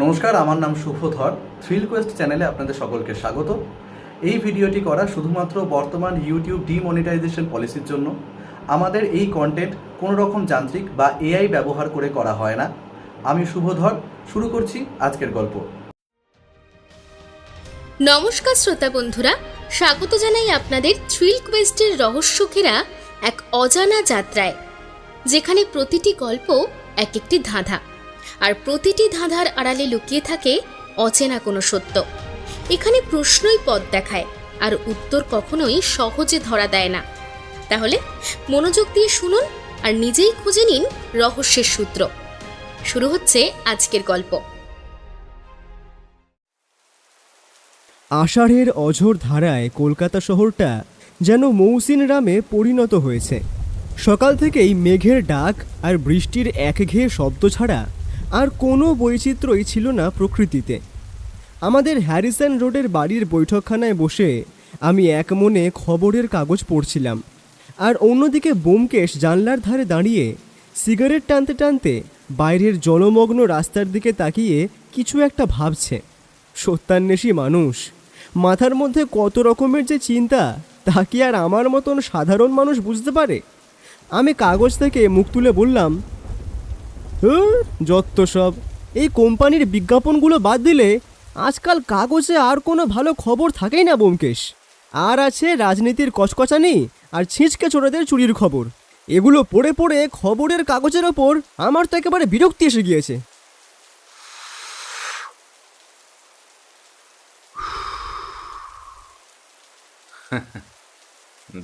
নমস্কার, আমার নাম শুভধর। থ্রিল কোয়েস্ট চ্যানেলে আপনাদের সকলকে স্বাগত। এই ভিডিওটি করা শুধুমাত্র বর্তমান ইউটিউব ডিমনিটাইজেশন পলিসির জন্য। আমাদের এই কন্টেন্ট কোনো রকম যান্ত্রিক বা এআই ব্যবহার করে করা হয় না। আমি শুভধর, শুরু করছি আজকের গল্প। নমস্কার শ্রোতা বন্ধুরা, স্বাগত জানাই আপনাদের থ্রিল কোয়েস্টের রহস্য ঘেরা এক অজানা যাত্রায়, যেখানে প্রতিটি গল্প এক একটি ধাঁধা, আর প্রতিটি ধাঁধার আড়ালে লুকিয়ে থাকে অচেনা কোনো সত্য। এখানে প্রশ্নই পথ দেখায়, আর উত্তর কখনোই সহজে ধরা দেয় না। তাহলে মনোযোগ দিয়ে শুনুন আর নিজেই খুঁজে নিন রহস্যের সূত্র। শুরু হচ্ছে আজকের গল্প। আষাঢ়ের অঝোর ধারায় কলকাতা শহরটা যেন মৌসিন রামে পরিণত হয়েছে। সকাল থেকেই মেঘের ডাক আর বৃষ্টির একঘেয়ে শব্দ ছাড়া আর কোনো বৈচিত্র্যই ছিল না প্রকৃতিতে। আমাদের হ্যারিসন রোডের বাড়ির বৈঠকখানায় বসে আমি এক মনে খবরের কাগজ পড়ছিলাম, আর অন্যদিকে ব্যোমকেশ জানলার ধারে দাঁড়িয়ে সিগারেট টানতে টানতে বাইরের জলমগ্ন রাস্তার দিকে তাকিয়ে কিছু একটা ভাবছে। সত্যান্বেষী মানুষ, মাথার মধ্যে কত রকমের যে চিন্তা তা কি আর আমার মতন সাধারণ মানুষ বুঝতে পারে? আমি কাগজ থেকে মুখ তুলে বললাম, যত সব, এই কোম্পানির বিজ্ঞাপনগুলো বাদ দিলে আজকাল কাগজে আর কোনো ভালো খবর থাকেই না ব্যোমকেশ। আর আছে রাজনীতির কচকচানি আর ছিঁচকে চোরেদের চুরির খবর। এগুলো পড়ে পড়ে খবরের কাগজের ওপর আমার তো একেবারে বিরক্তি এসে গিয়েছে।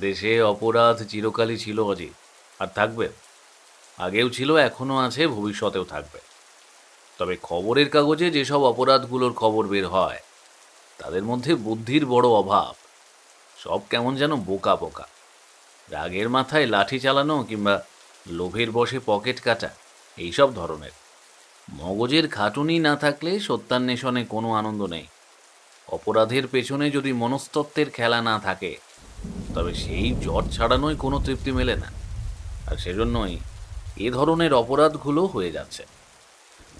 দেশে অপরাধ চিরকালই ছিল অজিত, আর থাকবে। আগেও ছিল, এখনো আছে, ভবিষ্যতেও থাকবে। তবে খবরের কাগজে যেসব অপরাধগুলোর খবর বের হয় তাদের মধ্যে বুদ্ধির বড় অভাব। সব কেমন যেন বোকা বোকা, রাগের মাথায় লাঠি চালানো কিংবা লোভের বশে পকেট কাটা, এইসব ধরনের। মগজের খাটুনি না থাকলে সত্যান্বেষণে কোনো আনন্দ নেই। অপরাধের পেছনে যদি মনস্তত্ত্বের খেলা না থাকে তবে সেই জট ছাড়ানোই কোনো তৃপ্তি মেলে না। আর সেজন্যই এ ধরনের অপরাধগুলো হয়ে যাচ্ছে।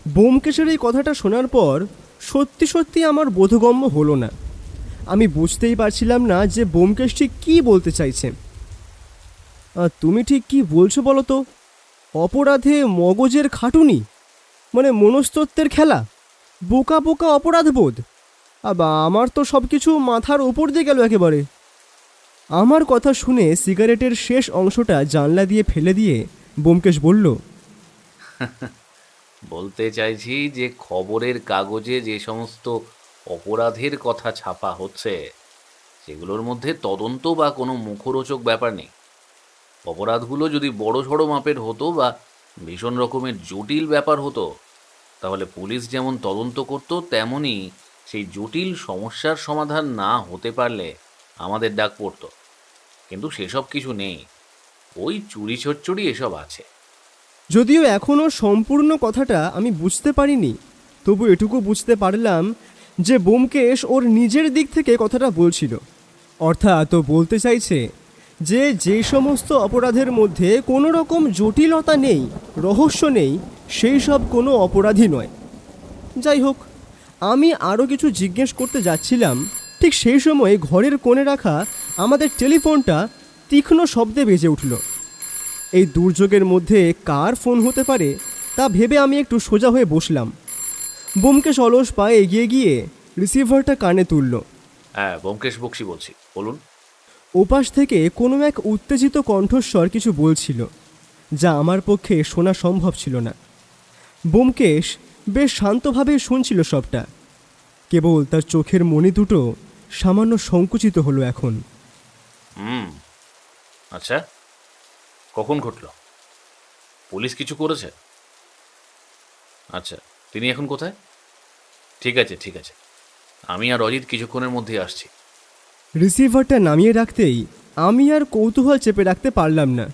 ব্যোমকেশের এই কথাটা শোনার পর সত্যি সত্যি আমার বোধগম্য হলো না। আমি বুঝতেই পারছিলাম না যে ব্যোমকেশ ঠিক কী বলতে চাইছে। তুমি ঠিক কি বলছো বলো তো? অপরাধে মগজের খাটুনি মানে মনস্তত্ত্বের খেলা, বোকা বোকা অপরাধ বোধ। আমার তো সব কিছু মাথার ওপর দিয়ে গেল একেবারে। আমার কথা শুনে সিগারেটের শেষ অংশটা জানলা দিয়ে ফেলে দিয়ে ব্যোমকেশ বলল, বলতে চাইছি যে খবরের কাগজে যে সমস্ত অপরাধের কথা ছাপা হচ্ছে সেগুলোর মধ্যে তদন্ত বা কোনো মুখরোচক ব্যাপার নেই। অপরাধগুলো যদি বড় সড়ো মাপের হতো বা ভীষণ রকমের জটিল ব্যাপার হতো তাহলে পুলিশ যেমন তদন্ত করত তেমনই সেই জটিল সমস্যার সমাধান না হতে পারলে আমাদের ডাক পড়ত। কিন্তু সেসব কিছু নেই, ওই চুরি ছচ্চড়ি এসব আছে। যদিও এখনও সম্পূর্ণ কথাটা আমি বুঝতে পারিনি, তবু এটুকু বুঝতে পারলাম যে ব্যোমকেশ ওর নিজের দিক থেকে কথাটা বলছিল। অর্থাৎ ও বলতে চাইছে যে যে সমস্ত অপরাধের মধ্যে কোনো রকম জটিলতা নেই, রহস্য নেই, সেই সব কোনো অপরাধী নয়। যাই হোক, আমি আরও কিছু জিজ্ঞেস করতে যাচ্ছিলাম, ঠিক সেই সময় ঘরের কোণে রাখা আমাদের টেলিফোনটা তীক্ষ্ণ শব্দে বেজে উঠল। এই দুর্যোগের মধ্যে কার ফোন হতে পারে তা ভেবে আমি একটু সোজা হয়ে বসলাম। ব্যোমকেশ অলস পায়ে এগিয়ে গিয়ে রিসিভারটা কানে তুলল। হ্যাঁ, ব্যোমকেশ বক্সি বলছি, বলুন। ওপাশ থেকে কোনো এক উত্তেজিত কণ্ঠস্বর কিছু বলছিল, যা আমার পক্ষে শোনা সম্ভব ছিল না। ব্যোমকেশ বেশ শান্তভাবে শুনছিল সবটা, কেবল তার চোখের মণি দুটো সামান্য সংকুচিত হলো এখন। আচ্ছা, কখন ঘটল? পুলিশ কিছু করেছে? আচ্ছা, তিনি এখন কোথায়? ঠিক আছে ঠিক আছে, আমি আর অজিত কিছুক্ষণের মধ্যেই আসছি। রিসিভারটা নামিয়ে রাখতেই আমি আর কৌতূহল চেপে রাখতে পারলাম না।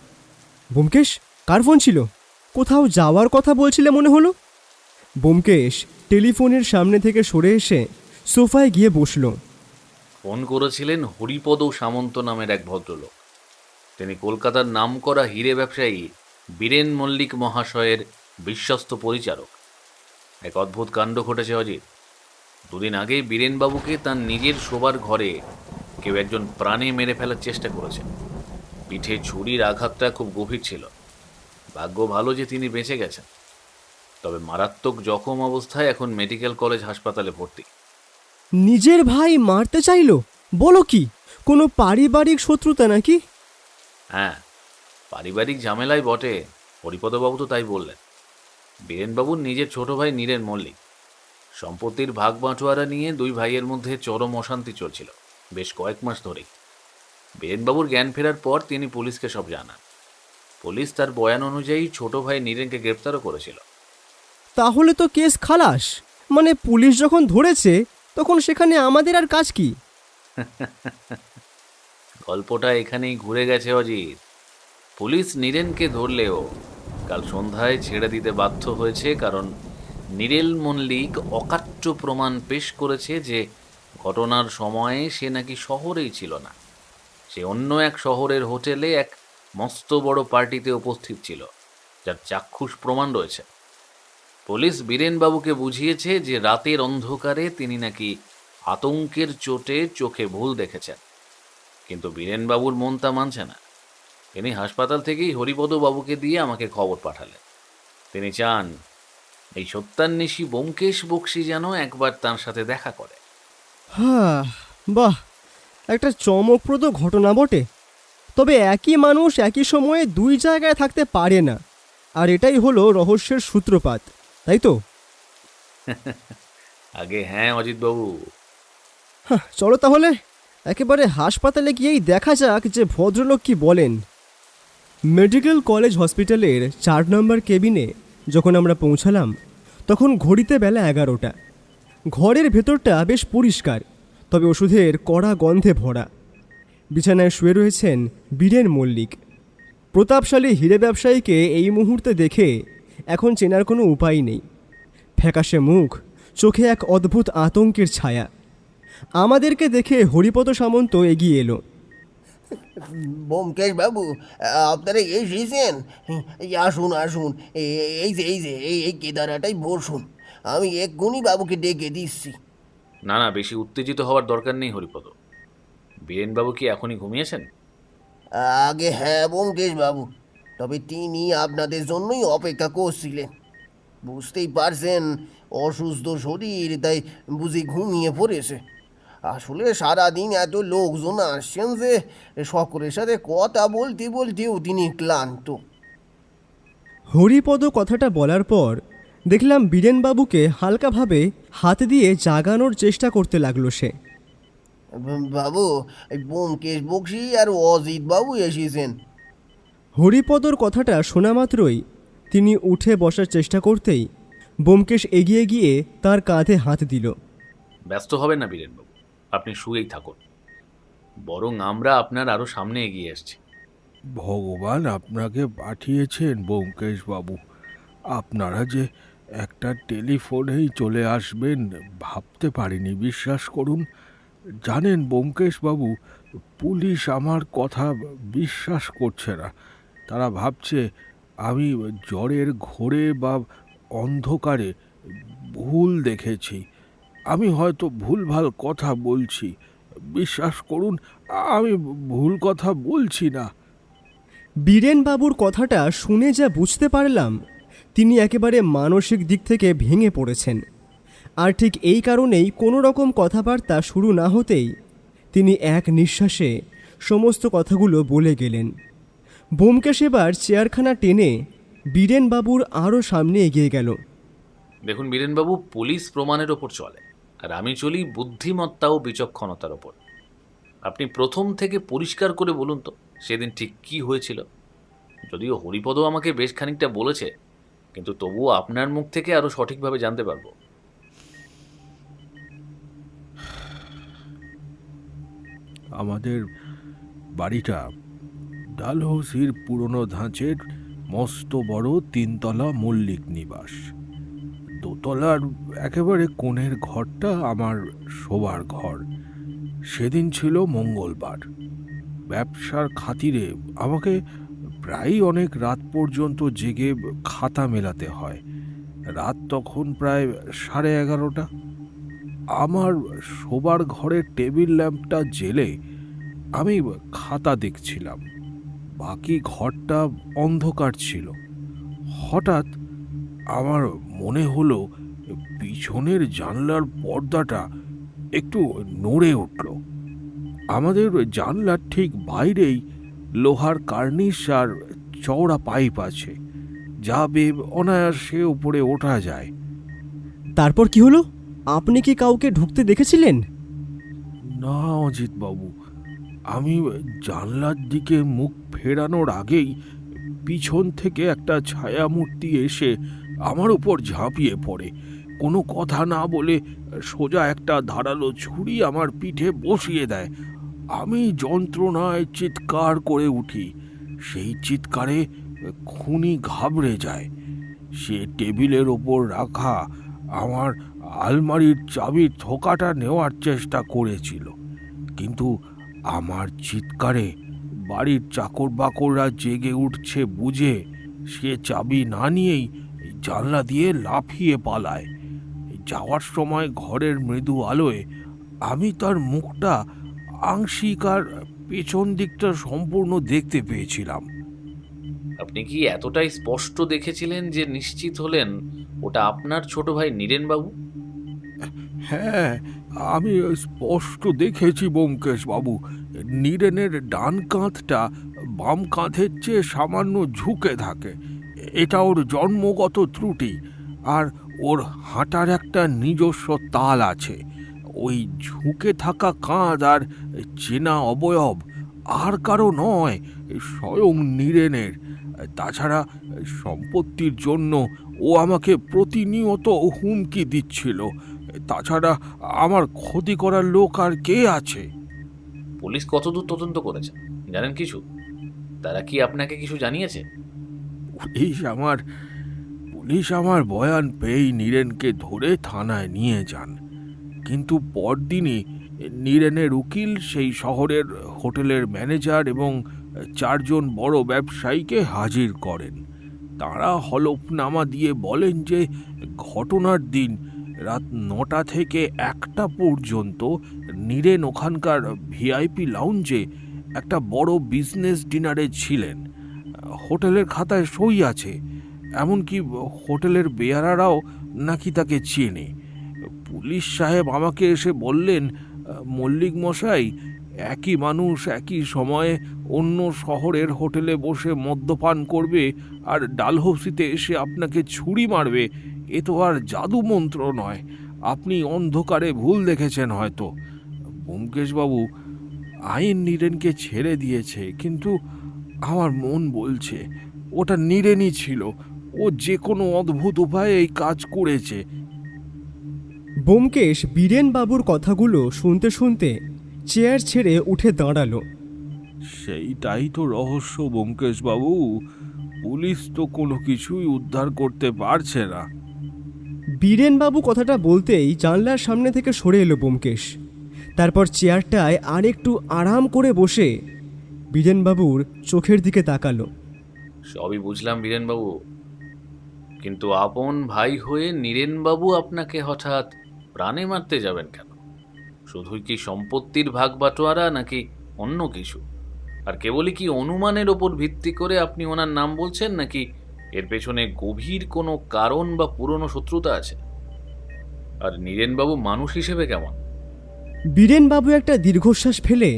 ব্যোমকেশ, কার ফোন ছিল? কোথাও যাওয়ার কথা বলছিলে মনে হলো। ব্যোমকেশ টেলিফোনের সামনে থেকে সরে এসে সোফায় গিয়ে বসল। ফোন করেছিলেন হরিপদ সামন্ত নামের এক ভদ্রলোক। তিনি কলকাতার নামকরা হিরে ব্যবসায়ী বীরেন মল্লিক মহাশয়ের বিশ্বস্ত পরিচারক। এক অদ্ভুত কাণ্ড ঘটেছে অজিত। দুদিন আগেই বীরেনবাবুকে তার নিজের শোবার ঘরে কেউ একজন প্রাণে মেরে ফেলার চেষ্টা করেছে। পিঠে ছুরির আঘাতটা খুব গভীর ছিল। ভাগ্য ভালো যে তিনি বেঁচে গেছেন, তবে মারাত্মক জখম অবস্থায় এখন মেডিকেল কলেজ হাসপাতালে ভর্তি। নিজের ভাই মারতে চাইলো? বলো কি, কোনো পারিবারিক শত্রুতা নাকি? হ্যাঁ, পারিবারিক ঝামেলাই বটে। হরিপদবাবু তো তাই বললেন। বীরেনবাবুর নিজের ছোট ভাই নীরেন মল্লিক। সম্পত্তির ভাগ বাঁটোয়ারা নিয়ে দুই ভাইয়ের মধ্যে চরম অশান্তি চলছিল বেশ কয়েক মাস ধরেই। বীরেনবাবুর জ্ঞান ফেরার পর তিনি পুলিশকে সব জানান। পুলিশ তার বয়ান অনুযায়ী ছোট ভাই নীরেনকে গ্রেপ্তারও করেছিল। তাহলে তো কেস খালাস। মানে পুলিশ যখন ধরেছে তখন সেখানে আমাদের আর কাজ কি? গল্পটা এখানেই ঘুরে গেছে অজিত। পুলিশ নীরেনকে ধরলেও কাল সন্ধ্যায় ছেড়ে দিতে বাধ্য হয়েছে, কারণ নীরেন মল্লিক অকাট্য প্রমাণ পেশ করেছে যে ঘটনার সময়ে সে নাকি শহরেই ছিল না। সে অন্য এক শহরের হোটেলে এক মস্ত বড় পার্টিতে উপস্থিত ছিল, যার চাক্ষুষ প্রমাণ রয়েছে। পুলিশ বীরেনবাবুকে বুঝিয়েছে যে রাতের অন্ধকারে তিনি নাকি আতঙ্কের চোটে চোখে ভুল দেখেছেন। কিন্তু বীরেনবাবুর মন তা মানছে না। তিনি হাসপাতাল থেকেই হরিপদবাবুকে দিয়ে আমাকে খবর পাঠালেন। তিনি চান এই সত্যান্বেষী ব্যোমকেশ বক্সী যেন একবার তার সাথে দেখা করে। হ্যাঁ, বাহ, একটা চমকপ্রদ ঘটনা বটে। তবে একই মানুষ একই সময়ে দুই জায়গায় থাকতে পারে না, আর এটাই হলো রহস্যের সূত্রপাত, তাই তো? আগে হ্যাঁ অজিতবাবু। হ্যাঁ, চলো তাহলে একেবারে হাসপাতালে গিয়েই দেখা যাক যে ভদ্রলোক কি বলেন। মেডিকেল কলেজ হসপিটালের 4 নম্বর কেবিনে যখন আমরা পৌঁছালাম তখন ঘড়িতে বেলা 11টা। ঘরের ভেতরটা বেশ পরিষ্কার, তবে ওষুধের কড়া গন্ধে ভরা। বিছানায় শুয়ে রয়েছেন বীরেন মল্লিক। প্রতাপশালী হীরে ব্যবসায়ীকে এই মুহূর্তে দেখে এখন চেনার কোনো উপায় নেই। ফ্যাকাশে মুখ, চোখে এক অদ্ভুত আতঙ্কের ছায়া। আমাদেরকে দেখে হরিপদ সামন্ত এগিয়ে এলো। ব্যোমকেশ বাবু, আপনারা এসেছেন? আসুন আসুন, এই কেদারাটাই বসুন, আমি এক্ষুনি বাবুকে ডেকে দিচ্ছি। না না, বেশি উত্তেজিত হওয়ার দরকার নেই হরিপদ। বীরেনবাবু কি এখনই ঘুমিয়েছেন? আগে হ্যাঁ ব্যোমকেশ বাবু, তবে তিনি আপনাদের জন্যই অপেক্ষা করছিলেন। বুঝতেই পারছেন, অসুস্থ শরীর, তাই বুঝি ঘুমিয়ে পড়েছে। আসলে সারাদিন এত লোকজন আসছেন যে সকলের সাথে কথা বলতে বলতেও তিনি ক্লান্ত। হরিপদ কথাটা বলার পর দেখলাম বীরেনবাবুকে হালকাভাবে হাত দিয়ে জাগানোর চেষ্টা করতে লাগলো সে। বাবু, এই ব্যোমকেশ বক্সী আর অজিত বাবু এসেছেন। হরিপদর কথাটা শোনা মাত্রই তিনি উঠে বসার চেষ্টা করতেই ব্যোমকেশ এগিয়ে গিয়ে তার কাঁধে হাত দিল। ব্যস্ত হবেন না বীরেনবাবু, আপনি শুয়েই থাকুন। বরং আমরা আপনার আরো সামনে এগিয়ে এসেছি। ভগবান আপনাকে পাঠিয়েছেন ব্যোমকেশ বাবু। আপনারা যে একটা টেলিফোনেই চলে আসবেন ভাবতে পারিনি, বিশ্বাস করুন। জানেন ব্যোমকেশ বাবু, পুলিশ আমার কথা বিশ্বাস করছে না। তারা ভাবছে আমি জ্বরের ঘোরে বা অন্ধকারে ভুল দেখেছি। আমি হয়তো ভুলভাল কথা বলছি। বিশ্বাস করুন, আমি ভুল কথা বলছি না। বীরেনবাবুর কথাটা শুনে যা বুঝতে পারলাম, তিনি একেবারে মানসিক দিক থেকে ভেঙে পড়েছেন। আর ঠিক এই কারণেই কোনো রকম কথাবার্তা শুরু না হতেই তিনি এক নিঃশ্বাসে সমস্ত কথাগুলো বলে গেলেন। ব্যোমকেশ এবার চেয়ারখানা টেনে বীরেনবাবুর আরও সামনে এগিয়ে গেল। দেখুন বীরেনবাবু, পুলিশ প্রমাণের ওপর চলে, আর আমি চলি বুদ্ধিমত্তা ও বিচক্ষণতার ওপর। আপনি প্রথম থেকে পরিষ্কার করে বলুন তো সেদিন ঠিক কি হয়েছিল। যদিও হরিপদ আমাকে বেশ খানিকটা বলেছে, কিন্তু তবুও আপনার মুখ থেকে আরো সঠিকভাবে জানতে পারবো। আমাদের বাড়িটা ডালহৌসির পুরনো ধাঁচের মস্ত বড় 3তলা মল্লিক নিবাস। দোতলার একেবারে কোণের ঘরটা আমার শোবার ঘর। সেদিন ছিল মঙ্গলবার। ব্যবসার খাতিরে আমাকে প্রায়ই অনেক রাত পর্যন্ত জেগে খাতা মেলাতে হয়। রাত তখন প্রায় 11:30। আমার শোবার ঘরের টেবিল ল্যাম্পটা জেলে আমি খাতা দেখছিলাম। বাকি ঘরটা অন্ধকার ছিল। হঠাৎ আমার মনে হলো পিছনের জানলার পর্দাটা একটু নড়ে উঠল। আমাদের জানলার ঠিক বাইরেই লোহার কার্নিশ আর চওড়া পাইপ আছে, যা বেয়ে অনায়াসে উপরে ওঠা যায়। তারপর কি হলো? আপনি কি কাউকে ঢুকতে দেখেছিলেন? না অজিত বাবু, আমি জানলার দিকে মুখ ফেরানোর আগেই পিছন থেকে একটা ছায়ামূর্তি এসে আমার উপর ঝাঁপিয়ে পড়ে। কোনো কথা না বলে সোজা একটা ধারালো ছুরি আমার পিঠে বসিয়ে দেয়। আমি যন্ত্রণায় চিৎকার করে উঠি। সেই চিৎকারে খুনি ঘাবড়ে যায়। সে টেবিলের ওপর রাখা আমার আলমারির চাবির থোকাটা নেওয়ার চেষ্টা করেছিল, কিন্তু আমার চিৎকারে বাড়ির চাকর বাকররা জেগে উঠছে বুঝে সে চাবি না নিয়েই জানলা দিয়ে লাফিয়ে পালায়। যাওয়ার সময় ঘরের মৃদু আলোয় আমি তার মুখটা আংশিক আর পেছন দিকটা সম্পূর্ণ দেখতে পেয়েছিলাম। আপনি কি এতটাই স্পষ্ট দেখেছিলেন যে নিশ্চিত হলেন ওটা আপনার ছোট ভাই নীরেন বাবু? হ্যাঁ, আমি স্পষ্ট দেখেছি ব্যোমকেশ বাবু। নীরেনের ডান কাঁধটা বাম কাঁধের চেয়ে সামান্য ঝুঁকে থাকে। এটা ওর জন্মগত ত্রুটি, আর ওর হাঁটার একটা নিজস্ব তাল আছে। ওই ঝুঁকে থাকা কাঁধ আর চেনা অবয়ব আর কারো নয়, স্বয়ং নীরেনের। তাছাড়া সম্পত্তির জন্য ও আমাকে প্রতিনিয়ত হুমকি দিচ্ছিল। তাছাড়া আমার ক্ষতি করার লোক আর কে আছে? পুলিশ কতদূর তদন্ত করেছে জানেন কিছু? তারা কি আপনাকে কিছু জানিয়েছে? পুলিশ আমার বয়ান পেয়েই নীরেনকে ধরে থানায় নিয়ে যান, কিন্তু পরদিনই নীরেনের উকিল সেই শহরের হোটেলের ম্যানেজার এবং 4 জন বড় ব্যবসায়ীকে হাজির করেন। তারা হলফনামা দিয়ে বলেন যে ঘটনার দিন রাত 9টা থেকে 1টা পর্যন্ত নীরেন ওখানকার ভিআইপি লাউঞ্জে একটা বড় বিজনেস ডিনারে ছিলেন। হোটেলের খাতায় সই আছে, এমনকি হোটেলের বেয়ারারাও নাকি তাকে চেনে। পুলিশ সাহেব আমাকে এসে বললেন, মল্লিক মশাই, একই মানুষ একই সময়ে অন্য শহরের হোটেলে বসে মদ্যপান করবে আর ডালহৌসিতে এসে আপনাকে ছুরি মারবে, এ তো আর জাদু মন্ত্র নয়। আপনি অন্ধকারে ভুল দেখেছেন হয়তো। ব্যোমকেশবাবু, আইন নীরেনকে ছেড়ে দিয়েছে, কিন্তু আমার মন বলছে ওটা নীরেনই ছিল। ও যে কোনো অদ্ভুত উপায়ে এই কাজ করেছে। ব্যোমকেশ বীরেনবাবুর কথাগুলো শুনতে শুনতে চেয়ার ছেড়ে উঠে দাঁড়ালো। সেইটাই তো রহস্য ব্যোমকেশবাবু। পুলিশ তো কোনো কিছুই উদ্ধার করতে পারছে না। বীরেনবাবু কথাটা বলতেই জানলার সামনে থেকে সরে এলো ব্যোমকেশ। তারপর চেয়ারটায় আরেকটু আরাম করে বসে বীরেনবাবুর চোখের দিকে তাকালো। সবই বুঝলাম বীরেনবাবু, কিন্তু আপন ভাই হয়ে নীরেনবাবু আপনাকে হঠাৎ প্রাণে মারতে যাবেন কেন? শুধুই কি সম্পত্তির ভাগ বাটোয়ারা নাকি অন্য কিছু? আর কেবলই কি অনুমানের ওপর ভিত্তি করে আপনি ওনার নাম বলছেন, নাকি এর পেছনে গভীর কোনো কারণ বা পুরনো শত্রুতা আছে? আর নীরেনবাবু মানুষ হিসেবে কেমন? বীরেনবাবু একটা দীর্ঘশ্বাস ফেলে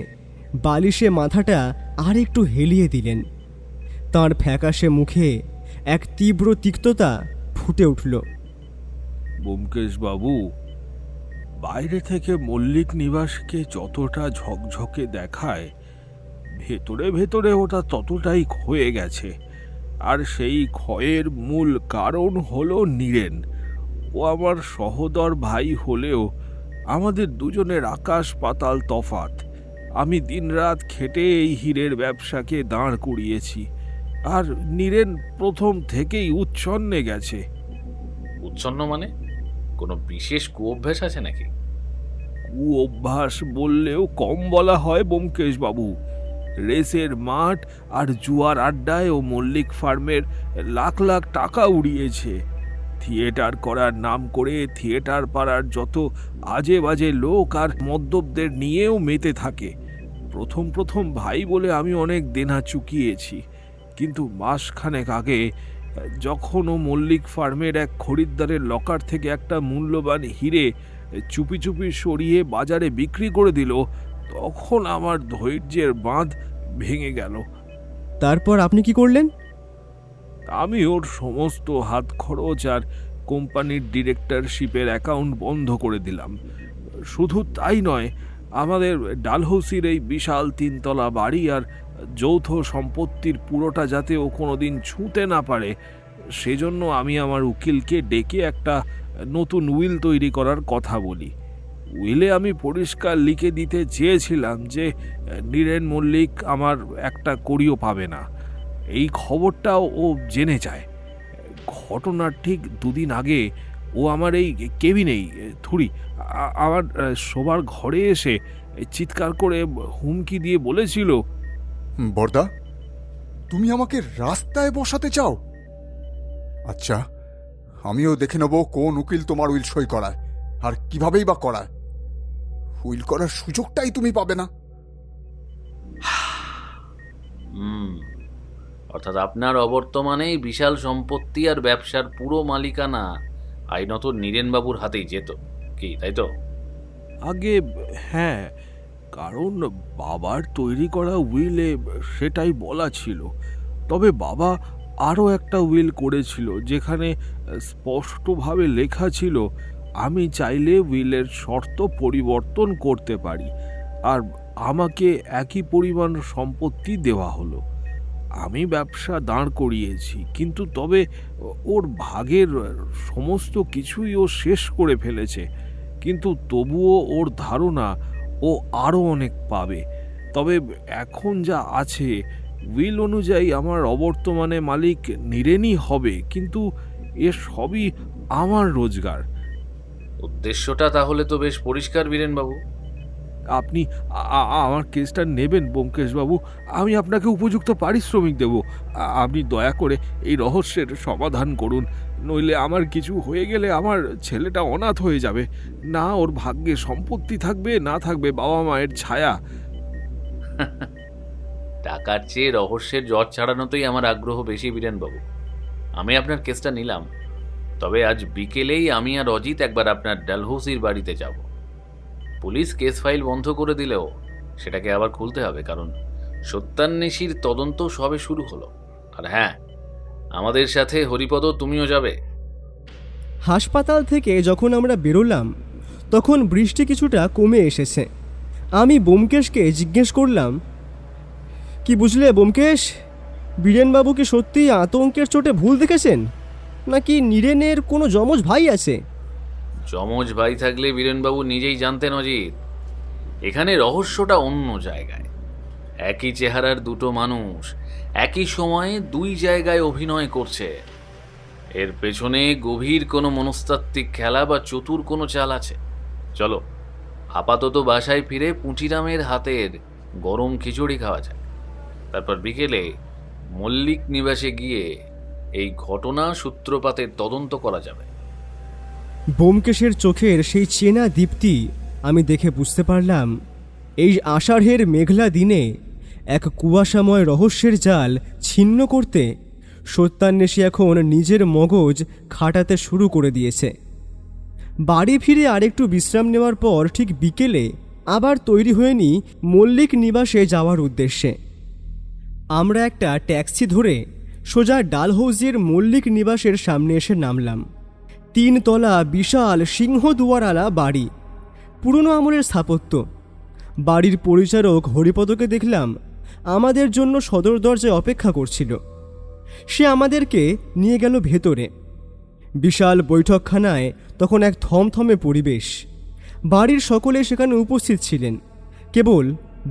বালিশে মাথাটা আর একটু হেলিয়ে দিলেন। তাঁর ফ্যাকাশে মুখে এক তীব্র তিক্ততা ফুটে উঠল। ব্যোমকেশবাবু, বাইরে থেকে মল্লিক নিবাসকে যতটা ঝকঝকে দেখায়, ভেতরে ভেতরে ওটা ততটাই ক্ষয়ে গেছে। আর সেই ক্ষয়ের মূল কারণ হলো নীরেন। ও আমার সহোদর ভাই হলেও আমাদের দুজনের আকাশ পাতাল তফাত। আমি দিনরাত খেটে এই হীরের ব্যবসাকে দাঁড় করিয়েছি, আর নীরেন প্রথম থেকেই উচ্ছন্নে গেছে। উচ্ছন্ন মানে? কোনো বিশেষ কুঅভ্যাস আছে নাকি? কুঅভ্যাস বললেও কম বলা হয় ব্যোমকেশবাবু। রেসের মাঠ আর জুয়ার আড্ডায় ও মল্লিক ফার্মের লাখ লাখ টাকা উড়িয়েছে। থিয়েটার করার নাম করে থিয়েটার পাড়ার যত আজে বাজে লোক আর মদ্যপদের নিয়েও মেতে থাকে। প্রথম প্রথম ভাই বলে আমি অনেক দেনা চুকিয়েছি, কিন্তু মাসখানেক আগে যখন ও মল্লিক ফার্মের এক খরিদ্দারের লকার থেকে একটা মূল্যবান হিরে চুপি চুপি সরিয়ে বাজারে বিক্রি করে দিল, তখন আমার ধৈর্যের বাঁধ ভেঙে গেল। তারপর আপনি কি করলেন? আমি ওর সমস্ত হাত খরচ আর কোম্পানির ডিরেক্টরশিপের অ্যাকাউন্ট বন্ধ করে দিলাম। শুধু তাই নয়, আমাদের ডালহৌসির এই বিশাল 3 তলা বাড়ি আর যৌথ সম্পত্তির পুরোটা যাতে ও কোনোদিন ছুঁতে না পারে, সেজন্য আমি আমার উকিলকে ডেকে একটা নতুন উইল তৈরি করার কথা বলি। উইলে আমি পরিষ্কার লিখে দিতে চেয়েছিলাম যে নীরেন মল্লিক আমার একটা কড়িও পাবে না। এই খবরটাও ও জেনে যায়। ঘটনার ঠিক 2 দিন আগে ও আমার এই কেবিনেই আমার শোবার ঘরে এসে চিৎকার করে হুমকি দিয়ে বলেছিল, বর্দা, তুমি আমাকে রাস্তায় বসাতে চাও? আচ্ছা, আমিও দেখে নেব কোন উকিল তোমার উইল সই করায় আর কিভাবেই বা করায়। উইল করার সুযোগটাই তুমি পাবে না। অর্থাৎ আপনার অবর্তমানেই বিশাল সম্পত্তি আর ব্যবসার পুরো মালিকানা আইনত নীরেনবাবুর হাতেই যেত, কি তাই তো? আগে হ্যাঁ, কারণ বাবার তৈরি করা উইলে সেটাই বলা ছিল। তবে বাবা আরও একটা উইল করেছিল যেখানে স্পষ্টভাবে লেখা ছিল আমি চাইলে উইলের শর্ত পরিবর্তন করতে পারি, আর আমাকে একই পরিমাণ সম্পত্তি দেওয়া হলো। আমি ব্যবসা দাঁড় করিয়েছি, কিন্তু তবে ওর ভাগের সমস্ত কিছুই ও শেষ করে ফেলেছে। কিন্তু তবুও ওর ধারণা ও আরও অনেক পাবে। তবে এখন যা আছে উইল অনুযায়ী আমার অবর্তমানে মালিক নীরেনই হবে, কিন্তু এ সবই আমার রোজগার। উদ্দেশ্যটা তাহলে তো বেশ পরিষ্কার বীরেনবাবু। আপনি আমার কেসটা নেবেন ব্যোমকেশবাবু, আমি আপনাকে উপযুক্ত পারিশ্রমিক দেব। আপনি দয়া করে এই রহস্যের সমাধান করুন, নইলে আমার কিছু হয়ে গেলে আমার ছেলেটা অনাথ হয়ে যাবে। না ওর ভাগ্যে সম্পত্তি থাকবে, না থাকবে বাবা মায়ের ছায়া। টাকার চেয়ে রহস্যের জট ছাড়ানোতেই আমার আগ্রহ বেশি বীরেনবাবু। আমি আপনার কেসটা নিলাম, তবে আজ বিকেলেই আমি আর অজিত একবার আপনার ডালহৌসির বাড়িতে যাব। পুলিশ কেস ফাইল বন্ধ করে দিলেও সেটাকে আবার খুলতে হবে, কারণ সত্যান্বেষীর তদন্ত সবে শুরু হলো। আর হ্যাঁ, আমাদের সাথে হরিপদ, তুমিও যাবে। হাসপাতাল থেকে যখন আমরা বেরোলাম তখন বৃষ্টি কিছুটা কমে এসেছে। আমি ব্যোমকেশকে জিজ্ঞেস করলাম, কি বুঝলে ব্যোমকেশ, বীরেনবাবু কি সত্যিই আতঙ্কের চোটে ভুল দেখেছেন, নাকি নীরেনের কোনো যমজ ভাই আছে? যমজ ভাই থাকলে বীরেনবাবু নিজেই জানতেন অজিত। এখানে রহস্যটা অন্য জায়গায়। একই চেহারার দুটো মানুষ একই সময়ে 2 জায়গায় অভিনয় করছে। এর পেছনে গভীর কোনো মনস্তাত্ত্বিক খেলা বা চতুর কোনো চাল আছে। চলো আপাতত বাসায় ফিরে পুঁটিরামের হাতের গরম খিচুড়ি খাওয়া যায়, তারপর বিকেলে মল্লিক নিবাসে গিয়ে এই ঘটনা সূত্রপাতের তদন্ত করা যাবে। ব্যোমকেশের চোখের সেই চেনা দীপ্তি আমি দেখে বুঝতে পারলাম, এই আষাঢ়ের মেঘলা দিনে এক কুয়াশাময় রহস্যের জাল ছিন্ন করতে সত্যান্বেষী এখন নিজের মগজ খাটাতে শুরু করে দিয়েছে। বাড়ি ফিরে আরেকটু বিশ্রাম নেওয়ার পর ঠিক বিকেলে আবার তৈরি হয়ে নিই মল্লিক নিবাসে যাওয়ার উদ্দেশ্যে। আমরা একটা ট্যাক্সি ধরে সোজা ডালহৌসির মল্লিক নিবাসের সামনে এসে নামলাম। 3 তলা বিশাল সিংহদুয়ারালা বাড়ি, পুরনো আমলের স্থাপত্য। বাড়ির পরিচারক হরিপদকে দেখলাম আমাদের জন্য সদর দরজায় অপেক্ষা করছিল। সে আমাদেরকে নিয়ে গেল ভেতরে। বিশাল বৈঠকখানায় তখন এক থমথমে পরিবেশ। বাড়ির সকলে সেখানে উপস্থিত ছিলেন, কেবল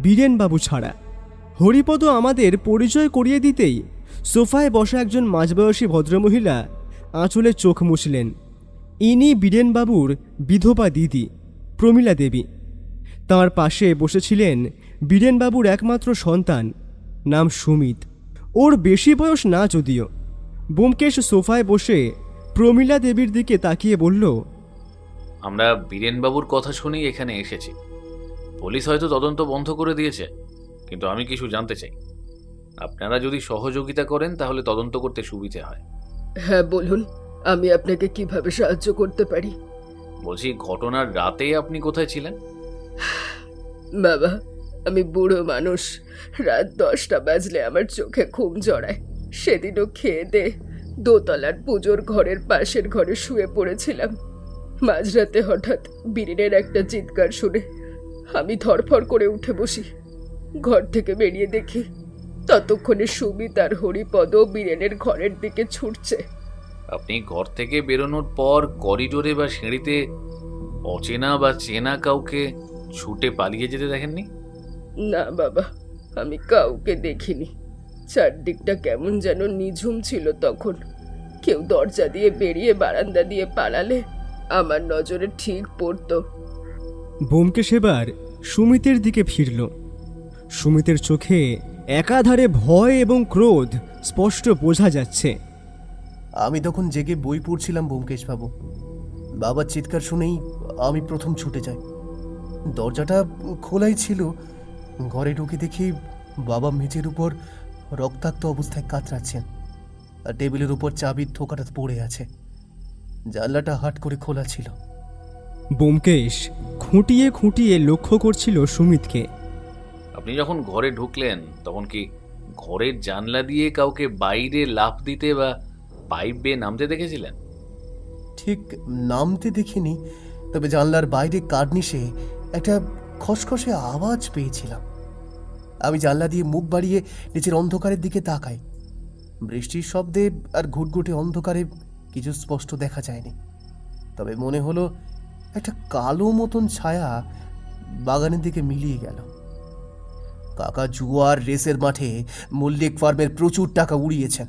বীরেনবাবু ছাড়া। হরিপদ আমাদের পরিচয় করিয়ে দিতেই সোফায় বসা একজন মাঝবয়সী ভদ্রমহিলা আঁচলে চোখ মুছলেন। ইনি বীরেনবাবুর বিধবা দিদি প্রমীলা দেবী। তাঁর পাশে বসেছিলেন বীরেনবাবুর একমাত্র সন্তান, নাম সুমিত। ওর বেশি বয়স না যদিও। ব্যোমকেশ সোফায় বসে প্রমীলা দেবীর দিকে তাকিয়ে বলল, আমরা বীরেনবাবুর কথা শুনেই এখানে এসেছি। পুলিশ হয়তো তদন্ত বন্ধ করে দিয়েছে, কিন্তু আমি কিছু জানতে চাই। আপনারা যদি সহযোগিতা করেন তাহলে তদন্ত করতে সুবিধে হয়। হ্যাঁ বলুন, আমি আপনাকে কিভাবে সাহায্য করতে পারি? বলছি, ঘটনার রাতে আপনি কোথায় ছিলেন? বাবা, আমি বুড়ো মানুষ, রাত 10টা বাজলে আমার চোখে ঘুম জড়ায়। সেদিনও খেয়ে দে দোতলার পুজোর ঘরের পাশের ঘরে শুয়ে পড়েছিলাম। মাঝরাতে হঠাৎ বীরেনের একটা চিৎকার শুনে আমি ধরফর করে উঠে বসি। ঘর থেকে বেরিয়ে দেখি ততক্ষণে সুমিত আর হরিপদ বীরেনের ঘরের দিকে ছুটছে। আপনি ঘর থেকে বেরোনোর পর করিডোরে বা সিঁড়িতে অচেনা বা চেনা কাউকে ছুটে পালিয়ে যেতে দেখেননি? না বাবা, আমি কাউকে দেখিনি। চারদিকটা কেমন যেন নিঝুম ছিল তখন। কেউ দরজা দিয়ে বেরিয়ে বারান্দা দিয়ে পালালে আমার নজরে ঠিক পড়তো। ব্যোমকেশ এবার সুমিতের দিকে ফিরল। সুমিতের চোখে একাধারে ভয় এবং ক্রোধ স্পষ্ট বোঝা যাচ্ছে। আমি তখন জেগে বই পড়ছিলাম ব্যোমকেশবাবু। বাবার চিৎকার শুনেই আমি প্রথম ছুটে যাই। দরজাটা খোলাই ছিল। ঘরে ঢুকে দেখি বাবা মেঝের উপর রক্তাক্ত অবস্থায় কাতরাচ্ছেন, আর টেবিলের উপর চাবির ঠোকাটা পড়ে আছে। জানলাটা হাট করে খোলা ছিল। ব্যোমকেশ খুঁটিয়ে খুঁটিয়ে লক্ষ্য করছিল সুমিতকে। আপনি যখন ঘরে ঢুকলেন তখন কি ঘরের জানলা দিয়ে কাউকে বাইরে লাফ দিতে বা পাইপ বেয়ে নামতে দেখেছিলেন? ঠিক নামতে দেখিনি, তবে জানলার বাইরে কার্নিশে একটা খসখসে আওয়াজ পেয়েছিলাম। আমি জানলা দিয়ে মুখ বাড়িয়ে নিচের অন্ধকারের দিকে তাকাই। বৃষ্টির শব্দে আর ঘুটঘুটে অন্ধকারে কিছু স্পষ্ট দেখা যায়নি, তবে মনে হলো একটা কালো মতন ছায়া বাগানের দিকে মিলিয়ে গেল। কাকা জুয়ার রেসের মাঠে মল্লিক ফার্মের প্রচুর টাকা উড়িয়েছেন।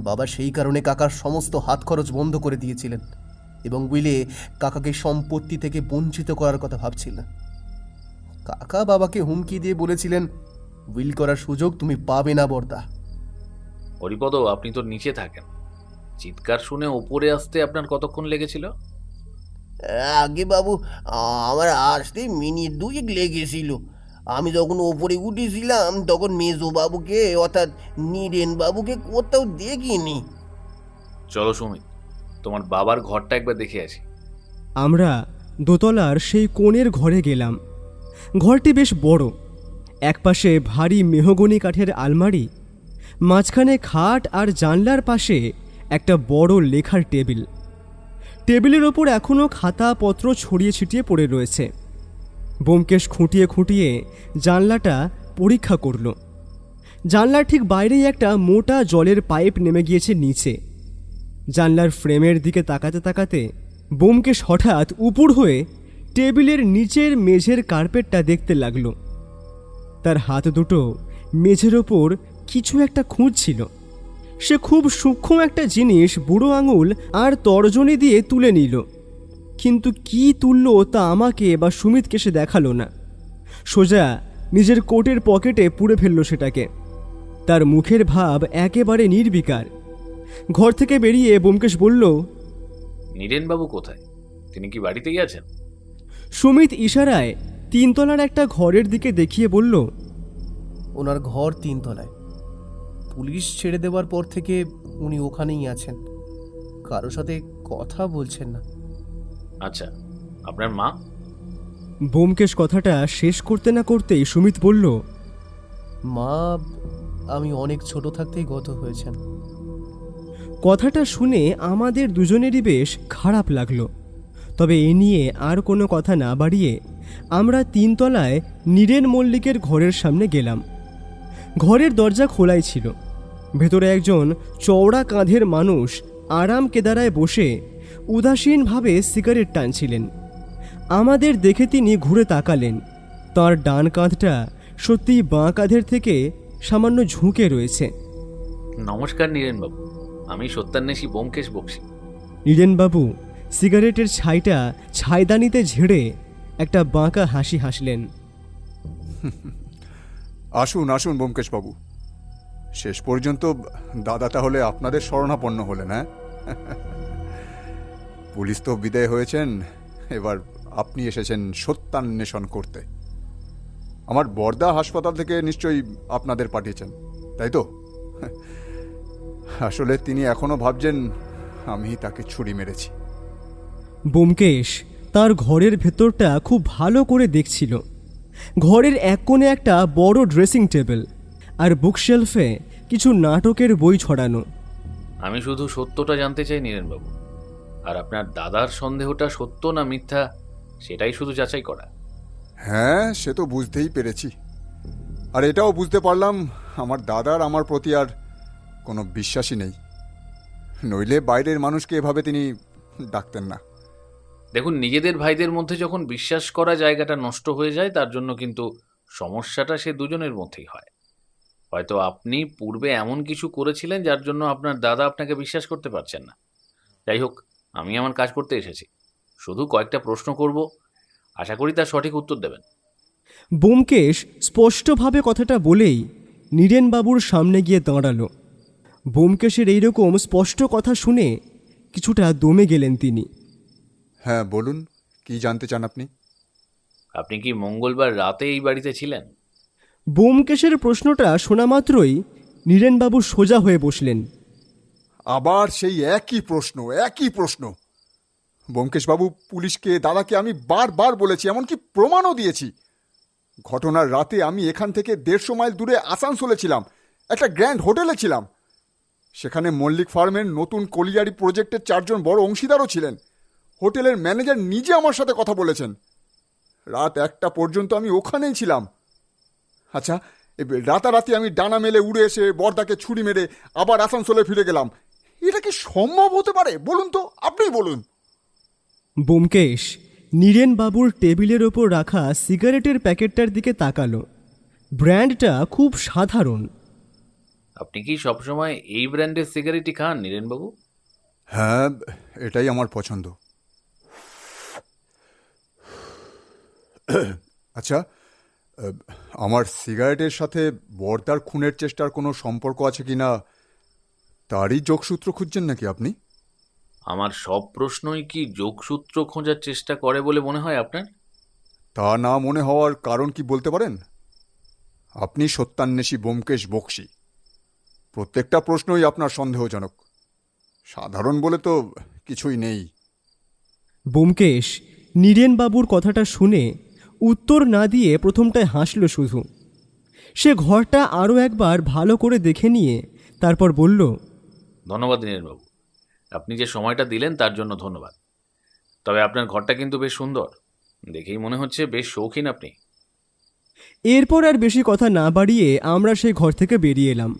বাবা সেই কারণে কাকার সমস্ত হাত খরচ বন্ধ করে দিয়েছিলেন এবং উইলে কাকাকে সম্পত্তি থেকে বঞ্চিত করার কথা ভাবছিলেন। কাকা বাবাকে হুমকি দিয়ে বলেছিলেন, উইল করার সুযোগ তুমি পাবে না বর্দা। হরিপদ, আপনি তো নিচে থাকেন। চিৎকার শুনে ওপরে আসতে আপনার কতক্ষণ লেগেছিল? আগে বাবু, আমার আসতে মিনিট 2 লেগেছিল। আমি যখন ওপরে উঠেছিলাম তখন মেজো বাবুকে অর্থাৎ নীরেন বাবুকে কোথাও দেখিনি। চলো সুমিত, তোমার বাবার ঘরটা একবার দেখে আসি। আমরা দোতলার সেই কোণের ঘরে গেলাম। ঘরটি বেশ বড়। একপাশে ভারী মেহগনি কাঠের আলমারি, মাঝখানে খাট আর জানলার পাশে একটা বড় লেখার টেবিল। টেবিলের ওপর এখনও খাতাপত্র ছড়িয়ে ছিটিয়ে পড়ে রয়েছে। ব্যোমকেশ খুঁটিয়ে খুঁটিয়ে জানলাটা পরীক্ষা করল। জানলার ঠিক বাইরেই একটা মোটা জলের পাইপ নেমে গিয়েছে নিচে। জানলার ফ্রেমের দিকে তাকাতে তাকাতে ব্যোমকেশ হঠাৎ উপুড় হয়ে টেবিলের নিচের মেঝের কার্পেটটা দেখতে লাগলো। তার হাত দুটো মেঝের ওপর কিছু একটা খুঁজছিল। সে খুব সূক্ষ্ম একটা জিনিস বুড়ো আঙুল আর তর্জনী দিয়ে তুলে নিল, কিন্তু কি তুলল তা আমাকে বা সুমিতকে সে দেখালো না। সোজা নিজের কোটের পকেটে পুরে ফেলল সেটাকে। তার মুখের ভাব একেবারে নির্বিকার। ঘর থেকে বেরিয়ে ব্যোমকেশ বলল, নীরেনবাবু কোথায়? তিনি কি বাড়িতেই আছেন? সুমিত ইশারায় 3 তলার একটা ঘরের দিকে দেখিয়ে বলল, ওনার ঘর 3 তলায়। পুলিশ ছেড়ে দেওয়ার পর থেকে উনি ওখানেই আছেন, কারো সাথে কথা বলছেন না। আচ্ছা, আপনার মা? ব্যোমকেশ কথাটা শেষ করতে না করতেই সুমিত বলল, মা আমি অনেক ছোট থাকতেই গত হয়েছেন। কথাটা শুনে আমাদের দুজনেরই বেশ খারাপ লাগলো। তবে এ নিয়ে আর কোনো কথা না বাড়িয়ে আমরা 3 তলায় নীরেন মল্লিকের ঘরের সামনে গেলাম। ঘরের দরজা খোলাই ছিল। ভেতরে একজন চওড়া কাঁধের মানুষ আরাম কেদারায় বসে উদাসীনভাবে সিগারেট টানছিলেন। আমাদের দেখে তিনি ঘুরে তাকালেন। তার ডান কাঁধটা সত্যিই বাঁ কাঁধের থেকে সামান্য ঝুঁকে রয়েছে। নমস্কার নীরেনবাবু, আমি সত্যান্বেষী ব্যোমকেশ বক্সী। নীরেনবাবু সিগারেটের ছাইটা ছাইদানিতে ঝেড়ে একটা বাঁকা হাসি হাসলেন। আসুন আসুন ব্যোমকেশবাবু, শেষ পর্যন্ত দাদা তাহলে আপনাদের শরণাপন্ন হলেন, হ্যাঁ? পুলিশ তো বিদায় হয়েছেন, এবার আপনি এসেছেন সত্যান্বেষণ করতে। আমার বর্দা হাসপাতাল থেকে নিশ্চয়ই আপনাদের পাঠিয়েছেন, তাই তো? আসলে তিনি এখনো ভাবছেন আমি তাকে ছুরি মেরেছি। ব্যোমকেশ তার ঘরের ভেতরটা খুব ভালো করে দেখছিল। ঘরের এক কোণে একটা বড় ড্রেসিং টেবিল আর বুকশেলফে কিছু নাটকের বই ছড়ানো। আমি শুধু সত্যটা জানতে চাই নীরেনবাবু, আর আপনার দাদার সন্দেহটা সত্য না মিথ্যা সেটাই শুধু যাচাই করা। হ্যাঁ, সে তো বুঝতেই পেরেছি। আর এটাও বুঝতে পারলাম আমার দাদার আমার প্রতি আর কোনো বিশ্বাসই নেই, নইলে বাইরের মানুষকে এভাবে তিনি ডাকতেন না। দেখুন, নিজেদের ভাইদের মধ্যে যখন বিশ্বাস করা জায়গাটা নষ্ট হয়ে যায়, তার জন্য কিন্তু সমস্যাটা সে দুজনের মধ্যেই হয়। হয়তো আপনি পূর্বে এমন কিছু করেছিলেন যার জন্য আপনার দাদা আপনাকে বিশ্বাস করতে পারছেন না। যাই হোক, আমি আমার কাজ করতে এসেছি, শুধু কয়েকটা প্রশ্ন করব, আশা করি তার সঠিক উত্তর দেবেন। ব্যোমকেশ স্পষ্টভাবে কথাটা বলেই নীরেনবাবুর সামনে গিয়ে দাঁড়ালো। ব্যোমকেশের এইরকম স্পষ্ট কথা শুনে কিছুটা দমে গেলেন তিনি। হ্যাঁ বলুন, কি জানতে চান আপনি? আপনি কি মঙ্গলবার রাতে এই বাড়িতে ছিলেন? ব্যোমকেশের প্রশ্নটা শোনা মাত্রই নীরেনবাবু সোজা হয়ে বসলেন। আবার সেই একই প্রশ্ন। ব্যোমকেশবাবু, পুলিশকে, দাদাকে আমি বারবার বলেছি, এমনকি প্রমাণও দিয়েছি। ঘটনার রাতে আমি এখান থেকে 150 মাইল দূরে আসানসোলে ছিলাম, একটা গ্র্যান্ড হোটেলে ছিলাম। সেখানে মল্লিক ফার্মের নতুন কলিয়ারি প্রজেক্টের 4 জন বড় অংশীদারও ছিলেন। হোটেলের ম্যানেজার নিজে আমার সাথে কথা বলেছেন। রাত 1টা পর্যন্ত আমি ওখানেই ছিলাম। আচ্ছা, রাতারাতি আমি ডানা মেলে উড়ে এসে বর্দাকে ছুরি মেরে আবার আসানসোলে ফিরে গেলাম, এটা কি সম্ভব হতে পারে? বলুন তো, আপনি বলুন। ব্যোমকেশ নীরেনবাবুর টেবিলের ওপর রাখা সিগারেটের প্যাকেটটার দিকে তাকালো। ব্র্যান্ডটা খুব সাধারণ। আপনি কি সবসময় এই ব্র্যান্ডের সিগারেটই খান নীরেনবাবু? হ্যাঁ, এটাই আমার পছন্দ। আচ্ছা, আমার সিগারেটের সাথে বর্দার খুনের চেষ্টার কোনো সম্পর্ক আছে কিনা তারই যোগসূত্র খুঁজছেন নাকি আপনি? আমার সব প্রশ্নই কি যোগসূত্র খোঁজার চেষ্টা করে বলে মনে হয় আপনার? তা না মনে হওয়ার কারণ কি বলতে পারেন? আপনি সত্যান্বেষী ব্যোমকেশ বক্সী। প্রত্যেকটা প্রশ্নই আপনার সন্দেহজনক, সাধারণ বলে তো কিছুই নেই। ব্যোমকেশ নীরেনবাবুর কথাটা শুনে উত্তর না দিয়ে প্রথমটায় হাসল শুধু। সে ঘরটা আরও একবার ভালো করে দেখে নিয়ে তারপর বলল, ধন্যবাদ নীরেনবাবু, আপনি যে সময়টা দিলেন তার জন্য ধন্যবাদ। তবে আপনার ঘরটা কিন্তু বেশ সুন্দর, দেখেই মনে হচ্ছে বেশ শৌখিন আপনি। এরপর আর বেশি কথা না বাড়িয়ে আমরা সেই ঘর থেকে বেরিয়ে এলাম।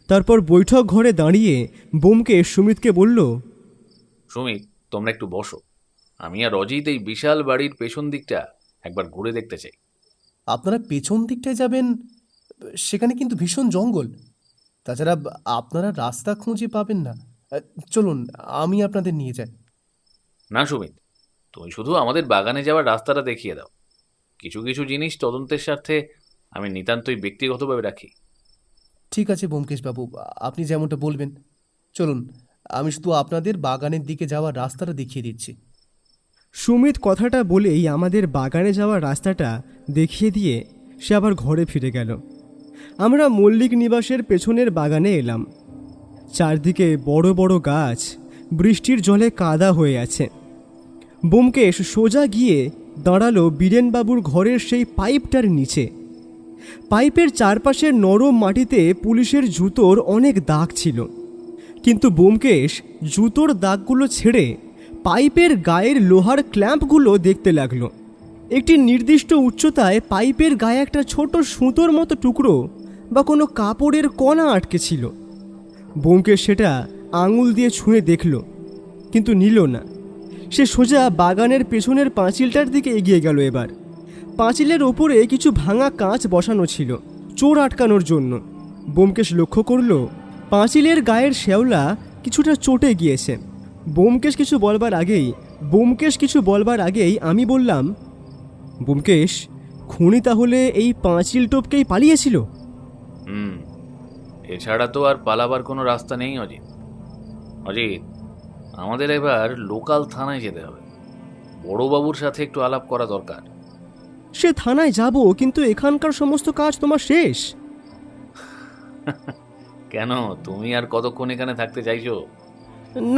তারপর বৈঠক ঘরে দাঁড়িয়ে ব্যোমকেশ সুমিতকে বলল, সুমিত, তোমরা একটু বসো, আমি আর অজিত এই বিশাল বাড়ির পেছন দিকটা একবার ঘুরে দেখতে চাই। আপনারা পেছন দিকটায় যাবেন, সেখানে কিন্তু ভীষণ জঙ্গল। তাছাড়া আপনারা রাস্তা খুঁজে পাবেন না। চলুন, আমি আপনাদের নিয়ে যাই। না সুমিত, তুমি শুধু আমাদের বাগানে যাওয়ার রাস্তাটা দেখিয়ে দাও। কিছু কিছু জিনিস তদন্তের স্বার্থে আমি নিতান্তই ব্যক্তিগতভাবে রাখি। ঠিক আছে ব্যোমকেশবাবু, আপনি যেমনটা বলবেন। চলুন, আমি শুধু আপনাদের বাগানের দিকে যাওয়ার রাস্তাটা দেখিয়ে দিচ্ছি। সুমিত কথাটা বলেই আমাদের বাগানে যাওয়ার রাস্তাটা দেখিয়ে দিয়ে সে আবার ঘরে ফিরে গেল। আমরা মল্লিক নিবাসের পেছনের বাগানে এলাম। চারদিকে বড় বড় গাছ বৃষ্টির জলে কাদা হয়ে আছে। ব্যোমকেশ সোজা গিয়ে দাঁড়ালো বীরেনবাবুর ঘরের সেই পাইপটার নিচে। পাইপের চারপাশের নরম মাটিতে পুলিশের জুতোর অনেক দাগ ছিল, কিন্তু ব্যোমকেশ জুতোর দাগগুলো ছেড়ে পাইপের গায়ের লোহার ক্ল্যাম্পগুলো দেখতে লাগলো। একটি নির্দিষ্ট উচ্চতায় পাইপের গায়ে একটা ছোট সুতোর মতো টুকরো বা কোনো কাপড়ের কণা আটকে ছিল। ব্যোমকেশ সেটা আঙুল দিয়ে ছুঁয়ে দেখল, কিন্তু নিল না। সে সোজা বাগানের পেছনের পাঁচিলটার দিকে এগিয়ে গেল। এবার পাঁচিলের ওপরে কিছু ভাঙা কাঁচ বসানো ছিল চোর আটকানোর জন্য। ব্যোমকেশ লক্ষ্য করল পাঁচিলের গায়ের শ্যাওলা কিছুটা চটে গিয়েছে। ব্যোমকেশ কিছু বলবার আগেই আমি বললাম, ব্যোমকেশ, খুনি তাহলে এই পাঁচিল টপকেই পালিয়েছিল? এছাড়া তো আর পালাবার কোনো রাস্তা নেই অজিত। অজিত, আমাদের এবার লোকাল থানায় যেতে হবে। বড়বাবুর সাথে একটু আলাপ করা দরকার। সে থানায় যাব, কিন্তু এখানকার সমস্ত কাজ তোমার শেষ। কেন, তুমি আর কতক্ষণ এখানে থাকতে চাইছো?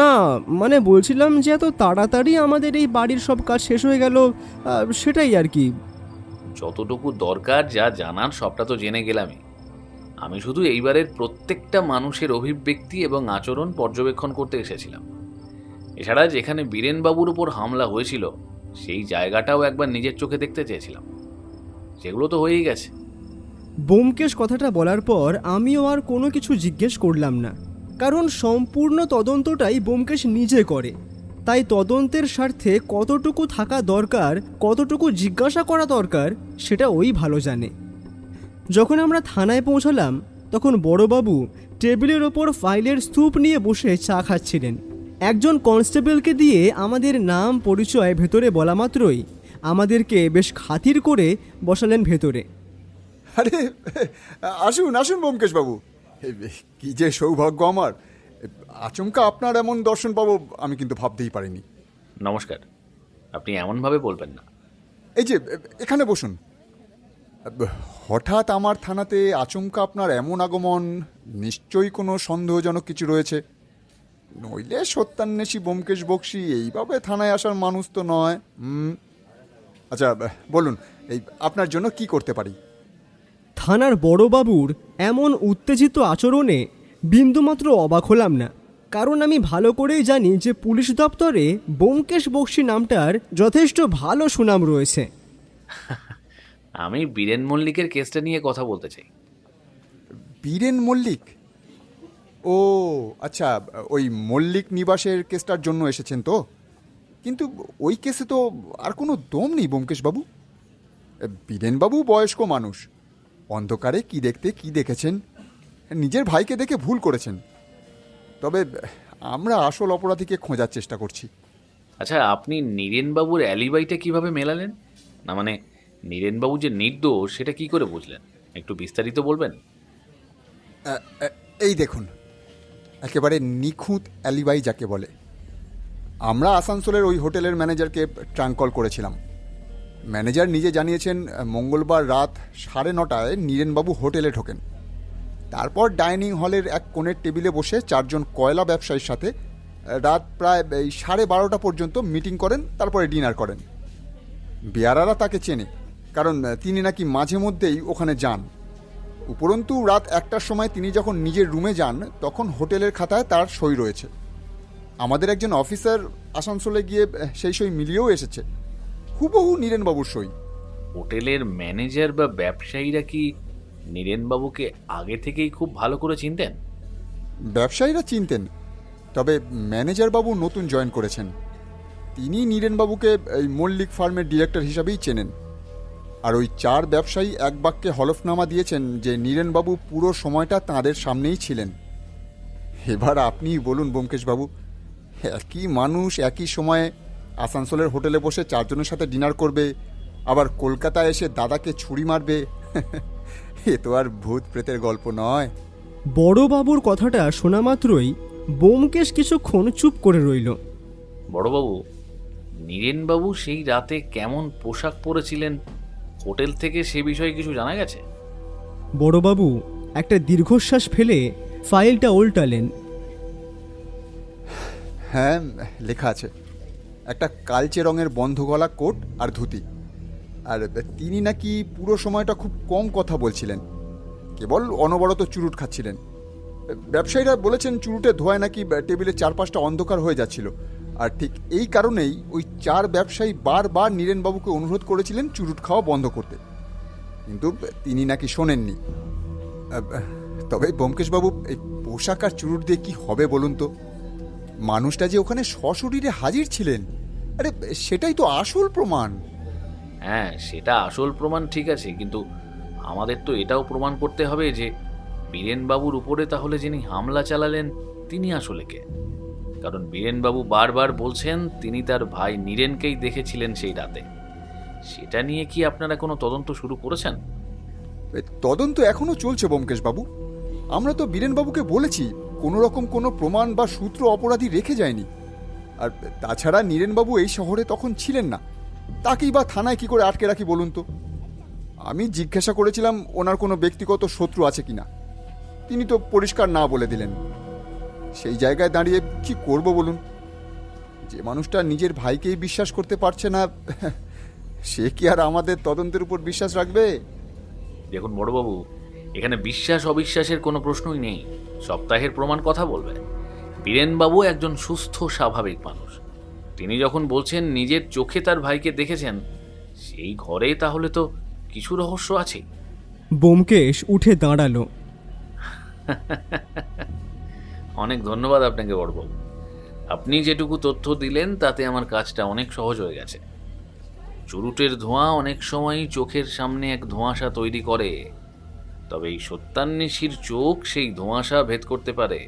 না, মানে বলছিলাম যে এত তাড়াতাড়ি আমাদের এই বাড়ির সব কাজ শেষ হয়ে গেল, সেটাই আর কি। যতটুকু দরকার যা জানার সবটা তো জেনে গেলামই। আমি শুধু এইবারের প্রত্যেকটা মানুষের অভিব্যক্তি এবং আচরণ পর্যবেক্ষণ করতে এসেছিলাম। এছাড়া যেখানে বীরেনবাবুর উপর হামলা হয়েছিল সেই জায়গাটাও একবার নিজের চোখে দেখতে চেয়েছিলাম। সেগুলো তো হয়েই গেছে। ব্যোমকেশ কথাটা বলার পর আমিও আর কোনো কিছু জিজ্ঞেস করলাম না, কারণ সম্পূর্ণ তদন্তটাই ব্যোমকেশ নিজে করে। তাই তদন্তের স্বার্থে কতটুকু থাকা দরকার, কতটুকু জিজ্ঞাসা করা দরকার, সেটা ওই ভালো জানে। যখন আমরা থানায় পৌঁছালাম তখন বড়বাবু টেবিলের ওপর ফাইলের স্তূপ নিয়ে বসে চা খাচ্ছিলেন। একজন কনস্টেবলকে দিয়ে আমাদের নাম পরিচয় ভেতরে বলা মাত্রই আমাদেরকে বেশ খাতির করে বসালেন ভেতরে। আরে আসুন আসুন ব্যোমকেশবাবু, কি যে সৌভাগ্য আমার! আচমকা আপনার এমন দর্শন পাবো আমি কিন্তু ভাবতেই পারিনি। নমস্কার। আপনি এমনভাবে বলবেন না। এই যে এখানে বসুন। হঠাৎ আমার থানাতে আচমকা আপনার এমন আগমন, নিশ্চয়ই কোনো সন্দেহজনক কিছু রয়েছে। নইলে সত্যান্বেষী ব্যোমকেশ বক্সী এইভাবে থানায় আসার মানুষ তো নয়। আচ্ছা বলুন, এই আপনার জন্য কি করতে পারি? থানার বড়বাবুর এমন উত্তেজিত আচরণে বিন্দুমাত্র অবাক হলাম না, কারণ আমি ভালো করেই জানি যে পুলিশ দপ্তরে ব্যোমকেশ বক্সী নামটার যথেষ্ট ভালো সুনাম রয়েছে। আমি বীরেন মল্লিকের কেসটা নিয়ে কথা বলতে চাই। বীরেন মল্লিক? ও আচ্ছা, ওই মল্লিক নিবাসের কেসটার জন্য এসেছেন তো? কিন্তু ওই কেসে তো আর কোনো দম নেই ব্যোমকেশবাবু। বীরেনবাবু বয়স্ক মানুষ, অন্ধকারে কি দেখতে কি দেখেছেন, নিজের ভাইকে দেখে ভুল করেছেন। তবে আমরা আসল অপরাধীকে খোঁজার চেষ্টা করছি। আচ্ছা, আপনি নীরেনবাবুর অ্যালিবাইটা কিভাবে মেলালেন? না মানে নীরেনবাবু যে নির্দোষ সেটা কি করে বুঝলেন? একটু বিস্তারিত বলবেন? এই দেখুন, একেবারে নিখুঁত অ্যালিবাই যাকে বলে। আমরা আসানসোলের ওই হোটেলের ম্যানেজারকে ট্রাঙ্ক কল করেছিলাম। ম্যানেজার নিজে জানিয়েছেন মঙ্গলবার রাত 9:30টায় নীরেনবাবু হোটেলে ঢোকেন। তারপর ডাইনিং হলের এক কোণের টেবিলে বসে 4 জন কয়লা ব্যবসায়ীর সাথে রাত প্রায় 12:30 পর্যন্ত মিটিং করেন, তারপরে ডিনার করেন। বেয়ারারা তাকে চেনে, কারণ তিনি নাকি মাঝে মধ্যেই ওখানে যান। উপরন্তু রাত 1টার সময় তিনি যখন নিজের রুমে যান তখন হোটেলের খাতায় তার সই রয়েছে। আমাদের একজন অফিসার আসানসোলে গিয়ে সেই সই মিলিয়েও এসেছে, হুবহু নীরেনবাবুর সই। হোটেলের ম্যানেজার বা ব্যবসায়ীরা কি নীরেনবাবুকে আগে থেকেই খুব ভালো করে চিনতেন? ব্যবসায়ীরা চিনতেন, তবে ম্যানেজারবাবু নতুন জয়েন করেছেন। তিনি নীরেনবাবুকে এই মল্লিক ফার্মের ডিরেক্টর হিসাবেই চেনেন। আর ওই 4 ব্যবসায়ী এক বাক্যে হলফনামা দিয়েছেন যে নীরেনবাবু পুরো সময়টা তাঁদের সামনেই ছিলেন। এবার আপনিই বলুন ব্যোমকেশবাবু, একই মানুষ একই সময়ে আসানসোলের হোটেলে বসে 4 জনের সাথে ডিনার করবে, আবার কলকাতায় এসে দাদাকে ছুরি মারবে, এ তো আর ভূত প্রেতের গল্প নয়। বড়বাবুর কথাটা শোনা মাত্রই ব্যোমকেশ কিছুক্ষণ চুপ করে রইল। বড়বাবু, নীরেনবাবু সেই রাতে কেমন পোশাক পরেছিলেন হোটেল থেকে সে বিষয়ে কিছু জানা গেছে? বড়বাবু একটা দীর্ঘশ্বাস ফেলে ফাইলটা উল্টালেন। হ্যাঁ, লেখা আছে একটা কালচে রঙের বন্ধ গলা কোট আর ধুতি। আর তিনি নাকি পুরো সময়টা খুব কম কথা বলছিলেন, কেবল অনবরত চুরুট খাচ্ছিলেন। ব্যবসায়ীরা বলেছেন চুরুটে ধোয়ায় নাকি টেবিলের চারপাশটা অন্ধকার হয়ে যাচ্ছিল। আর ঠিক এই কারণেই ওই 4 ব্যবসায়ী বারবার নীরেনবাবুকে অনুরোধ করেছিলেন চুরুট খাওয়া বন্ধ করতে, কিন্তু তিনি নাকি শোনেননি। তবে ব্যোমকেশবাবু, এই পোশাক আর চুরুট দিয়ে কি হবে বলুন তো? মানুষটা যে ওখানে সশরীরে হাজির ছিলেন, আরে সেটাই তো আসল প্রমাণ। হ্যাঁ, সেটা আসল প্রমাণ ঠিক আছে, কিন্তু আমাদের তো এটাও প্রমাণ করতে হবে যে বীরেনবাবুর উপরে তাহলে যিনি হামলা চালালেন তিনি আসলে কে। কারণ বীরেনবাবু বারবার বলছেন তিনি তার ভাই নীরেনকেই দেখেছিলেন সেই রাতে। সেটা নিয়ে কি আপনারা কোনো তদন্ত শুরু করেছেন? তদন্ত এখনো চলছে ব্যোমকেশবাবু। আমরা তো বীরেনবাবুকে বলেছি কোনো রকম কোনো প্রমাণ বা সূত্র অপরাধী রেখে যায়নি। আর তাছাড়া নীরেনবাবু এই শহরে তখন ছিলেন না, তাকেই বা থানায় কি করে আটকে রাখি বলুন তো? আমি জিজ্ঞাসা করেছিলাম ওনার কোনো ব্যক্তিগত শত্রু আছে কিনা, তিনি তো পরিষ্কার না বলে দিলেন। সেই জায়গায় দাঁড়িয়ে কি করব বলুন? যে মানুষটা নিজের ভাইকেই বিশ্বাস করতে পারছে না, সে কি আর আমাদের তদন্তের উপর বিশ্বাস রাখবে? দেখুন বড়বাবু, এখানে বিশ্বাস অবিশ্বাসের কোনো প্রশ্নই নেই। সপ্তাহের প্রমাণ কথা বলবে। বীরেনবাবু একজন সুস্থ স্বাভাবিক মানুষ। তিনি যখন বলছেন নিজের চোখে তার ভাইকে দেখেছেন, সেই ঘরে তাহলে তো কিছু রহস্য আছে। ব্যোমকেশ উঠে দাঁড়ালো। অনেক ধন্যবাদ আপনাকে বড়বাবু। আপনি যেটুকু তথ্য দিলেন তাতে আমার কাজটা অনেক সহজ হয়ে গেছে। চুরুটের ধোঁয়া অনেক সময়ই চোখের সামনে এক ধোঁয়াশা তৈরি করে, তবে এই সত্যান্বেষীর চোখ সেই ধোঁয়াশা ভেদ করতে পারে।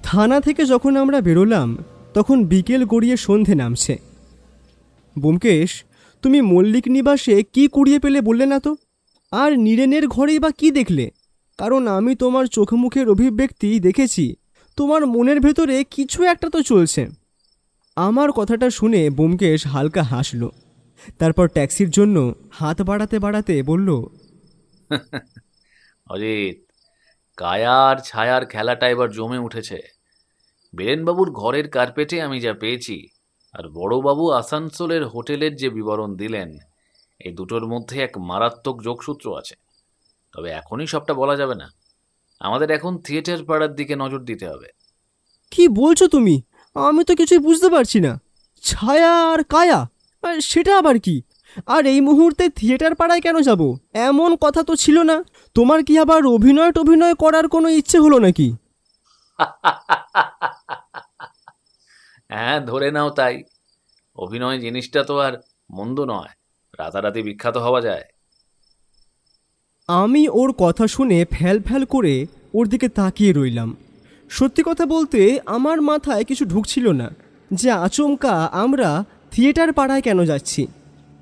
থানা থেকে যখন আমরা বেরোলাম তখন বিকেল গড়িয়ে সন্ধে নামছে। ব্যোমকেশ, তুমি মল্লিক নিবাসে কি কুড়িয়ে পেলে বললে না তো? আর নীরেনের ঘরেই বা কি দেখলে? কারণ আমি তোমার চোখ মুখের অভিব্যক্তি দেখেছি, তোমার মনের ভেতরে কিছু একটা তো চলছে। আমার কথাটা শুনে ব্যোমকেশ হালকা হাসল, তারপর ট্যাক্সির জন্য হাত বাড়াতে বাড়াতে বলল, অজিত, কায়ার ছায়ার খেলাটা এবার জমে উঠেছে। বীরেনবাবুর ঘরের কার্পেটে আমি যা পেয়েছি, আর বড়বাবু আসানসোলের হোটেলের যে বিবরণ দিলেন, এই দুটোর মধ্যে এক মারাত্মক যোগসূত্র আছে। তবে এখনই সবটা বলা যাবে না। আমাদের এখন থিয়েটার পাড়ার দিকে নজর দিতে হবে। কি বলছো তুমি? আমি তো কিছুই বুঝতে পারছি না। ছায়া আর কায়া, আর সেটা আবার কি? আর এই মুহূর্তে থিয়েটার পাড়ায় কেন যাব? এমন কথা তো ছিল না। তোমার কি আবার অভিনয় করার কোনো ইচ্ছে হলো নাকি? হ্যাঁ, ধরে নাও তাই। অভিনয় জিনিসটা তো আর মন্দ নয়, রাতারাতি বিখ্যাত হওয়া যায়। আমি ওর কথা শুনে ফ্যাল ফ্যাল করে ওর দিকে তাকিয়ে রইলাম। সত্যি কথা বলতে আমার মাথায় কিছু ঢুকছিল না যে আচমকা আমরা থিয়েটার পাড়ায় কেন যাচ্ছি।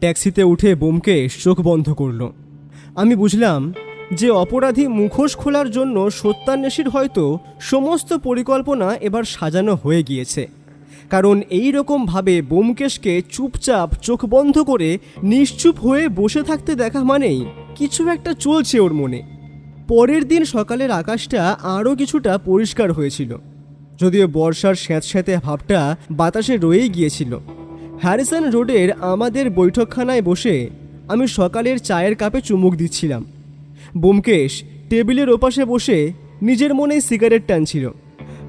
ট্যাক্সিতে উঠে ব্যোমকেশ চোখ বন্ধ করলো। আমি বুঝলাম যে অপরাধী মুখোশ খোলার জন্য সত্যান্বেষীর হয়তো সমস্ত পরিকল্পনা এবার সাজানো হয়ে গিয়েছে। কারণ এই রকমভাবে ব্যোমকেশকে চুপচাপ চোখ বন্ধ করে নিশ্চুপ হয়ে বসে থাকতে দেখা মানেই কিছু একটা চলছে ওর মনে। পরের দিন সকালের আকাশটা আরও কিছুটা পরিষ্কার হয়েছিল, যদিও বর্ষার স্যাঁতস্যাঁতে ভাবটা বাতাসে রয়েই গিয়েছিল। হ্যারিসন রোডের আমাদের বৈঠকখানায় বসে আমি সকালের চায়ের কাপে চুমুক দিচ্ছিলাম। ব্যোমকেশ টেবিলের ওপাশে বসে নিজের মনেই সিগারেট টানছিল।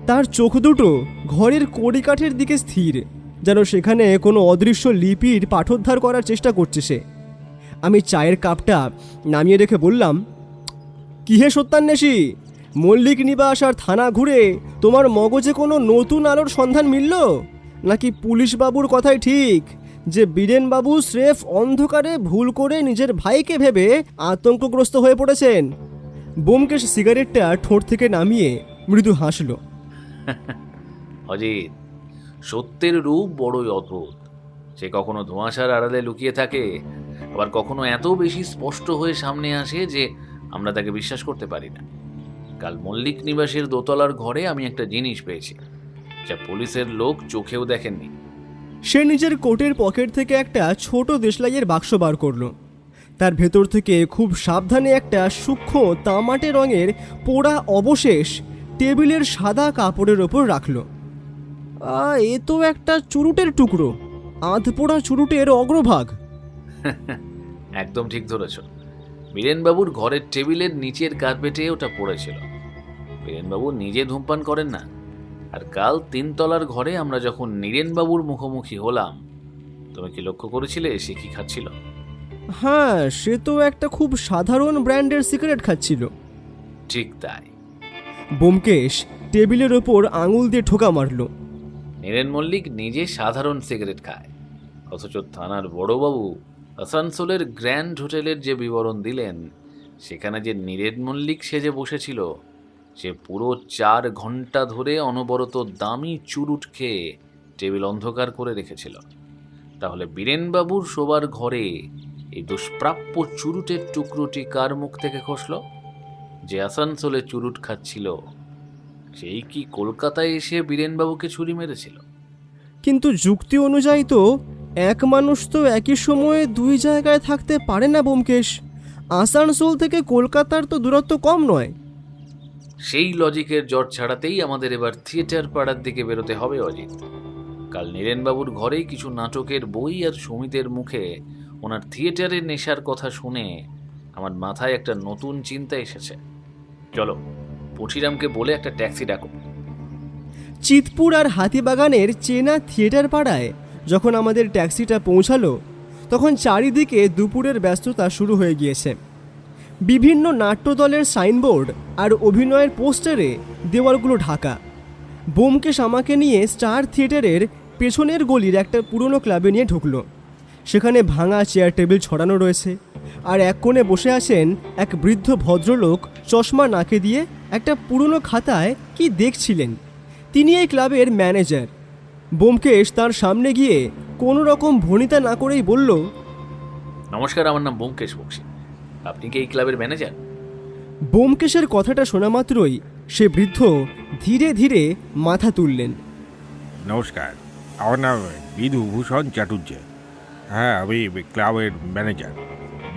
তার চোখ দুটো ঘরের কড়িকাঠের দিকে স্থির, যেন সেখানে কোনো অদৃশ্য লিপির পাঠোদ্ধার করার চেষ্টা করছে সে। আমি চায়ের কাপটা নামিয়ে রেখে বললাম, কি হে সত্যান্বেষী, মল্লিক নিবাস আর থানা ঘুরে তোমার মগজে কোনো নতুন আলোর সন্ধান মিলল? নাকি পুলিশ বাবুর কথাই ঠিক যে বীরেনবাবু স্রেফ অন্ধকারে ভুল করে নিজের ভাইকে ভেবে আতঙ্কগ্রস্ত হয়ে পড়েছেন? ব্যোমকেশ সিগারেটটা ঠোঁট থেকে নামিয়ে মৃদু হাসল। অজিত, সত্যের রূপ বড়ই অদ্ভুত। সে কখনো ধোঁয়াশার আড়ালে লুকিয়ে থাকে, আবার কখনো এত বেশি স্পষ্ট হয়ে সামনে আসে যে আমরা তাকে বিশ্বাস করতে পারি না। কাল মল্লিক নিবাসের দোতলার ঘরে আমি একটা জিনিস পেয়েছি, যা পুলিশের লোক চোখেও দেখেননি। সে নিজের কোটের পকেট থেকে একটা ছোট দেশলাইয়ের বাক্স বার করলো। তার ভেতর থেকে খুব সাবধানে একটা সূক্ষ্ম তামাটে রঙের পোড়া অবশেষ টেবিলের সাদা কাপড়ের ওপর রাখল। এ তো একটা চুরুটের টুকরো, আধপোড়া চুরুটের অগ্রভাগ। একদম ঠিক ধরেছ। বীরেনবাবুর ঘরের টেবিলের নিচের কার্পেটে ওটা পড়েছিল। বীরেনবাবু নিজে ধূমপান করেন না, আর কাল 3 তলার ঘরে আমরা যখন নীরেনবাবুর মুখোমুখি হলাম, তুমি কি লক্ষ্য করেছিলে সে কি খাচ্ছিল? হ্যাঁ, সে তো একটা খুব সাধারণ ব্র্যান্ডের সিগারেট খাচ্ছিল। ঠিক তাই। ব্যোমকেশ টেবিলের ওপর আঙুল দিয়ে ঠোকা মারল। নীরেন মল্লিক নিজে সাধারণ সিগারেট খায়, অথচ থানার বড়বাবু আসানসোলের গ্র্যান্ড হোটেলের যে বিবরণ দিলেন, সেখানে যে নীরেন মল্লিক সেজে বসেছিল, সে পুরো 4 ঘন্টা ধরে অনবরত দামি চুরুট খেয়ে টেবিল অন্ধকার করে রেখেছিল। তাহলে বীরেনবাবুর শোবার ঘরে এই দুষ্প্রাপ্য চুরুটের টুকরোটি কার মুখ থেকে খসল? যে আসানসোলে চুরুট খাচ্ছিল, সেই কি কলকাতায় এসে বীরেনবাবুকে ছুরি মেরেছিল? কিন্তু যুক্তি অনুযায়ী তো এক মানুষ তো একই সময়ে দুই জায়গায় থাকতে পারে না ব্যোমকেশ। আসানসোল থেকে কলকাতার তো দূরত্ব কম নয়। সেই লজিকের জট ছাড়াতেই আমাদের এবার থিয়েটার পাড়ার দিকে বেরোতে হবে অজিত। কাল নীরেনবাবুর ঘরেই কিছু নাটকের বই আর সমিতের মুখে ওনার থিয়েটারের নেশার কথা শুনে আমার মাথায় একটা নতুন চিন্তা এসেছে। চলো পুঠিরামকে বলে একটা ট্যাক্সি ডাকো। চিতপুর আর হাতিবাগানের চেনা থিয়েটার পাড়ায় যখন আমাদের ট্যাক্সিটা পৌঁছালো তখন চারিদিকে দুপুরের ব্যস্ততা শুরু হয়ে গিয়েছে। বিভিন্ন নাট্যদলের সাইনবোর্ড আর অভিনয়ের পোস্টারে দেওয়ালগুলো ঢাকা। ব্যোমকেশ আমাকে নিয়ে স্টার থিয়েটারের পেছনের গলির একটা পুরনো ক্লাবে নিয়ে ঢুকলো। সেখানে ভাঙা চেয়ার টেবিল ছড়ানো রয়েছে, আর এক কোণে বসে আছেন এক বৃদ্ধ ভদ্রলোক চশমা নাকে দিয়ে একটা পুরনো খাতায় কি দেখছিলেন। তিনি এই ক্লাবের ম্যানেজার। ব্যোমকেশ তার সামনে গিয়ে কোনো রকম ভনিতা না করেই বলল, নমস্কার, আমার নাম ব্যোমকেশ বক্সী। আপনি কি এই ক্লাবের ম্যানেজার? ব্যোমকেশের কথাটা শোনা মাত্রই সে বৃদ্ধ ধীরে ধীরে মাথা তুললেন। নমস্কার, আমার নাম বিধুভূষণ চাটুর্যে। হ্যাঁ, আমি ক্লাবের ম্যানেজার।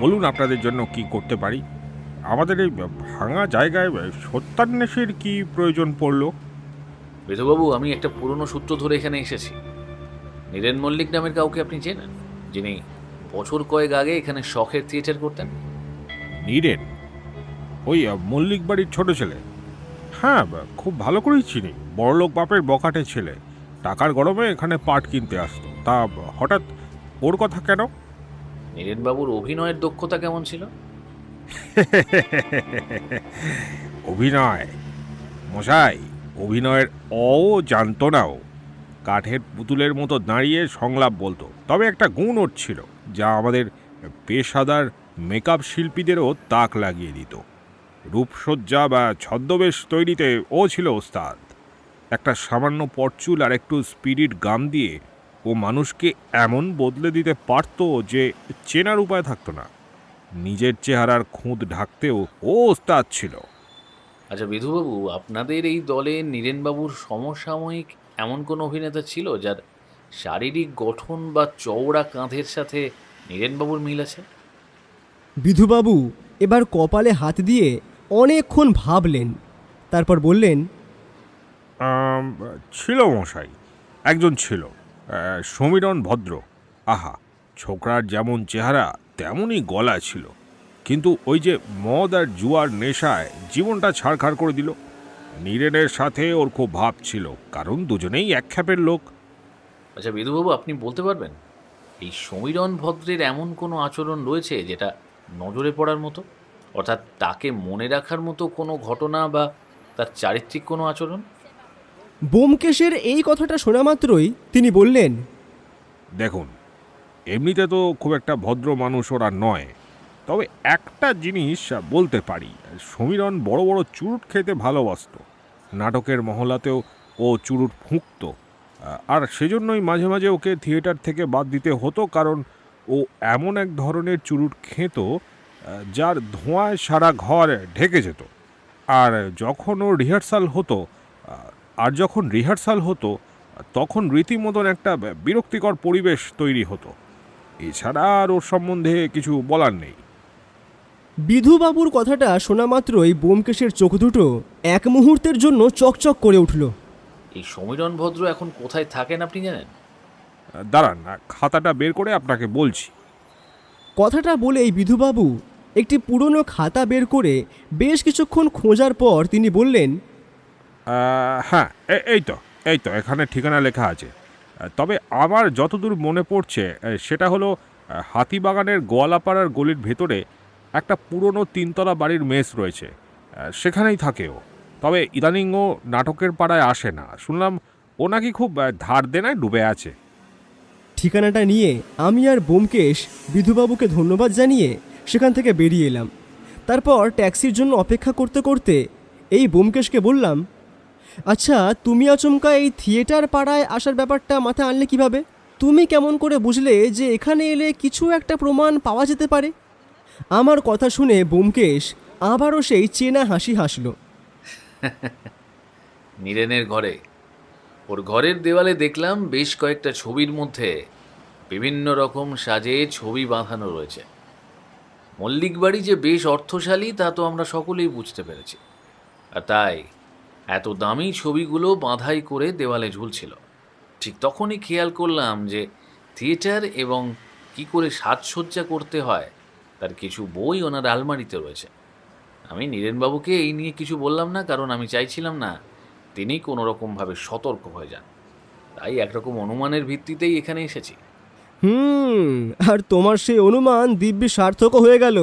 বলুন আপনাদের জন্য কি করতে পারি। আমাদের এই ভাঙা জায়গায় সত্যান্বেষের কি প্রয়োজন পড়ল? বিধুবাবু, আমি একটা পুরনো সূত্র ধরে এখানে এসেছি। নীরেন মল্লিক নামের কাউকে আপনি চেনেন, যিনি বছর কয়েক আগে এখানে শখের থিয়েটার করতেন? নীরেন? ওই মল্লিক বাড়ির ছোট ছেলে? হ্যাঁ, খুব ভালো করেই চিনি। বড়লোক বাপের বখাটে ছেলে, টাকার গরমে এখানে পাট কিনতে আসতো। তা হঠাৎ ওর কথা কেন? নীরেনবাবুর অভিনয়ের দক্ষতা কেমন ছিল? অভিনয়? মশাই, অভিনয়ের অও জানতো না। ও কাঠের পুতুলের মতো দাঁড়িয়ে সংলাপ বলতো। তবে একটা গুণ ওর ছিল, যা আমাদের পেশাদার মেকআপ শিল্পীদেরও তাক লাগিয়ে দিত। রূপসজ্জা বা ছদ্মবেশ তৈরিতে ও ছিল ওস্তাদ। একটা সামান্য পরচুল আর একটু স্পিরিট গাম দিয়ে ও মানুষকে এমন বদলে দিতে পারত যে চেনার উপায় থাকতো না। নিজের চেহারার খুঁত ঢাকতেও ও ওস্তাদ ছিল। আচ্ছা বিধুবাবু, আপনাদের এই দলে নীরেনবাবুর সমসাময়িক এমন কোন অভিনেতা ছিল যার শারীরিক গঠন বা চওড়া কাঁধের সাথে নীরেনবাবুর মিল আছে? বিধুবাবু এবার কপালে হাত দিয়ে অনেকক্ষণ ভাবলেন, তারপর বললেন, ছিল মশাই, একজন ছিল, সমীরণ ভদ্র। আহা, ছোকরার যেমন চেহারা তেমনই গলা ছিল, কিন্তু ওই যে মদ আর জুয়ার নেশায় জীবনটা ছাড়খাড় করে দিল। নীরেনের সাথে ওর খুব ভাব ছিল, কারণ দুজনেই এক খ্যাপের লোক। আচ্ছা বিধুবাবু, আপনি বলতে পারবেন এই সমীরণ ভদ্রের এমন কোনো আচরণ রয়েছে যেটা নজরে পড়ার মতো? অর্থাৎ তাকে মনে রাখার মতো কোনো ঘটনা বা তার চারিত্রিক কোনো আচরণ? ব্যোমকেশের এই কথাটা শোনা মাত্রই তিনি বললেন, দেখুন, এমনিতে তো খুব একটা ভদ্র মানুষ ওরা নয়, তবে একটা জিনিস বলতে পারি, সমীরণ বড় বড় চুরুট খেতে ভালোবাসত। নাটকের মহলাতেও ও চুরুট ফুঁকত, আর সেজন্যই মাঝে মাঝে ওকে থিয়েটার থেকে বাদ দিতে হতো, কারণ ও এমন এক ধরনের চুরুট খেত যার ধোঁয়ায় সারা ঘর ঢেকে যেত। আর যখন রিহার্সাল হতো তখন রীতিমতন একটা বিরক্তিকর পরিবেশ তৈরি হতো। এছাড়া আর ওর সম্বন্ধে কিছু বলার নেই। বিধুবাবুর কথাটা শোনা মাত্রই ব্যোমকেশের চোখ দুটো এক মুহূর্তের জন্য চকচক করে উঠল। এই সমীরণ ভদ্র এখন কোথায় থাকেন আপনি জানেন? দাঁড়ান, খাতাটা বের করে আপনাকে বলছি। কথাটা বলেই বিধুবাবু একটি পুরনো খাতা বের করে বেশ কিছুক্ষণ খোঁজার পর তিনি বললেন, হ্যাঁ, এই তো এখানে ঠিকানা লেখা আছে। তবে আমার যতদূর মনে পড়ছে সেটা হলো হাতিবাগানের গোয়ালাপাড়ার গলির ভেতরে একটা পুরনো 3তলা বাড়ির মেস রয়েছে, সেখানেই থাকে ও। তবে ইদানিং ও নাটকের পাড়ায় আসে না। শুনলাম ও নাকি খুব ধার দেনায় ডুবে আছে। ঠিকানাটা নিয়ে আমি আর ব্যোমকেশ বিধুবাবুকে ধন্যবাদ জানিয়ে সেখান থেকে বেরিয়ে এলাম। তারপর ট্যাক্সির জন্য অপেক্ষা করতে করতে এই ব্যোমকেশকে বললাম, আচ্ছা, তুমি আচমকা এই থিয়েটার পাড়ায় আসার ব্যাপারটা মাথায় আনলে কিভাবে? তুমি কেমন করে বুঝলে যে এখানে এলে কিছু একটা প্রমাণ পাওয়া যেতে পারে? আমার কথা শুনে ব্যোমকেশ আবারও সেই চেনা হাসি হাসল। নীরেনের ঘরে ওর ঘরের দেওয়ালে দেখলাম বেশ কয়েকটা ছবির মধ্যে বিভিন্ন রকম সাজে ছবি বাঁধানো রয়েছে। মল্লিক বাড়ি যে বেশ অর্থশালী তা তো আমরা সকলেই বুঝতে পেরেছি, আর তাই এত দামি ছবিগুলো বাঁধাই করে দেওয়ালে ঝুলছিল। ঠিক তখনই খেয়াল করলাম যে থিয়েটার এবং কি করে সাজসজ্জা করতে হয় তার কিছু বই ওনার আলমারিতে রয়েছে। আমি নীরেনবাবুকে এই নিয়ে কিছু বললাম না, কারণ আমি চাইছিলাম না তিনি কোনো রকমভাবে সতর্ক হয়ে যান। তাই একরকম অনুমানের ভিত্তিতেই এখানে এসেছি। আর তোমার সেই অনুমান দিব্যি সার্থকও হয়ে গেল।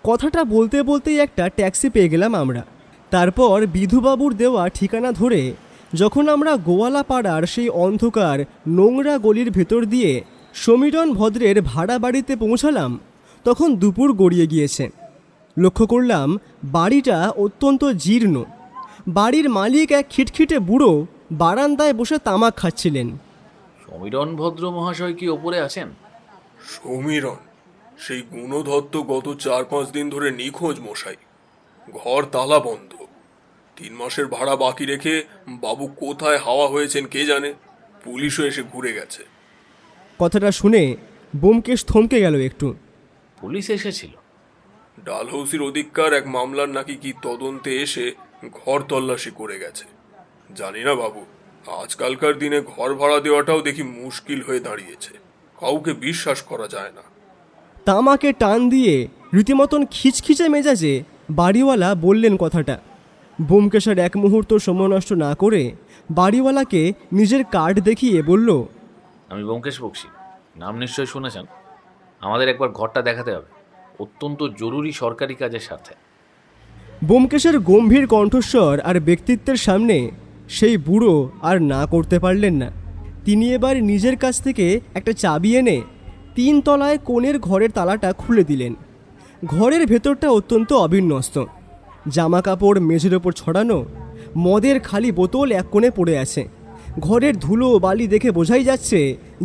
কথাটা বলতে বলতেই একটা ট্যাক্সি পেয়ে গেলাম আমরা। তারপর বিধুবাবুর দেওয়া ঠিকানা ধরে যখন আমরা গোয়ালা পাড়ার সেই অন্ধকার নোংরা গলির ভেতর দিয়ে সমীরণ ভদ্রের ভাড়া বাড়িতে পৌঁছালাম, তখন দুপুর গড়িয়ে গিয়েছে। লক্ষ্য করলাম বাড়িটা অত্যন্ত জীর্ণ। বাড়ির মালিক এক খিটখিটে বুড়ো বারান্দায় বসে তামাক খাচ্ছিলেন। সমীরণ ভদ্র মহাশয় কি ওপরে আছেন? সমীরণ, সেই গুণধর তো গত 4-5 দিন ধরে নিখোঁজ মশাই। ঘর তালা বন্ধ। 3 মাসের ভাড়া বাকি রেখে বাবু কোথায় হাওয়া হয়েছেন কে জানে। পুলিশও এসে ঘুরে গেছে। কথাটা শুনে ব্যোমকেশ থমকে গেল একটু। পুলিশ এসেছিল? ডালহৌসির অধিকার এক মামলার নাকি কি তদন্তে এসে ঘর তল্লাশি করে গেছে। জানি না বাবু, আজকালকার দিনে ঘর ভাড়া দেওয়াটাও দেখি মুশকিল হয়ে দাঁড়িয়েছে। কাউকে বিশ্বাস করা যায় না। তামাকে টান দিয়ে রীতিমতন খিচখিচে মেজাজে বাড়িওয়ালা বললেন কথাটা। ব্যোমকেশের এক মুহূর্ত সময় নষ্ট না করে বাড়িওয়ালাকে নিজের কার্ড দেখিয়ে বলল, আমি ব্যোমকেশ বক্সী, নাম নিশ্চয়ই শুনেছেন। আমাদের একবার ঘরটা দেখাতে হবে, অত্যন্ত জরুরি সরকারি কাজের স্বার্থে। ব্যোমকেশের গম্ভীর কণ্ঠস্বর আর ব্যক্তিত্বের সামনে সেই বুড়ো আর না করতে পারলেন না। তিনি এবার নিজের কাছ থেকে একটা চাবি এনে 3 তলায় কোণের ঘরের তালাটা খুলে দিলেন। ঘরের ভেতরটা অত্যন্ত অবিন্যস্ত। জামা কাপড় মেঝের ওপর ছড়ানো, মদের খালি বোতল এক কোণে পড়ে আছে। ঘরের ধুলো বালি দেখে বোঝাই যাচ্ছে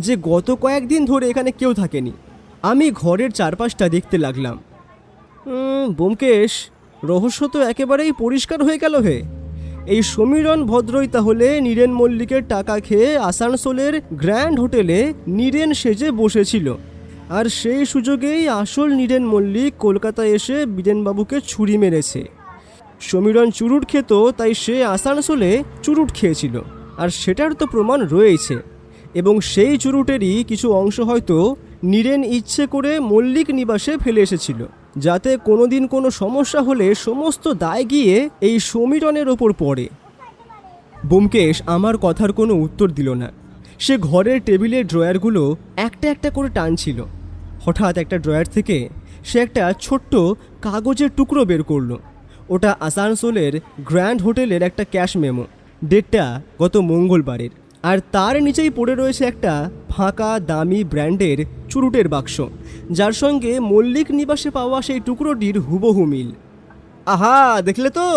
যে গত কয়েকদিন ধরে এখানে কেউ থাকেনি। আমি ঘরের চারপাশটা দেখতে লাগলাম। ব্যোমকেশ, রহস্য তো একেবারেই পরিষ্কার হয়ে গেল হে। এই সমীরণ ভদ্রই তাহলে নীরেন মল্লিকের টাকা খেয়ে আসানসোলের গ্র্যান্ড হোটেলে নীরেন সেজে বসেছিল, আর সেই সুযোগেই আসল নীরেন মল্লিক কলকাতায় এসে বীরেনবাবুকে ছুরি মেরেছে। সমীরণ চুরুট খেত, তাই সে আসানসোলে চুরুট খেয়েছিল, আর সেটার তো প্রমাণ রয়েছে। এবং সেই চুরুটেরই কিছু অংশ হয়তো নীরেন ইচ্ছে করে মল্লিক নিবাসে ফেলে এসেছিল, যাতে কোনোদিন কোনো সমস্যা হলে সমস্ত দায় গিয়ে এই সমীরণের ওপর পড়ে। ব্যোমকেশ আমার কথার কোনো উত্তর দিল না। সে ঘরের টেবিলের ড্রয়ারগুলো একটা একটা করে টানছিল। হঠাৎ একটা ড্রয়ার থেকে সে একটা ছোট্ট কাগজের টুকরো বের করলো। ওটা আসানসোলের গ্র্যান্ড হোটেলের একটা ক্যাশ মেমো, ডেটটা গত মঙ্গলবারের। আর তার নিচেই পড়ে রয়েছে একটা ফাঁকা দামি ব্র্যান্ডের চুরুটের বাক্স, যার সঙ্গে মল্লিক নিবাসে পাওয়া সেই টুকরোটির হুবহু মিল। আহা, দেখলে তো,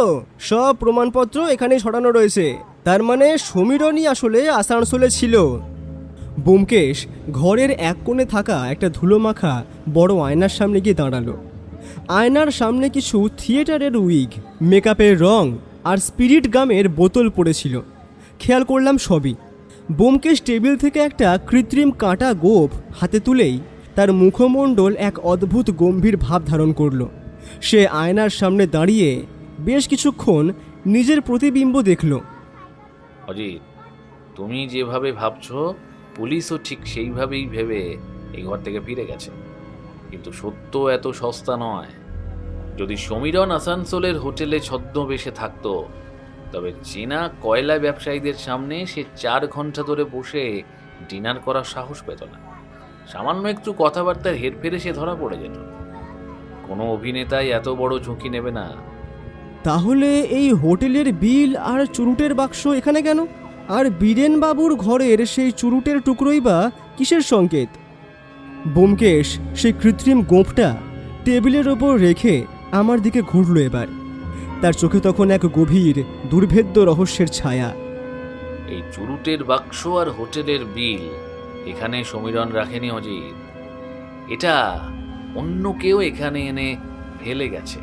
সব প্রমাণপত্র এখানেই ছড়ানো রয়েছে। তার মানে সমীরণই আসলে আসানসোলে ছিল। ব্যোমকেশ ঘরের এক কোণে থাকা একটা ধুলোমাখা বড় আয়নার সামনে গিয়ে দাঁড়ালো। আয়নার সামনে কিছু থিয়েটারের উইগ, মেকআপের রং আর স্পিরিট গামের বোতল পড়েছিল। খেয়াল করলাম সবই। ব্যোমকেশ টেবিল থেকে একটা কৃত্রিম কাঁটা গোঁফ হাতে তুলেই তার মুখমণ্ডল এক অদ্ভুত গম্ভীর ভাব ধারণ করল। সে আয়নার সামনে দাঁড়িয়ে বেশ কিছুক্ষণ নিজের প্রতিবিম্ব দেখল। অজিত, তুমি যেভাবে ভাবছো পুলিশও ঠিক সেইভাবেই ভেবে এই ঘর থেকে ফিরে গেছে, কিন্তু সত্য এত সস্তা নয়। যদি সমীরণ আসানসোলের হোটেলে ছদ্মবেশে থাকতো, তবে চীনা কয়লা ব্যবসায়ীদের সামনে সে 4 ঘন্টা ধরে বসে ডিনার করার সাহস পেত না। সামান্য একটু কথাবার্তার হেরফেরে সে ধরা পড়ে যেত। কোনো অভিনেতাই এত বড় ঝুঁকি নেবে না। তাহলে এই হোটেলের বিল আর চুরুটের বাক্স এখানে কেন? আর বীরেনবাবুর ঘরের সেই চুরুটের টুকরোই বা কিসের সংকেত? ব্যোমকেশ সেই কৃত্রিম গোঁফটা টেবিলের ওপর রেখে আমার দিকে ঘুরল এবার। তার চোখে তখন এক গভীর দুর্ভেদ্য রহস্যের ছায়া। এই চুরুটের বাক্স আর হোটেলের বিল এখানে সমীরণ রাখেনি অজিত। এটা অন্য কেউ এখানে এনে ফেলে গেছে,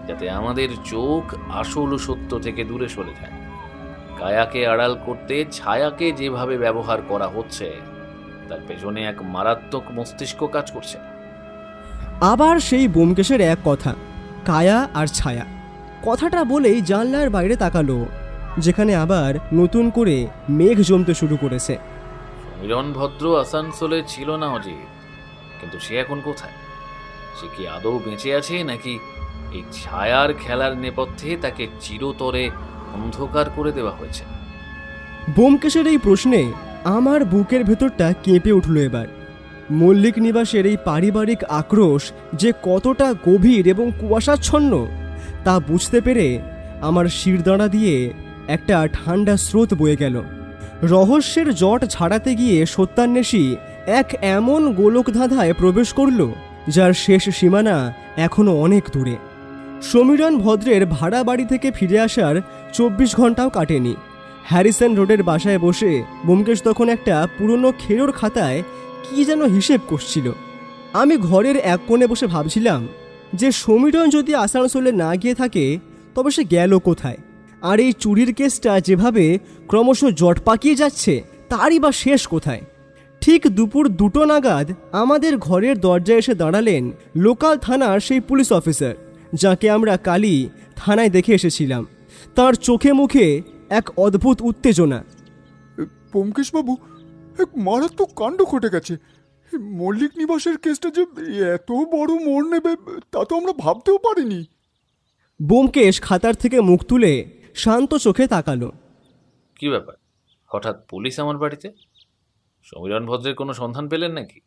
যাতে আমাদের চোখ আসল সত্য থেকে দূরে সরে যায়। কায়াকে আড়াল করতে ছায়াকে যেভাবে ব্যবহার করা হচ্ছে তার পেছনে এক মারাত্মক মস্তিষ্ক কাজ করছে। আবার সেই ব্যোমকেশের এক কথা, কায়া আর ছায়া। কথাটা বলেই জানলার বাইরে তাকালো, যেখানে আবার নতুন করে মেঘ জমতে শুরু করেছে। সমীরণ ভদ্র আসানসোলে ছিল না অজিত, কিন্তু সে এখন কোথায়? সে কি আদৌ বেঁচে আছে, নাকি এই ছায়ার খেলার নেপথ্যে তাকে চিরতরে অন্ধকার করে দেওয়া হয়েছে? ব্যোমকেশের এই প্রশ্নে আমার বুকের ভেতরটা কেঁপে উঠল এবার। মল্লিক নিবাসের এই পারিবারিক আক্রোশ যে কতটা গভীর এবং কুয়াশাচ্ছন্ন তা বুঝতে পেরে আমার শিরদাঁড়া দিয়ে একটা ঠান্ডা স্রোত বয়ে গেল। রহস্যের জট ছাড়াতে গিয়ে সত্যান্বেষী এক এমন গোলকধাঁধায় প্রবেশ করল যার শেষ সীমানা এখনো অনেক দূরে। সমীরণ ভদ্রের ভাড়া বাড়ি থেকে ফিরে আসার 24 ঘন্টাও কাটেনি। হ্যারিসন রোডের বাসায় বসে ব্যোমকেশ তখন একটা পুরনো খেরোর খাতায় কি যেন হিসেব করছিল। আমি ঘরের এক কোণে বসে ভাবছিলাম যে সমীরণ যদি আসানসোলে না গিয়ে থাকে তবে সে গেল কোথায়, আর এই চুরির কেসটা যেভাবে ক্রমশ জট পাকিয়ে যাচ্ছে তারই বা শেষ কোথায়। ঠিক দুপুর 2টো নাগাদ আমাদের ঘরের দরজায় এসে দাঁড়ালেন লোকাল থানার সেই পুলিশ অফিসার যাকে আমরা কালই থানায় দেখে এসেছিলাম। তার চোখে মুখে এক অদ্ভুত উত্তেজনা। ব্যোমকেশবাবু, এক মারাত্মক কাণ্ড ঘটে গেছে। মল্লিক নিবাসের কেসটা যে এত বড় মোড় নেবে তা তো আমরা ভাবতেও পারিনি। ব্যোমকেশ খাতার থেকে মুখ তুলে শান্ত চোখে তাকালো। কি ব্যাপার, হঠাৎ পুলিশ আমার বাড়িতে? সমীরণ ভদ্রের কোনো সন্ধান পেলেন নাকি?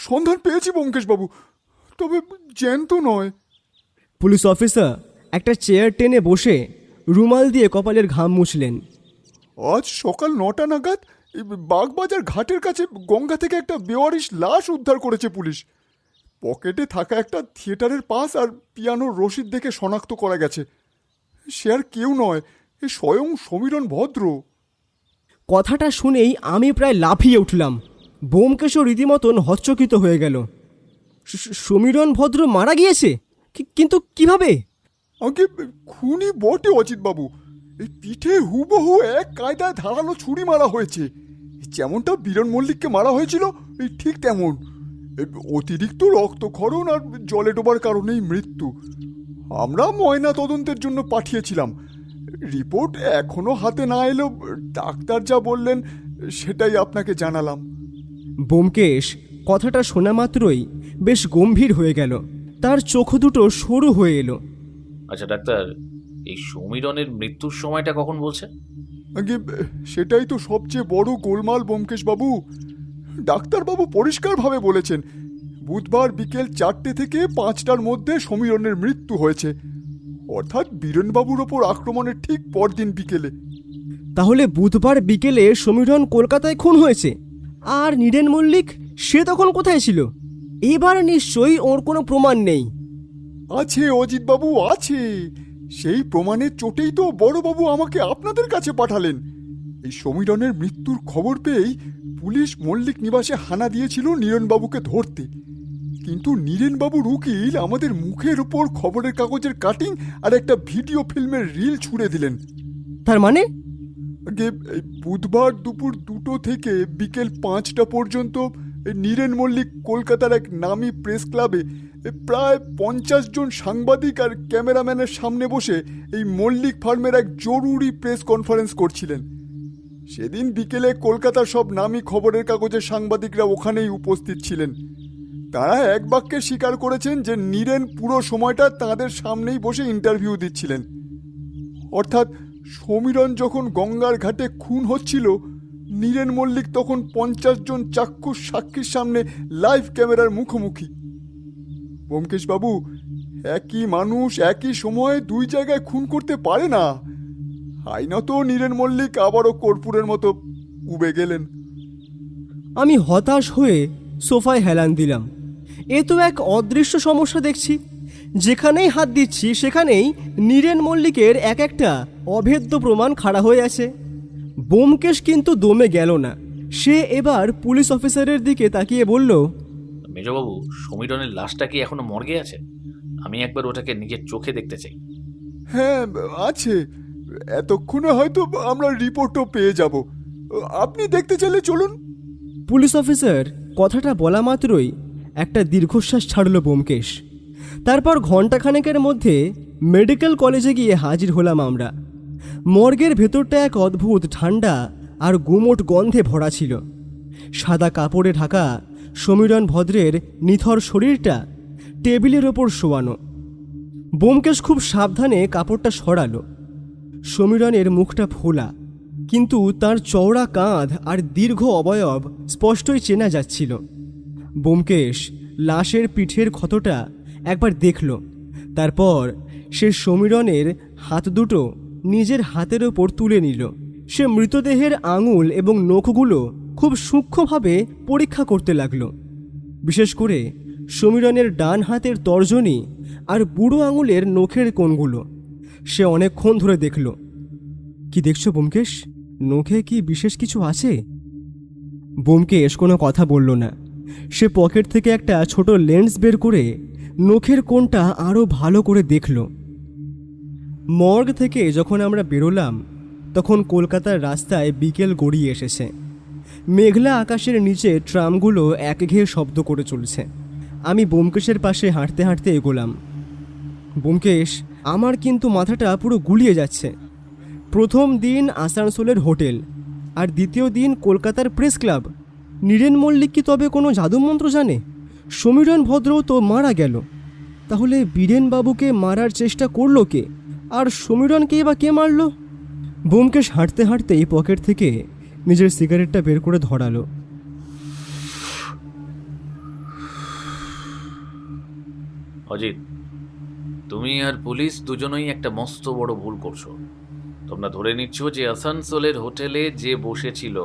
সন্ধান পেয়েছি ব্যোমকেশবাবু, তবে জ্যান্ত নয়। পুলিশ অফিসার একটা চেয়ার টেনে বসে রুমাল দিয়ে কপালের ঘাম মুছলেন। আজ সকাল 9টা নাগাদ বাগবাজার ঘাটের কাছে গঙ্গা থেকে একটা বেওয়ারিশ লাশ উদ্ধার করেছে পুলিশ। পকেটে থাকা একটা থিয়েটারের পাস আর পিয়ানোর রসিদ দেখে শনাক্ত করা গেছে সে আর কেউ নয়, এ স্বয়ং সমীরণ ভদ্র। কথাটা শুনেই আমি প্রায় লাফিয়ে উঠলাম। ব্যোমকেশও রীতিমতন হচ্চকিত হয়ে গেল। সমীরণ ভদ্র মারা গিয়েছে? কিন্তু কিভাবে? আগে খুনি বটে অজিতবাবু, এই পিঠে হুবহু এক কায়দায় ধারালো ছুরি মারা হয়েছে। যেমনটা বীরন মল্লিককে মারা হয়েছিল এই ঠিক তেমন। অতিরিক্ত রক্তক্ষরণ আর জলে ডোবার কারণেই মৃত্যু। আমরা ময়না তদন্তের জন্য পাঠিয়েছিলাম, রিপোর্ট এখনো হাতে না এলেও ডাক্তার যা বললেন সেটাই আপনাকে জানালাম। ব্যোমকেশ কথাটা শোনা মাত্রই বেশ গম্ভীর হয়ে গেল, তার চোখ দুটো সরু হয়ে এলো। আচ্ছা ডাক্তার, এই সমীরণের মৃত্যুর সময়টা কখন বলছে? আগে সেটাই তো সবচেয়ে বড় গোলমাল ব্যোমকেশবাবু। ডাক্তারবাবু পরিষ্কারভাবে বলেছেন বুধবার বিকেল 4টে থেকে 5টার মধ্যে সমীরণের মৃত্যু হয়েছে, অর্থাৎ বীরেনবাবুর ওপর আক্রমণের ঠিক পরদিন বিকেলে। তাহলে বুধবার বিকেলে সমীরণ কলকাতায় খুন হয়েছে, আর নীরেন মল্লিক সে তখন কোথায় ছিল? এবার নিশ্চয়ই ওর কোনো প্রমাণ নেই। আছে অজিতবাবু, আছে। সেই প্রমাণের চোটেই তো বড়বাবু আমাকে আপনাদের কাছে পাঠালেন। এই সমীরণের মৃত্যুর খবর পেয়েই পুলিশ মল্লিক নিবাসে হানা দিয়েছিল নীরেনবাবুকে ধরতে, কিন্তু নীরেনবাবুর উকিল আমাদের মুখের উপর খবরের কাগজের কাটিং আর একটা ভিডিও ফিল্মের রিল ছুঁড়ে দিলেন। তার মানে বুধবার দুপুর 2টো থেকে বিকেল 5টা পর্যন্ত নীরেন মল্লিক কলকাতার এক নামী প্রেস ক্লাবে প্রায় 50 জন সাংবাদিক আর ক্যামেরাম্যানের সামনে বসে এই মল্লিক ফার্মের এক জরুরি প্রেস কনফারেন্স করছিলেন। সেদিন বিকেলে কলকাতার সব নামী খবরের কাগজের সাংবাদিকরা ওখানেই উপস্থিত ছিলেন। তারা এক বাক্যে স্বীকার করেছেন যে নীরেন পুরো সময়টা তাদের সামনেই বসে ইন্টারভিউ দিচ্ছিলেন। অর্থাৎ সমীরণ যখন গঙ্গার ঘাটে খুন হচ্ছিল, নীরেন মল্লিক তখন 50 জন চাক্ষুষ সাক্ষীর সামনে লাইভ ক্যামেরার মুখোমুখি। ব্যোমকেশবাবু, একই মানুষ একই সময়ে দুই জায়গায় খুন করতে পারে না। আইনত নীরেন মল্লিক আবারও কর্পূরের মতো উবে গেলেন। আমি হতাশ হয়ে সোফায় হেলান দিলাম। এ তো এক অদৃশ্য সমস্যা দেখছি। যেখানেই হাত দিচ্ছি সেখানেই নীরেন মল্লিকের এক একটা অভেদ্য প্রমাণ খাড়া হয়ে আছে। ব্যোমকেশ কিন্তু দমে গেল না। সে এবার পুলিশ অফিসারের দিকে তাকিয়ে বলল, মেজবাবু, সমীরণের লাশটা কি এখনো মর্গে আছে? আমি একবার ওটাকে নিজের চোখে দেখতে চাই। হ্যাঁ আছে, এতক্ষণে হয়তো আমরা রিপোর্টও পেয়ে যাব। আপনি দেখতে চাইলে চলুন। পুলিশ অফিসার কথাটা বলা মাত্রই একটা দীর্ঘশ্বাস ছাড়ল ব্যোমকেশ। তারপর ঘণ্টাখানেকের মধ্যে মেডিকেল কলেজে গিয়ে হাজির হলাম আমরা। মর্গের ভেতরটা এক অদ্ভুত ঠান্ডা আর গুমোট গন্ধে ভরা ছিল। সাদা কাপড়ে ঢাকা সমীরণ ভদ্রের নিথর শরীরটা টেবিলের ওপর শোয়ানো। ব্যোমকেশ খুব সাবধানে কাপড়টা সরালো। সমীরণের মুখটা ফোলা, কিন্তু তার চওড়া কাঁধ আর দীর্ঘ অবয়ব স্পষ্টই চেনা যাচ্ছিল। ব্যোমকেশ লাশের পিঠের ক্ষতটা একবার দেখল। তারপর সে সমীরণের হাত দুটো নিজের হাতের ওপর তুলে নিল। সে মৃতদেহের আঙুল এবং নখগুলো খুব সূক্ষ্মভাবে পরীক্ষা করতে লাগলো। বিশেষ করে সমীরণের ডান হাতের তর্জনী আর বুড়ো আঙুলের নখের কোণগুলো সে অনেকক্ষণ ধরে দেখল। কি দেখছো ব্যোমকেশ? নখে কি বিশেষ কিছু আছে? ব্যোমকেশ কোনো কথা বলল না। সে পকেট থেকে একটা ছোট লেন্স বের করে নখের কোণটা আরও ভালো করে দেখল। মর্গ থেকে যখন আমরা বেরোলাম তখন কলকাতার রাস্তায় বিকেল গড়িয়ে এসেছে। মেঘলা আকাশের নিচে ট্রামগুলো একঘেয়ে শব্দ করে চলছে। আমি ব্যোমকেশের পাশে হাঁটতে হাঁটতে এগোলাম। ব্যোমকেশ, আমার কিন্তু মাথাটা পুরো গুলিয়ে যাচ্ছে। প্রথম দিন আসানসোলের হোটেল, আর দ্বিতীয় দিন কলকাতার প্রেস ক্লাব। নীরেন মল্লিক কি তবে কোনো জাদুমন্ত্র জানে? সমীরণ ভদ্রও তো মারা গেল। তাহলে বীরেনবাবুকে মারার চেষ্টা করলো কে? আর সমীরণকেই বা কে মারল? ব্যোমকেশ হাঁটতে হাঁটতেই পকেট থেকে নিজের সিগারেটটা বের করে ধরালো। অজিত, তুমি আর পুলিশ দুজনেই একটা মস্ত বড় ভুল করছো। তোমরা ধরে নিচ্ছ যে আসানসোলের হোটেলে যে বসেছিল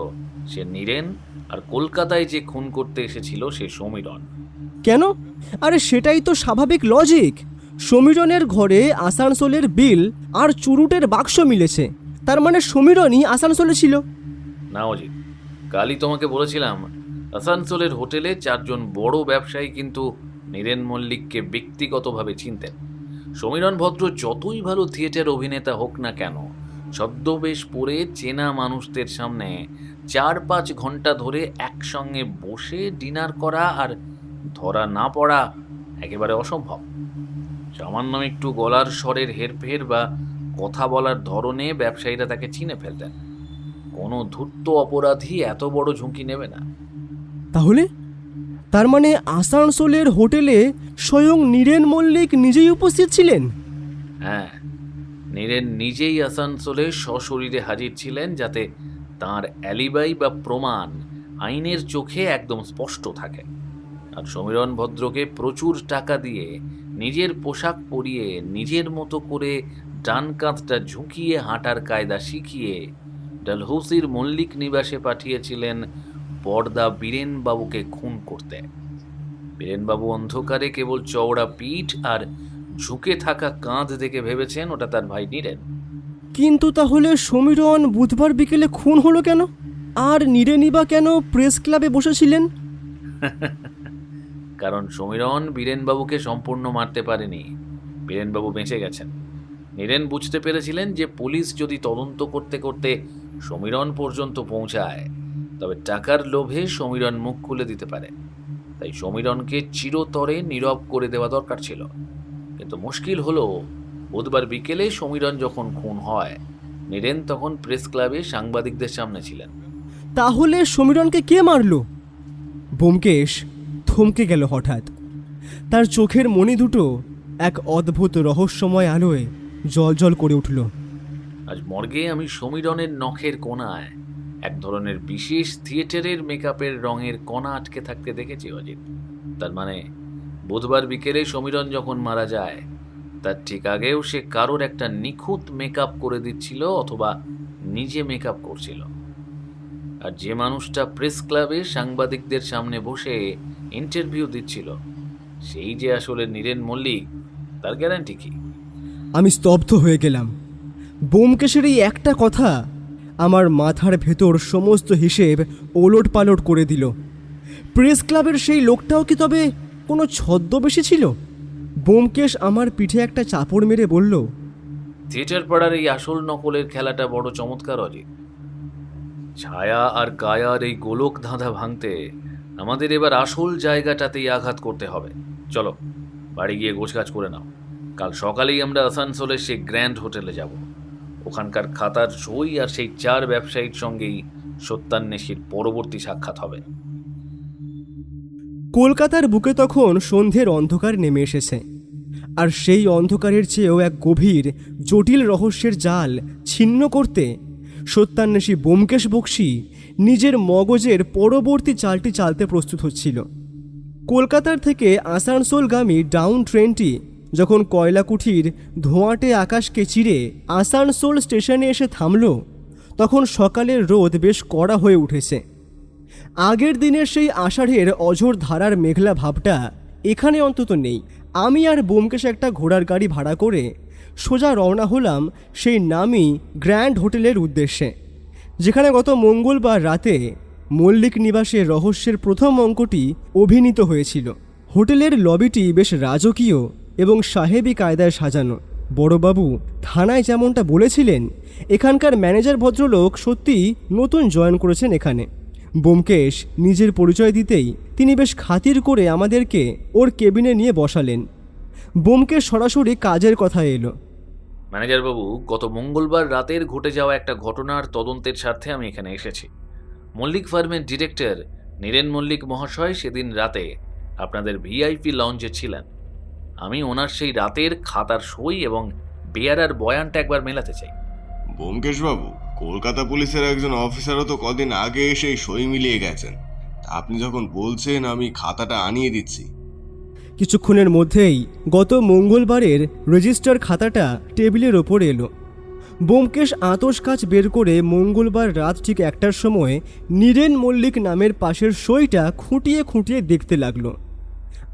সে নীরেন, আর কলকাতায় যে খুন করতে এসেছিল সে সমীরণ। কেন? আরে সেটাই তো স্বাভাবিক লজিক। সমীরণের ঘরে আসানসোলের বিল আর চুরুটের বাক্স মিলেছে, তার মানে সমীরণই আসানসোলে ছিল। না অজিত, কালই তোমাকে বলেছিলাম আসানসোলের হোটেলে 4 জন বড় ব্যবসায়ী কিন্তু নীরেন মল্লিককে ব্যক্তিগতভাবে চিনতেন। সমীরণ ভদ্র যতই ভালো থিয়েটার অভিনেতা হোক না কেন, ছদ্মবেশ পরে চেনা মানুষদের সামনে 4-5 ঘন্টা ধরে একসঙ্গে বসে ডিনার করা আর ধরা না পড়া একেবারে অসম্ভব। সামান্য একটু গলার স্বরের হেরফের বা কথা বলার ধরনে ব্যবসায়ীরা তাকে চিনে ফেলতেন। কোনো ধূর্ত অপরাধী এত বড় ঝুঁকি নেবে না। তাহলে তার মানে আসানসোলের হোটেলে স্বয়ং নীরেন মল্লিক নিজেই উপস্থিত ছিলেন? হ্যাঁ, নীরেন নিজেই আসানসোলে সশরীরে হাজির ছিলেন, যাতে তার অ্যালিবাই বা প্রমাণ আইনের চোখে একদম স্পষ্ট থাকে। আর সমীরণ ভদ্রকে প্রচুর টাকা দিয়ে নিজের পোশাক পরিয়ে নিজের মতো করে ডান কাঁধটা ঝুঁকিয়ে হাঁটার কায়দা শিখিয়ে ডালহৌসির মল্লিক নিবাসে পাঠিয়েছিলেন বড়দা বীরেনবাবুকে খুন করতে। বীরেনবাবু অন্ধকারে কেবল চওড়া পিঠ আর ঝুঁকে থাকা কাঁধ দেখে ভেবেছেন ওটা তার ভাই নীরেন। কিন্তু তাহলে সমীরণ বুধবার বিকেলে খুন হলো কেন? আর নীরেনই বা কেন প্রেস ক্লাবে বসেছিলেন? কারণ সমীরণ বীরেনবাবুকে সম্পূর্ণ মারতে পারেনি। বীরেনবাবু বেঁচে গেছেন। নীরেন বুঝতে পেরেছিলেন যে পুলিশ যদি তদন্ত করতে করতে সমীরণ পর্যন্ত পৌঁছায় তবে টাকার লোভে সমীরণ মুখ খুলে দিতে পারে। তাই সমীরণকে চিরতরে নীরব করে দেওয়া দরকার ছিল। কিন্তু মুশকিল হলো, বুধবার বিকেলে সমীরণ যখন খুন হয়, নীরেন তখন প্রেস ক্লাবে সাংবাদিকদের সামনে ছিলেন। তাহলে সমীরণকে কে মারল? ব্যোমকেশ থমকে গেল হঠাৎ। তার চোখের মণি দুটো এক অদ্ভুত রহস্যময় আলোয় জ্বলজ্বল করে উঠল। আজ মর্গে আমি সমীরণের নখের কোণায় এক ধরনের বিশেষ থিয়েটারের মেকআপের রঙের কণা আটকে থাকতে দেখেছি অজিত। তার মানে বুধবার বিকেলে সমীরণ যখন মারা যায় তার ঠিক আগেও সে কারোর একটা নিখুঁত মেকআপ করে দিচ্ছিল অথবা নিজে মেকআপ করছিল। আর যে মানুষটা প্রেস ক্লাবে সাংবাদিকদের সামনে বসে ইন্টারভিউ দিচ্ছিল সেই যে আসলে নীরেন মল্লিক, তার গ্যারান্টি কি? আমি স্তব্ধ হয়ে গেলাম। ব্যোমকেশের এই একটা কথা আমার মাথার ভেতর সমস্ত হিসেব ওলট পালট করে দিল। প্রেস ক্লাবের সেই লোকটাও কি তবে কোনো ছদ্মবেশী ছিল? ব্যোমকেশ আমার পিঠে একটা চাপড় মেরে বলল, থিয়েটার পাড়ার এই আসল নকলের খেলাটা বড় চমৎকার অজিত। ছায়া আর কায়ার এই গোলক ধাঁধা ভাঙতে আমাদের এবার আসল জায়গাটাতেই আঘাত করতে হবে। চলো বাড়ি গিয়ে গোছগাছ করে নাও। কাল সকালেই আমরা আসানসোলের সেই গ্র্যান্ড হোটেলে যাব। ওখানকার খাতার সই আর সেই 4 ব্যবসায়ীর সঙ্গেই সত্যান্বেষীর পরবর্তী সাক্ষাৎ হবে। কলকাতার বুকে তখন সন্ধ্যের অন্ধকার নেমে এসেছে, আর সেই অন্ধকারের চেয়েও এক গভীর জটিল রহস্যের জাল ছিন্ন করতে সত্যান্বেষী ব্যোমকেশ বক্সী নিজের মগজের পরবর্তী চালটি চালতে প্রস্তুত হচ্ছিল। কলকাতার থেকে আসানসোলগামী ডাউন ট্রেনটি যখন কয়লাকুঠির ধোঁয়াটে আকাশকে চিরে আসানসোল স্টেশনে এসে থামল, তখন সকালের রোদ বেশ কড়া হয়ে উঠেছে। আগের দিনের সেই আষাঢ়ের অঝোর ধারার মেঘলা ভাবটা এখানে অন্তত নেই। আমি আর ব্যোমকেশ একটা ঘোড়ার গাড়ি ভাড়া করে সোজা রওনা হলাম সেই নামী গ্র্যান্ড হোটেলের উদ্দেশ্যে, যেখানে গত মঙ্গলবার রাতে মল্লিক নিবাসের রহস্যের প্রথম অঙ্কটি অভিনীত হয়েছিল। হোটেলের লবিটি বেশ রাজকীয় এবং সাহেবি কায়দায় সাজানো। বড়বাবু থানায় যেমনটা বলেছিলেন, এখানকার ম্যানেজার ভদ্রলোক সত্যিই নতুন জয়েন করেছেন এখানে। ব্যোমকেশ নিজের পরিচয় দিতেই তিনি বেশ খাতির করে আমাদেরকে ওর কেবিনে নিয়ে বসালেন। ব্যোমকেশ সরাসরি কাজের কথা এলো। ম্যানেজার বাবু, গত মঙ্গলবার রাতের ঘটে যাওয়া একটা ঘটনার তদন্তের স্বার্থে আমি এখানে এসেছি। মল্লিক ফার্মের ডিরেক্টর নীরেন মল্লিক মহাশয় সেদিন রাতে আপনাদের ভিআইপি লঞ্চে ছিলেন। আমি ওনার সেই রাতের খাতার সই এবং বেয়ারার বয়ানটা একবার মেলাতে চাই। ব্যোমকেশবাবু, কলকাতা পুলিশের একজন অফিসারও তো কদিন আগে এসে সই মিলিয়ে গেছেন। আপনি যখন বলছেন, আমি খাতাটা আনিয়ে দিচ্ছি। কিছুক্ষণের মধ্যেই গত মঙ্গলবারের রেজিস্টার খাতাটা টেবিলের ওপর এলো। ব্যোমকেশ আতস কাজ বের করে মঙ্গলবার রাত ঠিক 1টার সময় নীরেন মল্লিক নামের পাশের সইটা খুঁটিয়ে খুঁটিয়ে দেখতে লাগলো।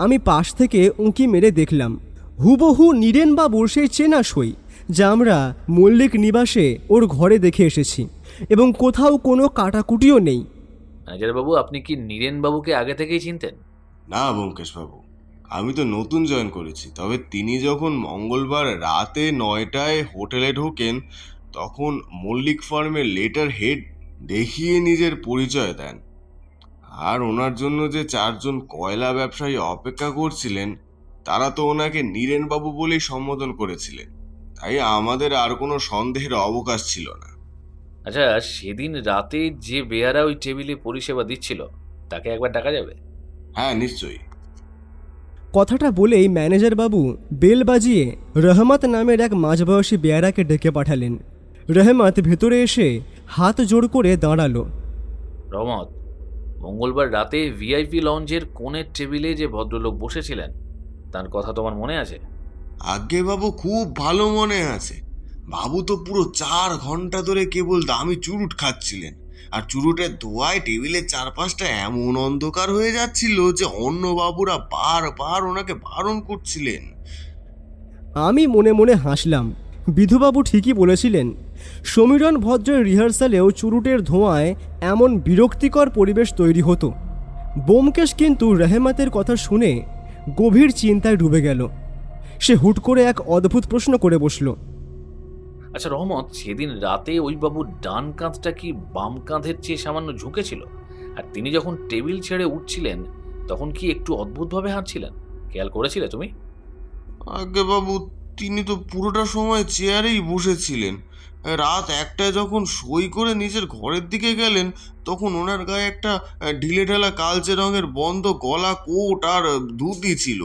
আমি পাশ থেকে উঁকি মেরে দেখলাম হুবহু নীরেনবাবুর সেই চেনা সই, যা আমরা মল্লিক নিবাসে ওর ঘরে দেখে এসেছি, এবং কোথাও কোনো কাটাকুটিও নেই। ম্যানেজার বাবু, আপনি কি নীরেন বাবুকে আগে থেকেই চিনতেন? না ব্যোমকেশবাবু, আমি তো নতুন জয়েন করেছি। তবে তিনি যখন মঙ্গলবার রাতে 9টায় হোটেলে ঢোকেন, তখন মল্লিক ফার্মের লেটার হেড দেখিয়ে নিজের পরিচয় দেন। আর ওনার জন্য যে 4 জন কয়লা ব্যবসায়ী অপেক্ষা করছিলেন, তারা তো ওনাকে নীরেনবাবু বলেই সম্বোধন করেছিলেন। তাই আমাদের আর কোনো সন্দেহের অবকাশ ছিল না। আচ্ছা, সেদিন রাতে যে বেয়ারা ওই টেবিলে পরিষেবা দিচ্ছিল, তাকে একবার ডাকা যাবে? হ্যাঁ, নিশ্চয়ই। কথাটা বলেই ম্যানেজার বাবু বেল বাজিয়ে রহমত নামের এক মাঝবয়সী বেয়ারাকে ডেকে পাঠালেন। রহমত ভেতরে এসে হাত জোড় করে দাঁড়ালো। রহমত, মঙ্গলবার রাতে ভিআইপি লঞ্চের কোণের টেবিলে যে ভদ্রলোক বসেছিলেন, তার কথা তোমার মনে আছে? আজ্ঞে বাবু, খুব ভালো মনে আছে। বাবু তো পুরো 4 ঘন্টা ধরে কেবল দামি চুরুট খাচ্ছিলেন, আর চুরুটের ধোঁয়ায় টেবিলের চারপাশটা এমন অন্ধকার হয়ে যাচ্ছিল যে অন্য বাবুরা বারবার ওনাকে বারণ করছিলেন। আমি মনে মনে হাসলাম। বিধুবাবু ঠিকই বলেছিলেন। সমীরণ ভদ্রের রিহার্সালেও চুরুটের ধোঁয়ায় এমন বিরক্তিকর পরিবেশ তৈরি হতো। ব্যোমকেশ কিন্তু রহমতের কথা শুনে গভীর চিন্তায় ডুবে গেল। সে হুট করে এক অদ্ভুত প্রশ্ন করে বসল। আচ্ছা রহমত, সেদিন রাতে ওই বাবুর ডান কাঁধটা কি বাম কাঁধের চেয়ে সামান্য ঝুঁকেছিল? আর তিনি যখন টেবিল ছেড়ে উঠছিলেন, তখন কি একটু অদ্ভুতভাবে হাঁটছিলেন? খেয়াল করেছিলে তুমি? আজ্ঞে বাবু, তিনি তো পুরোটা সময় চেয়ারেই বসেছিলেন। রাত 1টায় যখন সই করে নিজের ঘরের দিকে গেলেন, তখন ওনার গায়ে একটা ঢিলেঢালা কালচে রঙের বন্ধ গলা কোট আর ধুতি ছিল।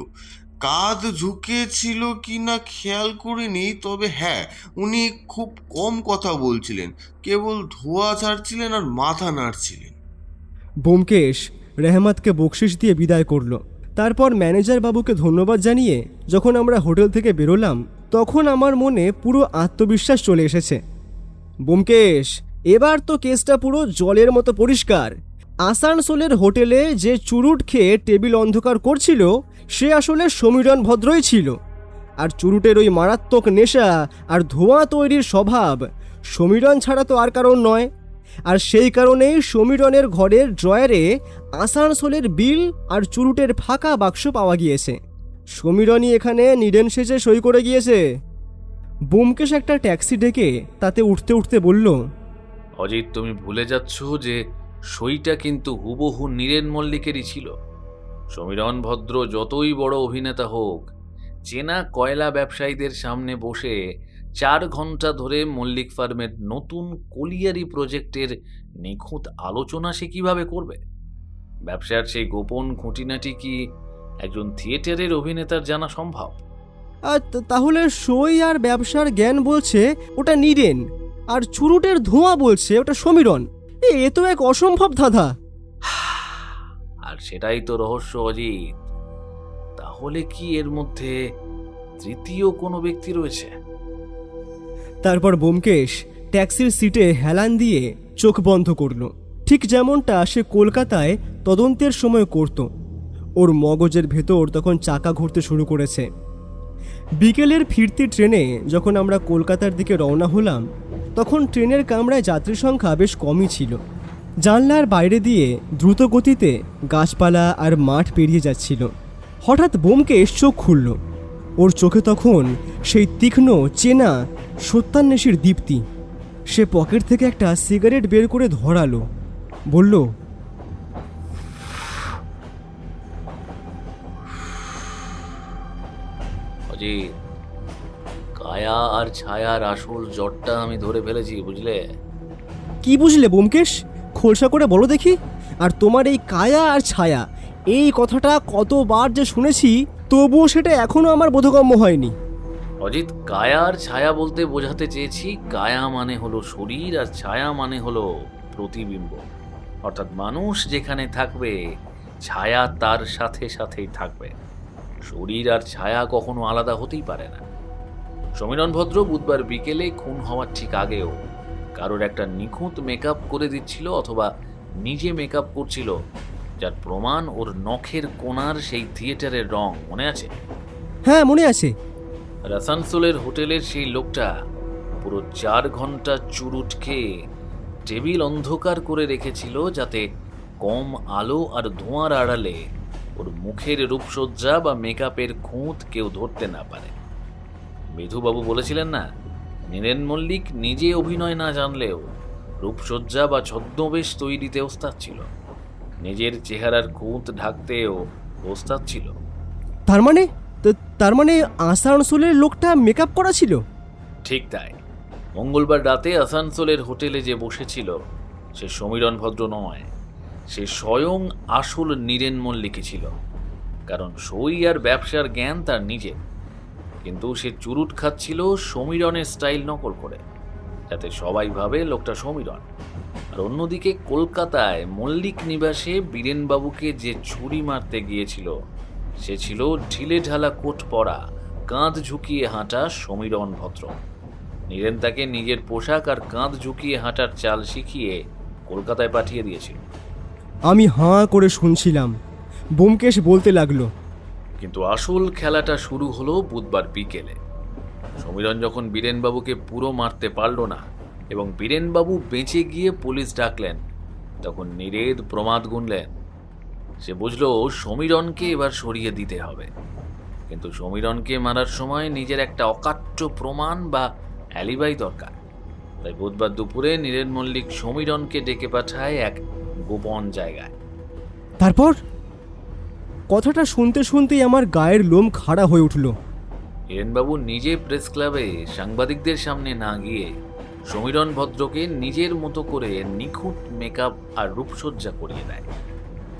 কাঁধ ঝুঁকেছিল কি না খেয়াল করিনি, তবে হ্যাঁ, উনি খুব কম কথা বলছিলেন, কেবল ধোঁয়া ছাড়ছিলেন আর মাথা নাড়ছিলেন। ব্যোমকেশ রহমতকে বকশিশ দিয়ে বিদায় করল। তারপর ম্যানেজার বাবুকে ধন্যবাদ জানিয়ে যখন আমরা হোটেল থেকে বেরোলাম, তখন আমার মনে পুরো আত্মবিশ্বাস চলে এসেছে। ব্যোমকেশ, এবার তো কেসটা পুরো জলের মতো পরিষ্কার। আসানসোলের হোটেলে যে চুরুট খেয়ে টেবিল অন্ধকার করছিল, সে আসলে সমীরণ ভদ্রই ছিল। আর চুরুটের ওই মারাত্মক নেশা আর ধোঁয়া তৈরির স্বভাব সমীরণ ছাড়া তো আর কারণ নয়। আর সেই কারণেই সমীরণের ঘরের ড্রয়ারে আসানসোলের বিল আর চুরুটের ফাঁকা বাক্স পাওয়া গিয়েছে। সমীরণই এখানে নীরেন সেজে সই করে গিয়েছে। ব্যোমকেশ একটা ট্যাক্সি ডেকে তাতে উঠতে উঠতে বলল, অজিত, তুমি ভুলে যাচ্ছ যে সইটা কিন্তু হুবহু নীরেন মল্লিকেরই ছিল। সমীরণ ভদ্র যতই বড় অভিনেতা হোক, চেনা কয়লা ব্যবসায়ীদের সামনে বসে 4 ঘন্টা ধরে মল্লিক ফার্মের নতুন কলিয়ারি প্রজেক্টের নিখুঁত আলোচনা সে কিভাবে করবে? ব্যবসার সেই গোপন খুঁটিনাটি কি একজন থিয়েটারের অভিনেতার জানা সম্ভব? আর তাহলে সই আর ব্যবসার জ্ঞান বলছে ওটা নীরেন, আর চুরুটের ধোঁয়া বলছে ওটা সমীরণ। এ তো এক অসম্ভব ধাঁধা। আর সেটাই তো রহস্য, অজিত। তাহলে কি এর মধ্যে তৃতীয় কোনো ব্যক্তি রয়েছে? তারপর ব্যোমকেশ ট্যাক্সির সিটে হেলান দিয়ে চোখ বন্ধ করল, ঠিক যেমনটা সে কলকাতায় তদন্তের সময় করত। ওর মগজের ভেতর তখন চাকা ঘুরতে শুরু করেছে। বিকেলের ফিরতি ট্রেনে যখন আমরা কলকাতার দিকে রওনা হলাম, তখন ট্রেনের কামরায় যাত্রী সংখ্যা বেশ কমই ছিল। জানলার বাইরে দিয়ে দ্রুত গতিতে গাছপালা আর মাঠ পেরিয়ে যাচ্ছিল। হঠাৎ ব্যোমকেশ চোখ খুলল। ওর চোখে তখন সেই তীক্ষ্ণ চেনা সত্যান্বেষীর দীপ্তি। সে পকেট থেকে একটা সিগারেট বের করে ধরালো, বলল, অজিত, কায়া আর ছায়ার আসল জটটা আমি ধরে ফেলেছি, বুঝলে? কি বুঝলে ব্যোমকেশ? খোলসা করে বলো দেখি। আর তোমার এই কায়া আর ছায়া, এই কথাটা কতবার যে শুনেছি, তবুও সেটা এখনো আমার বোধগম্য হয়নি। অজিত, কায়া আর ছায়া বলতে বোঝাতে চেয়েছি, কায়া মানে হলো শরীর আর ছায়া মানে হলো প্রতিবিম্ব। অর্থাৎ মানুষ যেখানে থাকবে, ছায়া তার সাথে সাথেই থাকবে। শরীর আর ছায়া কখনো আলাদা হতেই পারে না। সমীরণ ভদ্র বুধবার বিকেলে খুন হওয়ার ঠিক আগেও কারোর একটা নিখুঁত মেকআপ করে দিচ্ছিল, অথবা নিজে মেকআপ করছিল, যার প্রমাণ ওর নখের কোণার সেই থিয়েটারের রং মনে আছে? হ্যাঁ, মনে আছে। আসানসোলের হোটেলের সেই লোকটা পুরো 4 ঘন্টা চুরুট খেয়ে টেবিল অন্ধকার করে রেখেছিল, যাতে কম আলো আর ধোঁয়ার আড়ালে ওর মুখের রূপসজ্জা বা মেকআপের খুঁত কেউ ধরতে না পারে। মেধুবাবু বলেছিলেন না, নীরেন মল্লিক নিজে অভিনয় না জানলেও রূপসজ্জা বা ছদ্মবেশ তৈরিতে ওস্তাদ ছিল। নিজের চেহারার খুঁত ঢাকতেও ওস্তাদ ছিল। তার মানে আসানসোলের লোকটা মেকআপ করা ছিল? ঠিক তাই। মঙ্গলবার রাতে আসানসোলের হোটেলে যে বসেছিল, সে সমীরণ ভদ্র নয়, সে স্বয়ং আসল নীরেন মল্লিকই ছিল। কারণ সই আর ব্যবসার জ্ঞান তার নিজের, কিন্তু সে চুরুট খাচ্ছিল সমীরণের স্টাইল নকল করে, যাতে সবাই ভাবে লোকটা সমীরণ। আর অন্যদিকে কলকাতায় মল্লিক নিবাসে বীরেনবাবুকে যে ছুরি মারতে গিয়েছিল, সে ছিল ঢিলে ঢালা কোট পরা, কাঁধ ঝুঁকিয়ে হাঁটা সমীরণ ভদ্র। নীরেন তাকে নিজের পোশাক আর কাঁধ ঝুঁকিয়ে হাঁটার চাল শিখিয়ে কলকাতায় পাঠিয়ে দিয়েছিল। আমি হাঁ করে শুনছিলাম। ব্যোমকেশ বলতে লাগলো, কিন্তু আসল খেলাটা শুরু হলো বুধবার বিকেলে। সমীরণ যখন বীরেনবাবুকে পুরো মারতে পারল না এবং বীরেনবাবু বেঁচে গিয়ে পুলিশ ডাকলেন, তখন নীরেদ প্রমাদ গুনলেন। সে বুঝলো সমীরণকে এবার সরিয়ে দিতে হবে, কিন্তু সমীরণকে মারার সময় নিজের একটা অকাট্য প্রমাণ বা অ্যালিবাই দরকার। তাই বুধবার দুপুরে নীরেন মল্লিক সমীরণকে ডেকে পাঠায় এক গোপন জায়গায়। তারপর কথাটা শুনতে শুনতেই আমার গায়ের লোম খাড়া হয়ে উঠল। নীরেনবাবু নিজে প্রেস ক্লাবে সাংবাদিকদের সামনে না গিয়ে সমীরণ ভদ্রকে নিজের মতো করে নিখুঁত মেকআপ আর রূপসজ্জা করিয়ে দেয়।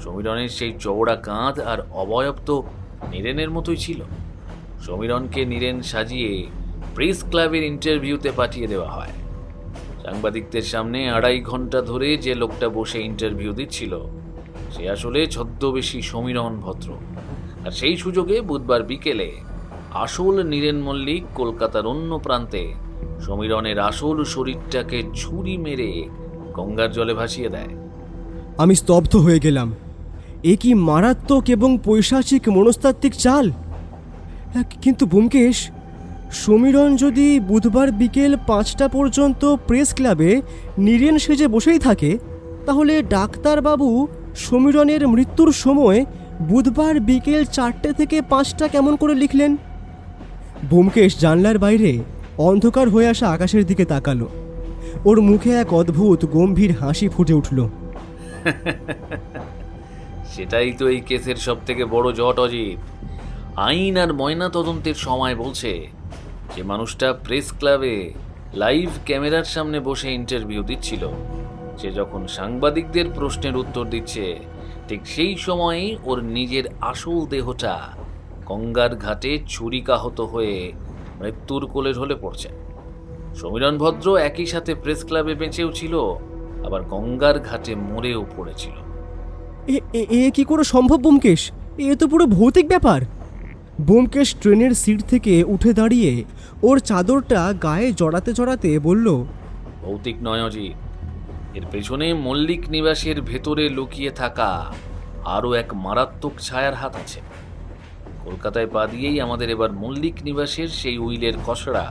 সমীরণের সেই চওড়া কাঁধ আর অবয়ব তো নীরেনের মতোই ছিল। সমীরণকে নীরেন সাজিয়ে প্রেস ক্লাবের ইন্টারভিউতে পাঠিয়ে দেওয়া হয়। সাংবাদিকদের সামনে 2.5 ঘন্টা ধরে যে লোকটা বসে ইন্টারভিউ দিচ্ছিল, সে আসলে ছদ্মবেশী সমীরণ ভদ্র। আর সেই সুযোগে বুধবার বিকেলে আসল নীরেন মল্লিক কলকাতার অন্য প্রান্তে সমীরণের আসল শরীরটাকে ছুরি মেরে গঙ্গার জলে ভাসিয়ে দেয়। আমি স্তব্ধ হয়ে গেলাম। এ কি মারাত্মক এবং পৈশাচিক মনস্তাত্ত্বিক চাল! কিন্তু ব্যোমকেশ, সমীরণ যদি বুধবার বিকেল 5টা পর্যন্ত প্রেস ক্লাবে নীরেন সেজে বসেই থাকে, তাহলে ডাক্তারবাবু সমীরণের মৃত্যুর সময় বুধবার বিকেল 4টে থেকে 5টা কেমন করে লিখলেন? ব্যোমকেশ জানলার বাইরে অন্ধকার হয়ে আসা আকাশের দিকে তাকালো। ওর মুখে এক অদ্ভুত গম্ভীর হাসি ফুটে উঠল। সেটাই তো এই কেসের সব থেকে বড় জট অজিত। আইন আর ময়না তদন্তের সময় বলছে যে মানুষটা প্রেস ক্লাবে লাইভ ক্যামেরার সামনে বসে ইন্টারভিউ দিচ্ছিল, সে যখন সাংবাদিকদের প্রশ্নের উত্তর দিচ্ছে ঠিক সেই সময়েই ওর নিজের আসল দেহটা গঙ্গার ঘাটে ছুরিকাহত হয়ে মৃত্যুর কোলে ঢলে পড়ছে। সমীরণ ভদ্র একই সাথে প্রেস ক্লাবে বেঁচেও ছিল, আবার গঙ্গার ঘাটে মরেও পড়েছিল। এ কি করে সম্ভব ব্যোমকেশ? এ তো পুরো ভৌতিক ব্যাপার। ব্যোমকেশ ট্রেনের সিট থেকে উঠে দাঁড়িয়ে ওর চাদরটা গায়ে জড়াতে জড়াতে বলল, ভৌতিক নয় অজিত, এর পেছনে মল্লিক নিবাসের ভেতরে লুকিয়ে থাকা আরও এক মারাত্মক ছায়ার হাত আছে। কলকাতায় পা দিয়েই আমাদের এবার মল্লিক নিবাসের সেই উইলের খসড়া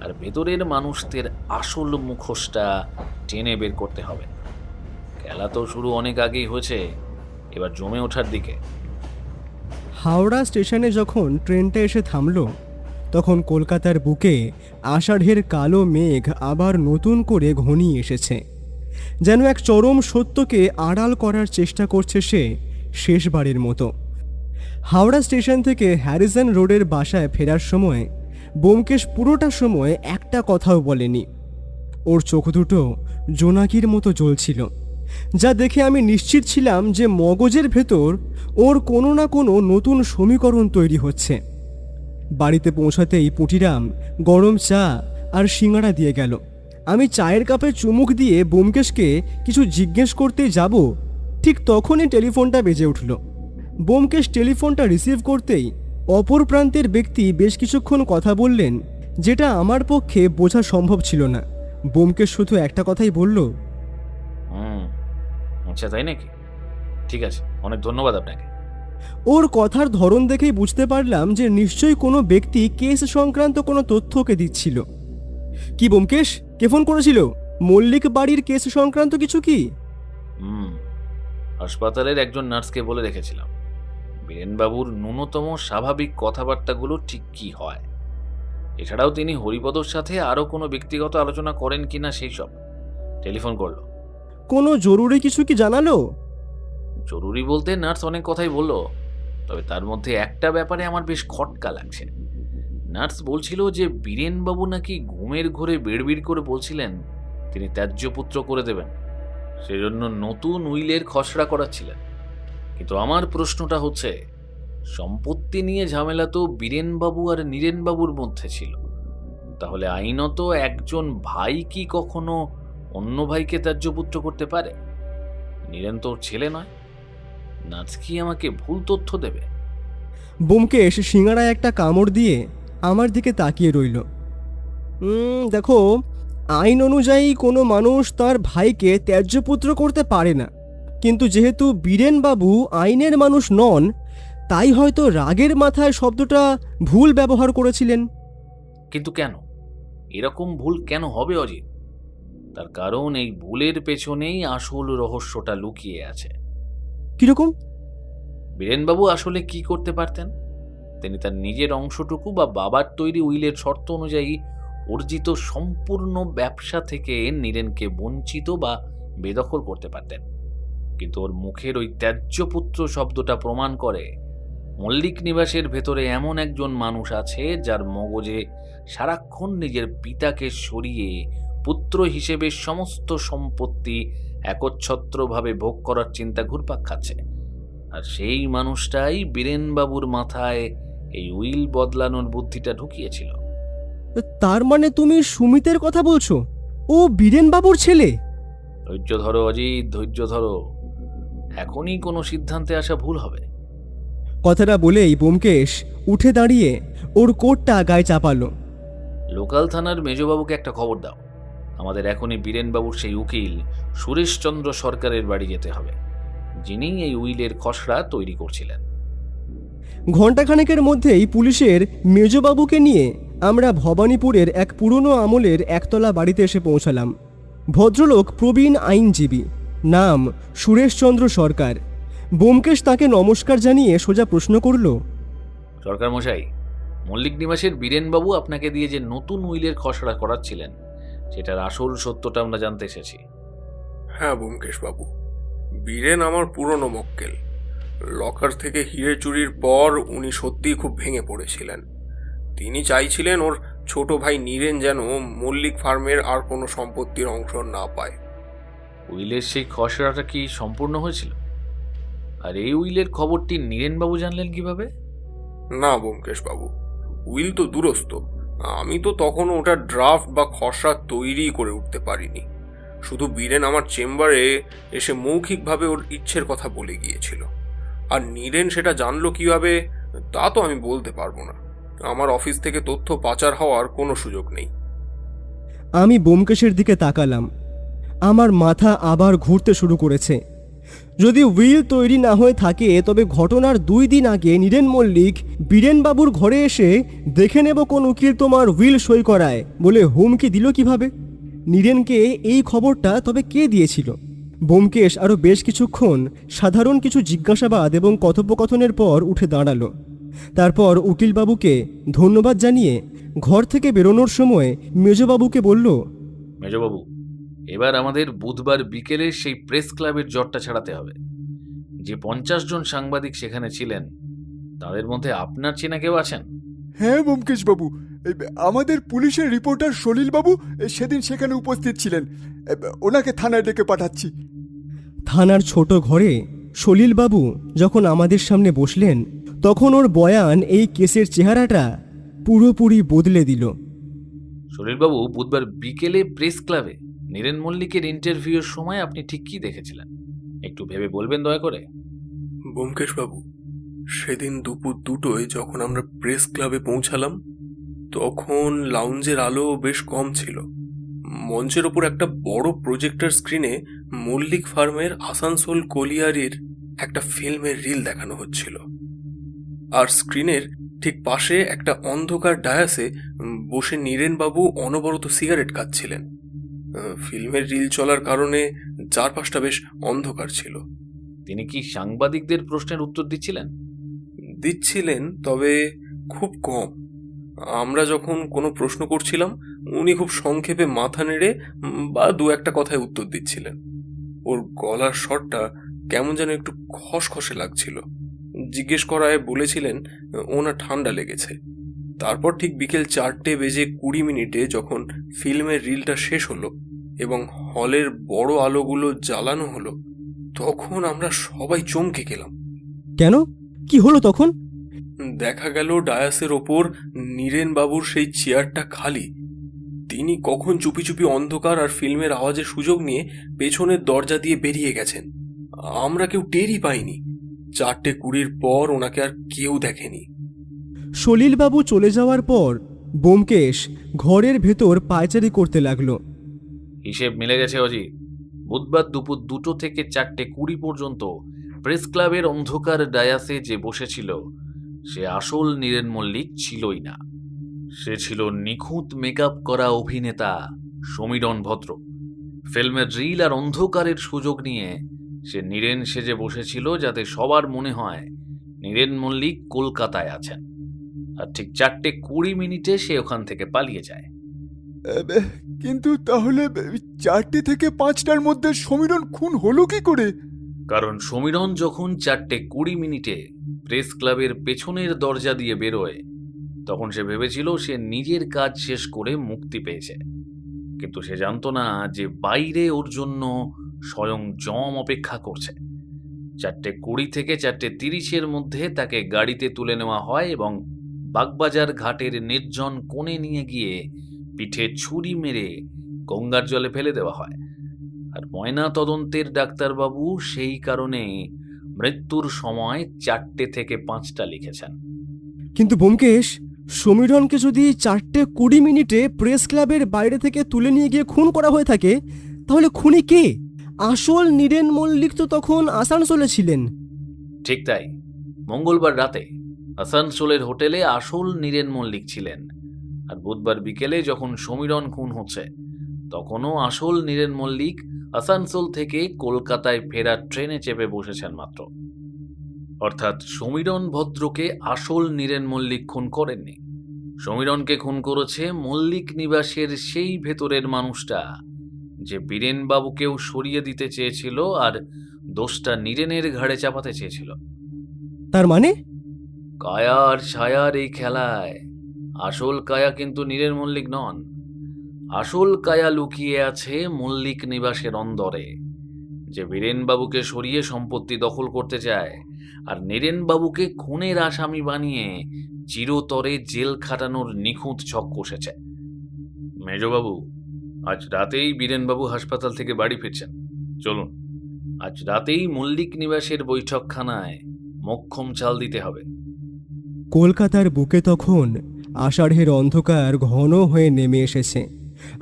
আর ভেতরের মানুষদের আসল মুখোশটা টেনে বের করতে হবে। খেলা তো শুরু অনেক আগেই হয়েছে, এবার জমে ওঠার দিকে। হাওড়া স্টেশনে যখন ট্রেনটা এসে থামল, তখন কলকাতার বুকে আষাঢ়ের কালো মেঘ আবার নতুন করে ঘনিয়ে এসেছে। যেন এক চরম সত্যকে আড়াল করার চেষ্টা করছে সে শেষবারের মতো। হাওড়া স্টেশন থেকে হ্যারিসন রোডের বাসায় ফেরার সময় ব্যোমকেশ পুরোটা সময় একটা কথাও বলেনি। ওর চোখ দুটো জোনাকির মতো জ্বলছিল, যা দেখে আমি নিশ্চিত ছিলাম যে মগজের ভেতর ওর কোনো না কোনো নতুন সমীকরণ তৈরি হচ্ছে। বাড়িতে পৌঁছাতেই পুটিরাম গরম চা আর সিঙ্গাড়া দিয়ে গেল। আমি চায়ের কাপে চুমুক দিয়ে ব্যোমকেশকে কিছু জিজ্ঞেস করতে যাব, ঠিক তখনই টেলিফোনটা বেজে উঠল। ব্যোমকেশ টেলিফোনটা রিসিভ করতেই অপর প্রান্তের ব্যক্তি বেশ কিছুক্ষণ কথা বললেন, যেটা আমার পক্ষে বোঝা সম্ভব ছিল না। ব্যোমকেশ শুধু একটা কথাই বলল, আচ্ছা তাই নাকি, ঠিক আছে, অনেক ধন্যবাদ আপনাকে। ওর কথার ধরন দেখেই বুঝতে পারলাম যে নিশ্চয়ই কোনো ব্যক্তি কেস সংক্রান্ত কোনো তথ্য ওকে দিচ্ছিল। কি ব্যোমকেশ, কে ফোন করেছিল? মল্লিক বাড়ির কেস সংক্রান্ত কিছু কি? হাসপাতালের একজন নার্সকে বলে রেখেছিলাম বীরেনবাবুর ন্যূনতম স্বাভাবিক কথাবার্তাগুলো ঠিক কি হয়। এছাড়াও তিনি হরিপদর সাথে আরও কোনো ব্যক্তিগত আলোচনা করেন কিনা সেই সব। টেলিফোন করলো। কোনো জরুরি কিছু কি জানালো? জরুরি বলতে নার্স অনেক কথাই বলল, তবে তার মধ্যে একটা ব্যাপারে আমার বেশ খটকা লাগছে। নার্স বলছিল যে বীরেনবাবু নাকি ঘুমের ঘোরে বিড়বিড় করে বলছিলেন তিনি ত্যায্যপুত্র করে দেবেন, সেজন্য নতুন উইলের খসড়া করাচ্ছিলেন। কিন্তু আমার প্রশ্নটা হচ্ছে, সম্পত্তি নিয়ে ঝামেলা তো বীরেনবাবু আর নীরেনবাবুর মধ্যে ছিল, তাহলে আইনত একজন ভাই কি কখনো অন্য ভাইকে ত্যায্যপুত্র করতে পারে? নীরেন তোর ছেলে নয়। নার্স কি আমাকে ভুল তথ্য দেবে? ব্যোমকেশ সিঙ্গাড়ায় একটা কামড় দিয়ে আমার দিকে তাকিয়ে রইল। দেখো, আইন অনুযায়ী কোনো মানুষ তার ভাইকে ত্যায্যপুত্র করতে পারে না, কিন্তু যেহেতু বীরেনবাবু আইনের মানুষ নন, তাই হয়তো রাগের মাথায় শব্দটা ভুল ব্যবহার করেছিলেন। কিন্তু কেন এরকম ভুল কেন হবে অজিত? তার কারণ এই ভুলের পেছনেই আসল রহস্যটা লুকিয়ে আছে। কিরকম? বীরেনবাবু আসলে কি করতে পারতেন? তিনি তার নিজের অংশটুকু বা বাবার তৈরি উইলের শর্ত অনুযায়ী অর্জিত সম্পূর্ণ ব্যবসা থেকে নীরেনকে বঞ্চিত বা বেদখল করতে পারতেন। কিন্তু ওর মুখের ওই ত্যায্যপুত্র শব্দটা প্রমাণ করে মল্লিক নিবাসের ভেতরে এমন একজন মানুষ আছে যার মগজে সারাক্ষণ নিজের পিতাকে সরিয়ে পুত্র হিসেবে সমস্ত সম্পত্তি একচ্ছত্রভাবে ভোগ করার চিন্তা ঘুরপাক খাচ্ছে। আর সেই মানুষটাই বীরেনবাবুর মাথায় এই উইল বদলানোর বুদ্ধিটা ঢুকিয়েছিল। তার মানে তুমি সুমিতের কথা বলছো? ও বীরেনবাবুর ছেলে? ধৈর্য ধরো অজিত, ধৈর্য ধরো। এখনই কোনো সিদ্ধান্তে আসা ভুল হবে। কথাটা বলেই ব্যোমকেশ উঠে দাঁড়িয়ে ওর কোটটা গায়ে চাপালো। লোকাল থানার মেজবাবুকে একটা খবর দাও। আমাদের এখনই বীরেনবাবুর সেই উকিল সুরেশচন্দ্র সরকারের বাড়ি যেতে হবে, যিনি এই উইলের খসড়া তৈরি করছিলেন। ঘণ্টাখানেকের মধ্যেই পুলিশের মেজবাবুকে নিয়ে আমরা ভবানীপুরের এক পুরনো আমলের একতলা বাড়িতে এসে পৌঁছালাম। ভদ্রলোক প্রবীণ আইনজীবী, নাম সুরেশচন্দ্র সরকার। ব্যোমকেশ তাকে নমস্কার জানিয়ে সোজা প্রশ্ন করল, সরকার মশাই, মল্লিক নিবাসের বীরেনবাবু আপনাকে দিয়ে যে নতুন উইলের খসড়া করাচ্ছিলেন সেটার আসল সত্যটা আমরা জানতে এসেছি। হ্যাঁ ব্যোমকেশ বাবু, বীরেন আমার পুরনো মক্কেল। লকার থেকে হিরে চুরির পর উনি সত্যিই খুব ভেঙে পড়েছিলেন। তিনি চাইছিলেন ওর ছোট ভাই নীরেন যেন মল্লিক ফার্মের আর কোনো সম্পত্তির অংশ না পায়। উইলের সেই খসড়াটা কি সম্পূর্ণ হয়েছিল? আর এই উইলের খবরটি নীরেনবাবু জানলেন কিভাবে? না ব্যোমকেশ বাবু, উইল তো দুরস্ত। আমি তো তখন ওটা ড্রাফট বা খসড়া তৈরি করে উঠতে পারিনি। শুধু বীরেন আমার চেম্বারে এসে মৌখিকভাবে ওর ইচ্ছের কথা বলে গিয়েছিল। আর নীরেন সেটা জানলো কিভাবে তা তো আমি বলতে পারবো না। আমার অফিস থেকে তথ্য পাচার হওয়ার কোনো সুযোগ নেই। আমি ব্যোমকেশের দিকে তাকালাম। আমার মাথা আবার ঘুরতে শুরু করেছে। যদি উইল তৈরি না হয়ে থাকে তবে ঘটনার 2 দিন আগে নীরেন মল্লিক বীরেনবাবুর ঘরে এসে দেখে নেব কোন উকিল তোমার উইল সই করায় বলে হুমকি দিল কিভাবে? নীরেনকে এই খবরটা তবে কে দিয়েছিল? ব্যোমকেশ আরও বেশ কিছুক্ষণ সাধারণ কিছু জিজ্ঞাসাবাদ এবং কথোপকথনের পর উঠে দাঁড়ালো। তারপর উকিলবাবুকে ধন্যবাদ জানিয়ে ঘর থেকে বেরোনোর সময় মেজবাবুকে বলল, মেজবাবু, এবার আমাদের বুধবার বিকেলে সেই প্রেস ক্লাবের জটটা ছাড়াতে হবে। যে 50 জন সাংবাদিক সেখানে ছিলেন তাদের মধ্যে আপনার চেনা কেউ আছেন? হ্যাঁ ব্যোমকেশ বাবু, আমাদের পুলিশের রিপোর্টার সলিল বাবু সেদিন সেখানে উপস্থিত ছিলেন। ওনাকে থানায় ডেকে পাঠাচ্ছি। থানার ছোট ঘরে সলিলবাবু যখন আমাদের সামনে বসলেন তখন ওর বয়ান এই কেসের চেহারাটা পুরোপুরি বদলে দিল। সলিলবাবু, বুধবার বিকেলে প্রেস ক্লাবে নীরেন মল্লিকের ইন্টারভিউর সময় আপনি ঠিক কি দেখেছিলেন একটু ভেবে বলবেন দয়া করে? ব্যোমকেশ বাবু, সেদিন দুপুর 2টোয় যখন আমরা প্রেস ক্লাবে পৌঁছালাম তখন লাউঞ্জের আলো বেশ কম ছিল। মঞ্চের ওপর একটা বড় প্রজেক্টর স্ক্রিনে মল্লিক ফার্মের আসানসোল কলিয়ারির একটা ফিল্মের রিল দেখানো হচ্ছিল। আর স্ক্রিনের ঠিক পাশে একটা অন্ধকার ডায়াসে বসে নীরেনবাবু অনবরত সিগারেট খাচ্ছিলেন। ফিল্মের রিল চলার কারণে চারপাশটা বেশ অন্ধকার ছিল। তিনি কি সাংবাদিকদের প্রশ্নের উত্তর দিচ্ছিলেন, তবে খুব কম। আমরা যখন কোনো প্রশ্ন করছিলাম উনি খুব সংক্ষেপে মাথা নেড়ে বা 2-1 কথায় উত্তর দিচ্ছিলেন। ওর গলার স্বরটা কেমন যেন একটু খসখসে লাগছিল। জিজ্ঞেস করায় বলেছিলেন ওনার ঠান্ডা লেগেছে। তারপর ঠিক বিকেল 4:20 যখন ফিল্মের রিলটা শেষ হলো এবং হলের বড় আলোগুলো জ্বালানো হলো তখন আমরা সবাই চমকে গেলাম। কেন? কি হলো তখন? দেখা গেল ডায়াসের ওপর নীরেন বাবুর সেই চেয়ারটা খালি। তিনি কখন চুপি চুপি অন্ধকার আর ফিল্মের আওয়াজের সুযোগ নিয়ে পেছনের দরজা দিয়ে বেরিয়ে গেছেন। আমরা কেউ টেরই পাইনি। 4:20 পর ওনাকে আর কেউ দেখেনি। সলিলবাবু চলে যাওয়ার পর ব্যোমকেশ ঘরের ভেতর পায়চারি করতে লাগলো। হিসেব মিলে গেছে অজিত। বুধবার দুপুর 2টো থেকে 4:20 পর্যন্ত প্রেস ক্লাবের অন্ধকার ডায়াসে যে বসেছিল সে আসল নীরেন মল্লিক ছিলই না। সে ছিল নিখুঁত মেকআপ করা অভিনেতা সমীরণ ভদ্র। ফিল্মের রিল আর অন্ধকারের সুযোগ নিয়ে সে নীরেন সেজে বসেছিল যাতে সবার মনে হয় নীরেন মল্লিক কলকাতায় আছেন। আর ঠিক 4:20 সে ওখান থেকে পালিয়ে যায়। কিন্তু তাহলে 4টে থেকে 5টার মধ্যে সমীরণ খুন হলো কি করে? কারণ সমীরণ যখন 4:20 প্রেস ক্লাবের পেছনের দরজা দিয়ে বেরোয় তখন সে ভেবেছিল সে নিজের কাজ শেষ করে মুক্তি পেয়েছে। কিন্তু সে জানতো না যে বাইরে ওর জন্য স্বয়ং জম অপেক্ষা করছে। 4:20 থেকে 4:30 মধ্যে তাকে গাড়িতে তুলে নেওয়া হয় এবং বাগবাজার ঘাটের নির্জন কোণে নিয়ে গিয়ে পিঠে ছুরি মেরে গঙ্গার জলে ফেলে দেওয়া হয়। আর ময়না তদন্তের ডাক্তারবাবু সেই কারণে মৃত্যুর সময় 4টে থেকে 5টা লিখেছেন। কিন্তু ব্যোমকেশ, সমীরণকে যদি 4:20 প্রেস ক্লাবের বাইরে থেকে তুলে নিয়ে গিয়ে খুন করা হয়ে থাকে তাহলে খুনি কে? আসল নীরেন মল্লিক তো তখন আসানসোলে ছিলেন। ঠিক তাই। মঙ্গলবার রাতে আসানসোলের হোটেলে আসল নীরেন মল্লিক ছিলেন। আর বুধবার বিকেলে যখন সমীরণ খুন হচ্ছে তখনও আসল নীরেন মল্লিক আসানসোল থেকে কলকাতায় ফেরার ট্রেনে চেপে বসেছেন মাত্র। অর্থাৎ সমীরণ ভদ্রকে আসল নীরেন মল্লিক খুন করেননি, সমীরণকে খুন করেছে মল্লিক নিবাসের সেই ভেতরের মানুষটা যে বীরেনবাবুকেও সরিয়ে দিতে চেয়েছিল আর দোষটা নীরেনের ঘাড়ে চাপাতে চেয়েছিল। তার মানে? কায়া আর ছায়ার এই খেলায় আসল কায়া কিন্তু নীরেন মল্লিক নন। আসল কায়া লুকিয়ে আছে মল্লিক নিবাসের অন্দরে, যে বীরেনবাবুকে সরিয়ে সম্পত্তি দখল করতে চায় আর নীরেনবাবুকে খুনের আসামি বানিয়ে চিরতরে জেল খাটানোর নিখুঁত ছক কষেছে। মেজবাবু, আজ রাতেই বীরেনবাবু হাসপাতাল থেকে বাড়ি ফিরছেন। চলুন, আজ রাতেই মল্লিক নিবাসের বৈঠকখানায় মোক্ষম চাল দিতে হবে। কলকাতার বুকে তখন আষাঢ়ের অন্ধকার ঘন হয়ে নেমে এসেছে,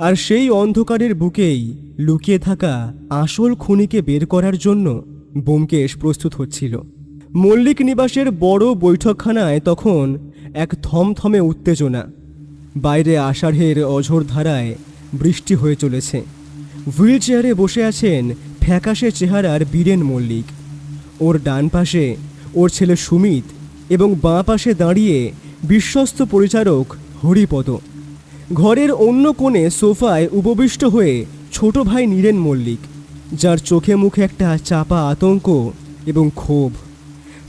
আর সেই অন্ধকারের বুকেই লুকিয়ে থাকা আসল খুনিকে বের করার জন্য ব্যোমকেশ প্রস্তুত হচ্ছিল। মল্লিক নিবাসের বড় বৈঠকখানায় তখন এক থমথমে উত্তেজনা। বাইরে আষাঢ়ের অঝোর ধারায় বৃষ্টি হয়ে চলেছে। হুইল চেয়ারে বসে আছেন ফ্যাকাশে চেহারার বীরেন মল্লিক। ওর ডান পাশে ওর ছেলে সুমিত এবং বাঁ পাশে দাঁড়িয়ে বিশ্বস্ত পরিচারক হরিপদ। ঘরের অন্য কোণে সোফায় উপবিষ্ট হয়ে ছোট ভাই নীরেন মল্লিক, যার চোখে মুখে একটা চাপা আতঙ্ক এবং ক্ষোভ।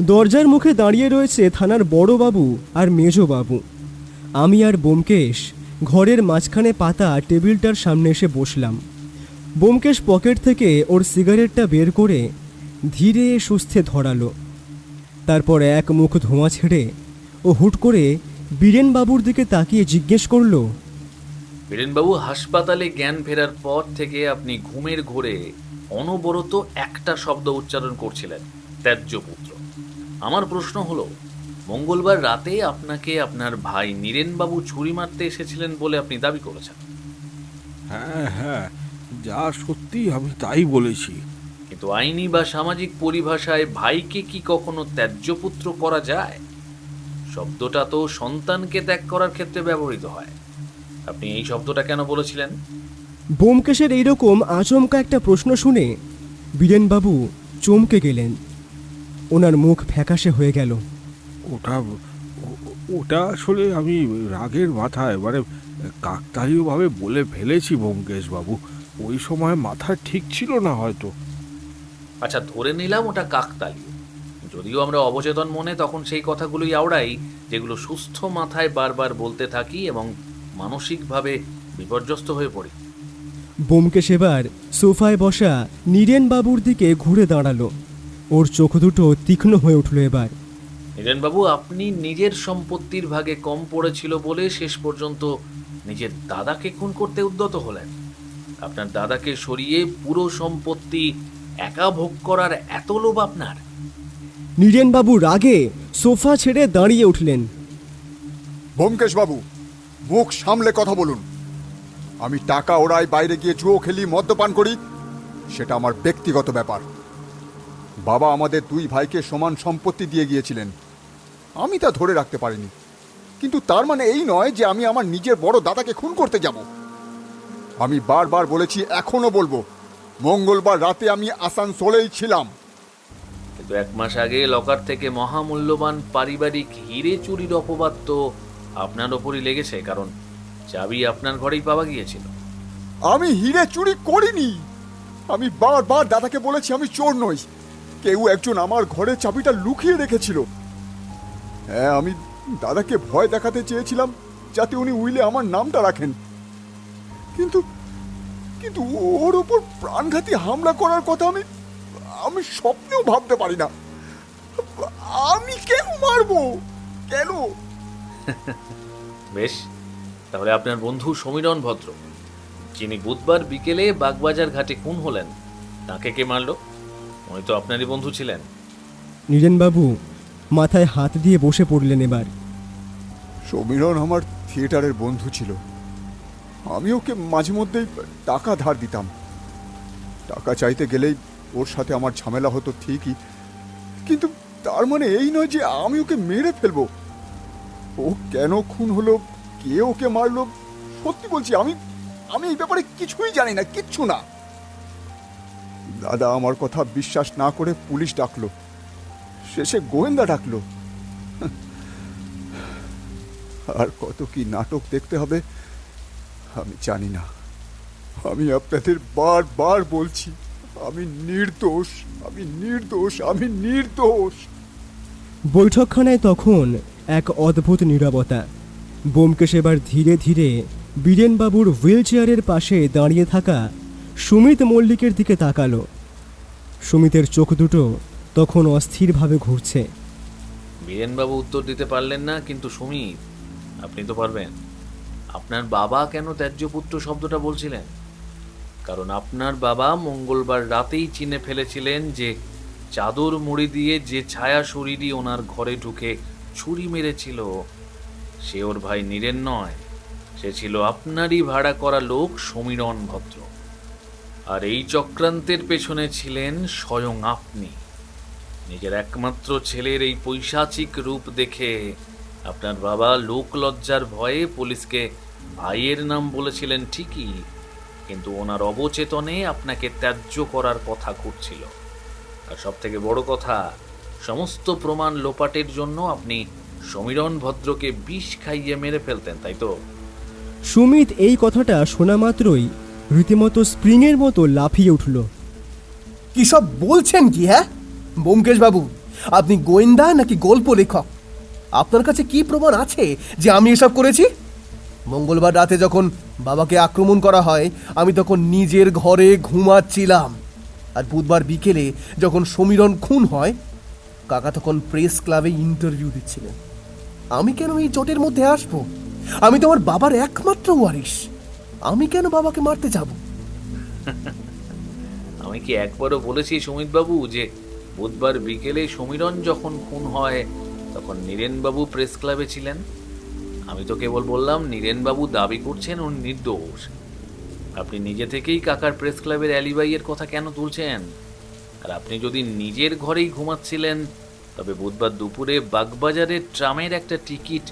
দরজার মুখে দাঁড়িয়ে রয়েছে থানার বড়বাবু আর মেজবাবু। আমি আর ব্যোমকেশ ঘরের মাঝখানে পাতা টেবিলটার সামনে এসে বসলাম। ব্যোমকেশ পকেট থেকে ওর সিগারেটটা বের করে ধীরে সুস্থে ধরালো। তারপর এক মুখ ধোঁয়া ছেড়ে ও হুট করে বীরেনবাবুর দিকে তাকিয়ে জিজ্ঞেস করলো, বীরেনবাবু, হাসপাতালে জ্ঞান ফেরার পর থেকে আপনি ঘুমের ঘোরে অনবরত একটা শব্দ উচ্চারণ করছিলেন, ত্যায্য পুত্র। আমার প্রশ্ন হলো, মঙ্গলবার রাতে আপনাকে আপনার ভাই নীরেনবাবু ছুরি মারতে এসেছিলেন বলে আপনি দাবি করেছেন। হ্যাঁ হ্যাঁ, যা সত্যি আমি তাই বলেছি। কিন্তু আইনি বা সামাজিক পরিভাষায় ভাইকে কি কখনো ত্যায্য পুত্র করা যায়? শব্দটা তো সন্তানকে ত্যাগ করার ক্ষেত্রে ব্যবহৃত হয়। আপনি এই শব্দটা কেন বলেছিলেন? ব্যোমকেশের এইরকম আচমকা একটা প্রশ্ন শুনে বীরেনবাবু চমকে গেলেন। ওনার মুখ ফ্যাকাশে হয়ে গেল। ওটা আসলে আমি রাগের মাথায় কাকতালীয়ভাবে বলে ফেলেছি ব্যোমকেশবাবু। ওই সময় মাথা ঠিক ছিল না হয়তো। আচ্ছা, ধরে নিলাম ওটা কাকতালীয়। যদিও আমরা অবচেতন মনে তখন সেই কথাগুলোই আওড়াই যেগুলো সুস্থ মাথায় বারবার বলতে থাকি এবং মানসিকভাবে বিপর্যস্ত হয়ে পড়ি। ব্যোমকেশ এবার সোফায় বসা নীরেনবাবুর দিকে ঘুরে দাঁড়ালো। ওর চোখ দুটো তীক্ষ্ণ হয়ে উঠল এবার। নীরেনবাবু, আপনি নিজের সম্পত্তির ভাগে কম পড়েছিল বলে শেষ পর্যন্ত নিজের দাদাকে খুন করতে উদ্যত হলেন। আপনার দাদাকে সরিয়ে পুরো সম্পত্তি একা ভোগ করার এত লোভ আপনার? নীরেনবাবু রাগে সোফা ছেড়ে দাঁড়িয়ে উঠলেন। ব্যোমকেশ বাবু, মুখ সামলে কথা বলুন। আমি টাকা ওড়াই, বাইরে গিয়ে জুয়ো খেলি, মদ্যপান করি, সেটা আমার ব্যক্তিগত ব্যাপার। বাবা আমাদের দুই ভাইকে সমান সম্পত্তি দিয়ে গিয়েছিলেন, আমি তা ধরে রাখতে পারিনি। কিন্তু তার মানে এই নয় যে আমি আমার নিজের বড় দাদাকে খুন করতে যাব। আমি বারবার বলেছি, এখনো বলবো, মঙ্গলবার রাতে আমি আসানসোলেই ছিলাম। কিন্তু 1 মাস আগে লকার থেকে মহামূল্যবান পারিবারিক হিরে চুরির অপবাদ তো আপনার ওপরই লেগেছে, কারণ চাবি আপনার ঘরেই পাওয়া গিয়েছিল। আমি হিরে চুরি করিনি। আমি বারবার দাদাকে বলেছি আমি চোর নই। কেউ একজন আমার ঘরে চাবিটা লুকিয়ে রেখেছিল। হ্যাঁ, আমি দাদাকে ভয় দেখাতে চেয়েছিলাম যাতে উনি উইলে আমার নামটা রাখেন। কিন্তু কিন্তু ওর ওপর প্রাণঘাতী হামলা করার কথা আমি স্বপ্নেও ভাবতে পারি না। আমি কেন মারবো? কেন? বেশ, তাহলে আপনার বন্ধু সমীরণ ভদ্র, যিনি বুধবার বিকেলে বাগবাজার ঘাটে খুন হলেন, তাকে কে মারল? উনি তো আপনারই বন্ধু ছিলেন। নীরেনবাবু মাথায় হাত দিয়ে বসে পড়লেন এবার। সমীরণ আমার থিয়েটারের বন্ধু ছিল। আমি ওকে মাঝে মধ্যেই টাকা ধার দিতাম। টাকা চাইতে গেলেই ওর সাথে আমার ঝামেলা হতো ঠিকই, কিন্তু তার মানে এই নয় যে আমি ওকে মেরে ফেলবো। ও কেন খুন হলো, কে ওকে মারলো, সত্যি বলছি আমি এই ব্যাপারে কিছুই জানি না, কিচ্ছু না। দাদা আমার কথা বিশ্বাস না করে পুলিশ ডাকলো, শেষে গোয়েন্দা ডাকলো। আর কত কি নাটক দেখতে হবে আমি জানি না। আমি আপনাদের বারবার বলছি, আমি নির্দোষ, আমি নির্দোষ, আমি নির্দোষ। বৈঠকখানায় তখন এক অদ্ভুত নীরবতা। ব্যোমকেশ এবার ধীরে ধীরে বীরেনবাবুর হুইল চেয়ারের পাশে দাঁড়িয়ে থাকা সুমিত মল্লিকের দিকে তাকালো। সুমিতের চোখ দুটো তখন অস্থিরভাবে ঘুরছে। বীরেনবাবু উত্তর দিতে পারলেন না, কিন্তু সুমিত, আপনি তো পারবেন। আপনার বাবা কেন ত্যায্যপুত্র শব্দটা বলছিলেন? কারণ আপনার বাবা মঙ্গলবার রাতেই চিনে ফেলেছিলেন যে চাদর মুড়ি দিয়ে যে ছায়া শরীরই ওনার ঘরে ঢুকে ছুরি মেরেছিল সে ওর ভাই নীরেন নয়, সে ছিল আপনারই ভাড়া করা লোক সমীরণ ভদ্র। আর এই চক্রান্তের পেছনে ছিলেন স্বয়ং আপনি। নিজের একমাত্র ছেলের এই পৈশাচিক রূপ দেখে আপনার বাবা লোক লজ্জার ভয়ে পুলিশকে ভাইয়ের নাম বলেছিলেন ঠিকই, কিন্তু ওনার অবচেতনে আপনাকে ত্যায্য করার কথা ঘুরছিল। আর সব থেকে বড় কথা, সমস্ত প্রমাণ লোপাটের জন্য আপনি সমীরণ ভদ্রকে বিষ খাইয়ে মেরে ফেলতেন, তাই তো? সুমিত এই কথাটা শোনা মাত্রই রীতিমতো স্প্রিংয়ের মতো লাফিয়ে উঠল। কি সব বলছেন কি? হ্যাঁ ব্যোমকেশ বাবু, আপনি গোয়েন্দা নাকি গল্প লেখক? আপনার কাছে কি প্রমাণ আছে যে আমি এসব করেছি? মঙ্গলবার রাতে যখন বাবাকে আক্রমণ করা হয় আমি তখন নিজের ঘরে ঘুমাচ্ছিলাম, আর বুধবার বিকেলে যখন সমীরণ খুন হয় কাকা তখন প্রেস ক্লাবে ইন্টারভিউ দিচ্ছিলেন। আমি কেন এই জটের মধ্যে আসবো? আমি তো আমার বাবার একমাত্র ওয়ারিশ। আমি কেন বাবাকে মারতে যাব? আমি কি একবারও বলেছি সুমিতবাবু যে বুধবার বিকেলে সমীরণ যখন খুন হয় তখন নীরেনবাবু প্রেস ক্লাবে ছিলেন? আমি তো কেবল বললাম নীরেনবাবু দাবি করছেন উনি নির্দোষ। আপনি নিজে থেকেই কাকার প্রেস ক্লাবের অ্যালিবাইয়ের কথা কেন তুলছেন? আর আপনি যদি নিজের ঘরেই ঘুমাচ্ছিলেন তবে বুধবার দুপুরে বাগবাজারের ট্রামের একটা টিকিট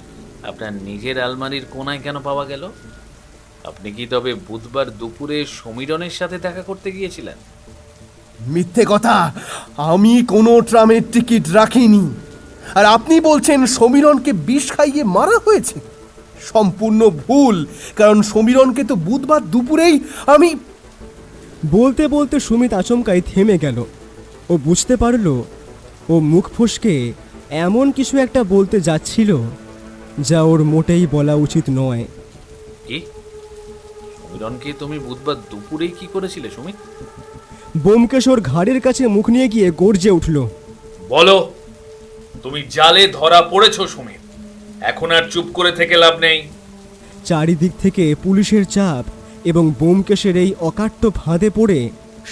আপনার নিজের আলমারির কোনায় কেন পাওয়া গেল? আপনি কি তবে বুধবার দুপুরে সমীরণের সাথে দেখা করতে গিয়েছিলেন? মিথ্যে কথা, আমি কোনো ট্রামের টিকিট রাখিনি। আর আপনি বলছেন সমীরণকে বিষ খাইয়ে মারা হয়েছে? সম্পূর্ণ ভুল, কারণ সমীরণকে তো বুধবার দুপুরেই আমি... বলতে বলতে সুমিত আচমকাই থেমে গেল। ও বুঝতে পারল ও মুখ ফসকে এমন কিছু একটা বলতে যাচ্ছিল যা ওর মোটেই বলা উচিত নয়। কি? সমীরণকে তুমি বুধবার দুপুরেই কি করেছিলে সুমিত? ব্যোমকেশ ওর ঘাড়ের কাছে মুখ নিয়ে গিয়ে গর্জে উঠল। বলো, তুমি জালে ধরা পড়েছো সুমিত। এখন আর চুপ করে থেকে লাভ নেই। চারিদিক থেকে পুলিশের চাপ এবং ব্যোমকেশের এই অকাট্য ফাঁদে পড়ে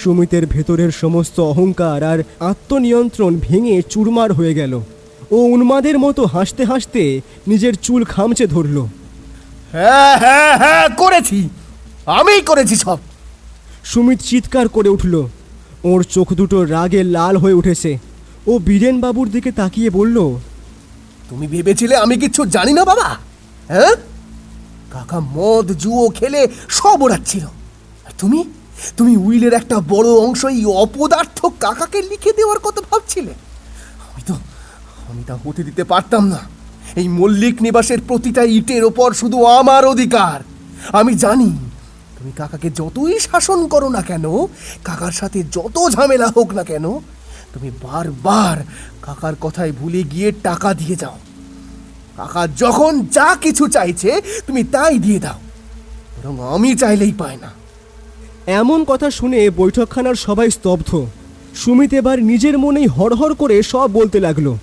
সুমিতের ভেতরের সমস্ত অহংকার আর আত্মনিয়ন্ত্রণ ভেঙে চুরমার হয়ে গেল। ও উন্মাদের মতো হাসতে হাসতে নিজের চুল খামচে ধরল। হ্যাঁ হ্যাঁ হ্যাঁ, করেছি, আমিই করেছি সব। সুমিত চিৎকার করে উঠল। ওর চোখ দুটো রাগে লাল হয়ে উঠেছে। ও বীরেনবাবুর দিকে তাকিয়ে বলল, তুমি ভেবেছিলে আমি কিচ্ছু জানি না বাবা? হ্যাঁ, কাকা মদ জুয়ো খেলে সব ওড়াচ্ছিল, আর তুমি তুমি উইলের একটা বড় অংশ এই অপদার্থ কাকাকে লিখে দেওয়ার কথা ভাবছিলে। আমি তা হতে দিতে পারতাম না। এই মল্লিক নিবাসের প্রতিটা ইটের ওপর শুধু আমার অধিকার। আমি জানি তুমি কাকাকে যতই শাসন করো না কেন, কাকার সাথে যত ঝামেলা হোক না কেন, তুমি বারবার কাকার কথায় ভুলে গিয়ে টাকা দিয়ে যাও। কাকা যখন যা কিছু চাইছে তুমি তাই দিয়ে দাও, বরং আমি চাইলেই পায় না। এমন কথা শুনে বৈঠকখানার সবাই স্তব্ধ। সুমিত এবার নিজের মনেই হড়হড় করে সব বলতে লাগলো।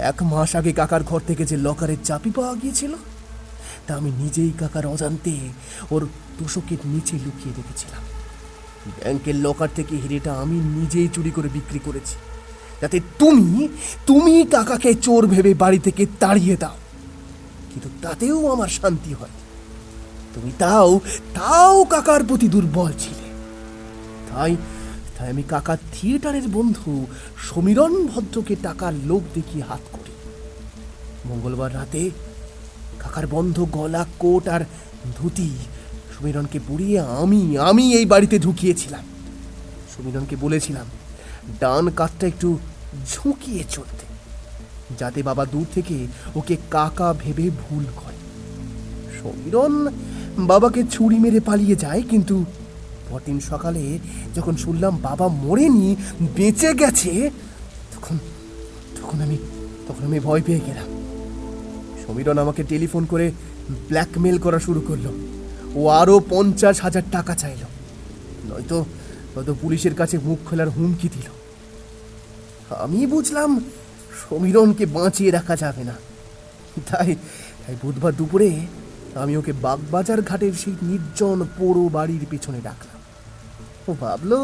1 মাস আগে কাকার ঘর থেকে যে লকারের চাবি পাওয়া গিয়েছিল তা আমি নিজেই কাকার অজান্তে ওর তোষকের নিচে লুকিয়ে রেখেছিলাম। ব্যাংকের লকার থেকে হিরেটা আমি নিজেই চুরি করে বিক্রি করেছি, যাতে তুমি কাকাকে চোর ভেবে বাড়ি থেকে তাড়িয়ে দাও। কিন্তু তাতেও আমার শান্তি হয়। তুমি তাও কাকার প্রতি দুর্বল ছিলে। তাই আমি কাকার থিয়েটারের বন্ধু সমীরণ ভদ্রকে টাকার লোভ দেখিয়ে হাত করি। মঙ্গলবার রাতে কাকার বন্ধ গলা, কোট আর ধুতি সমীরণকে পরিয়ে আমি এই বাড়িতে ঢুকিয়েছিলাম। সমীরণকে বলেছিলাম ডান কাতটা একটু ঝুঁকিয়ে চলতে, যাতে বাবা দূর থেকে ওকে কাকা ভেবে ভুল করে। সমীরণ বাবাকে ছুরি মেরে পালিয়ে যায়, কিন্তু পরদিন সকালে যখন শুনলাম বাবা মরেনি, বেঁচে গেছে, তখন আমি ভয় পেয়ে গেলাম। সমীরণ আমাকে টেলিফোন করে ব্ল্যাকমেল করা শুরু করলো। ও আরও 50,000 টাকা চাইল, নয়তো পুলিশের কাছে মুখ খোলার হুমকি দিল। আমি বুঝলাম সমীরণকে বাঁচিয়ে রাখা যাবে না, তাই বুধবার দুপুরে আমি ওকে বাগবাজার ঘাটের সেই নির্জন পোড়ো বাড়ির পেছনে ডাকলাম। ও ভাবলো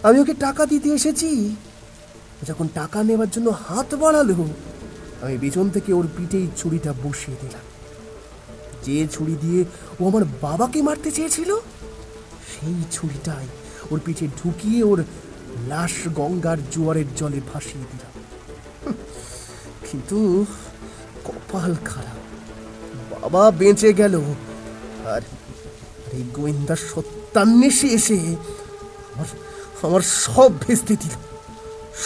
আমি ওকে টাকা দিতে এসেছি। যখন টাকা নেওয়ার জন্য হাত বাড়ালো, আমি পিছন থেকে ওর পিঠেই ছুরিটা বসিয়ে দিলাম। যে ছুরি দিয়ে ও আমার বাবাকে মারতে চেয়েছিল, সেই ছুরিটাই ওর পিঠে ঢুকিয়ে ওর লাশ গঙ্গার জোয়ারের জলে ভাসিয়ে দিলাম। কিন্তু কপাল খারাপ, বাবা বেঁচে গেল, আর এই গোয়েন্দা সত্যান্বেষী এসে আমার সব ভেস্তে দিল,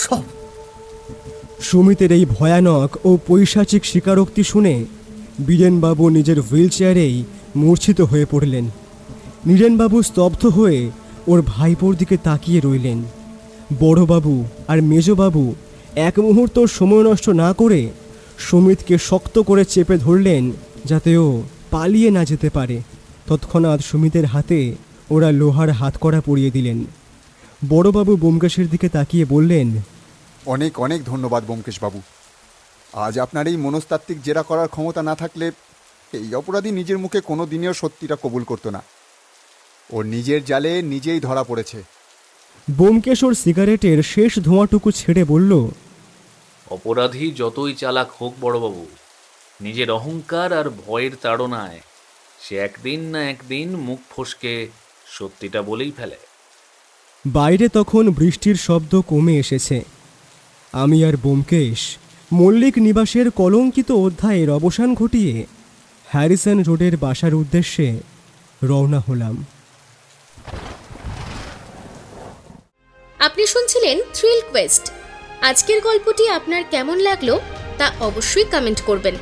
সব। সুমিতের এই ভয়ানক ও পৈশাচিক স্বীকারোক্তি শুনে বীরেনবাবু নিজের হুইল চেয়ারেই মূর্ছিত হয়ে পড়লেন। নীরেনবাবু স্তব্ধ হয়ে ওর ভাইপোর দিকে তাকিয়ে রইলেন। বড়বাবু আর মেজবাবু এক মুহূর্ত সময় নষ্ট না করে সুমিতকে শক্ত করে চেপে ধরলেন, যাতে ও পালিয়ে না যেতে পারে। তৎক্ষণাৎ সুমিতের হাতে ওরা লোহার হাতকড়া পরিয়ে দিলেন। বড়বাবু ব্যোমকেশের দিকে তাকিয়ে বললেন, অনেক অনেক ধন্যবাদ ব্যোমকেশবাবু। আজ আপনার এই মনস্তাত্ত্বিক জেরা করার ক্ষমতা না থাকলে এই অপরাধী নিজের মুখে কোনো দিনেও সত্যিটা কবুল করতো না। ও নিজের জালে নিজেই ধরা পড়েছে। ব্যোমকেশ ওর সিগারেটের শেষ ধোঁয়াটুকু ছেড়ে বলল, অপরাধী যতই চালাক হোক বড়বাবু, নিজের অহংকার আর ভয়ের তাড়নায় সে একদিন না একদিন মুখ ফসকে সত্যিটা বলেই ফেলে। বাইরে তখন বৃষ্টির শব্দ কমে এসেছে। আমি আর ব্যোমকেশ মল্লিক নিবাসের কলঙ্কিত অধ্যায়ের অবসান ঘটিয়ে হ্যারিসন রোডের বাসার উদ্দেশ্যে রওনা হলাম। আপনি শুনছিলেন থ্রিল কোয়েস্ট। আজকের গল্পটি আপনার কেমন লাগলো তা অবশ্যই কমেন্ট করবেন।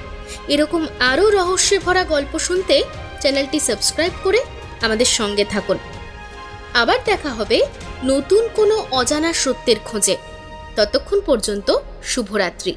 এরকম আরও রহস্যে ভরা গল্প শুনতে চ্যানেলটি সাবস্ক্রাইব করে আমাদের সঙ্গে থাকুন। আবার দেখা হবে নতুন কোনো অজানা সত্যের খোঁজে। ততক্ষণ পর্যন্ত শুভরাত্রি।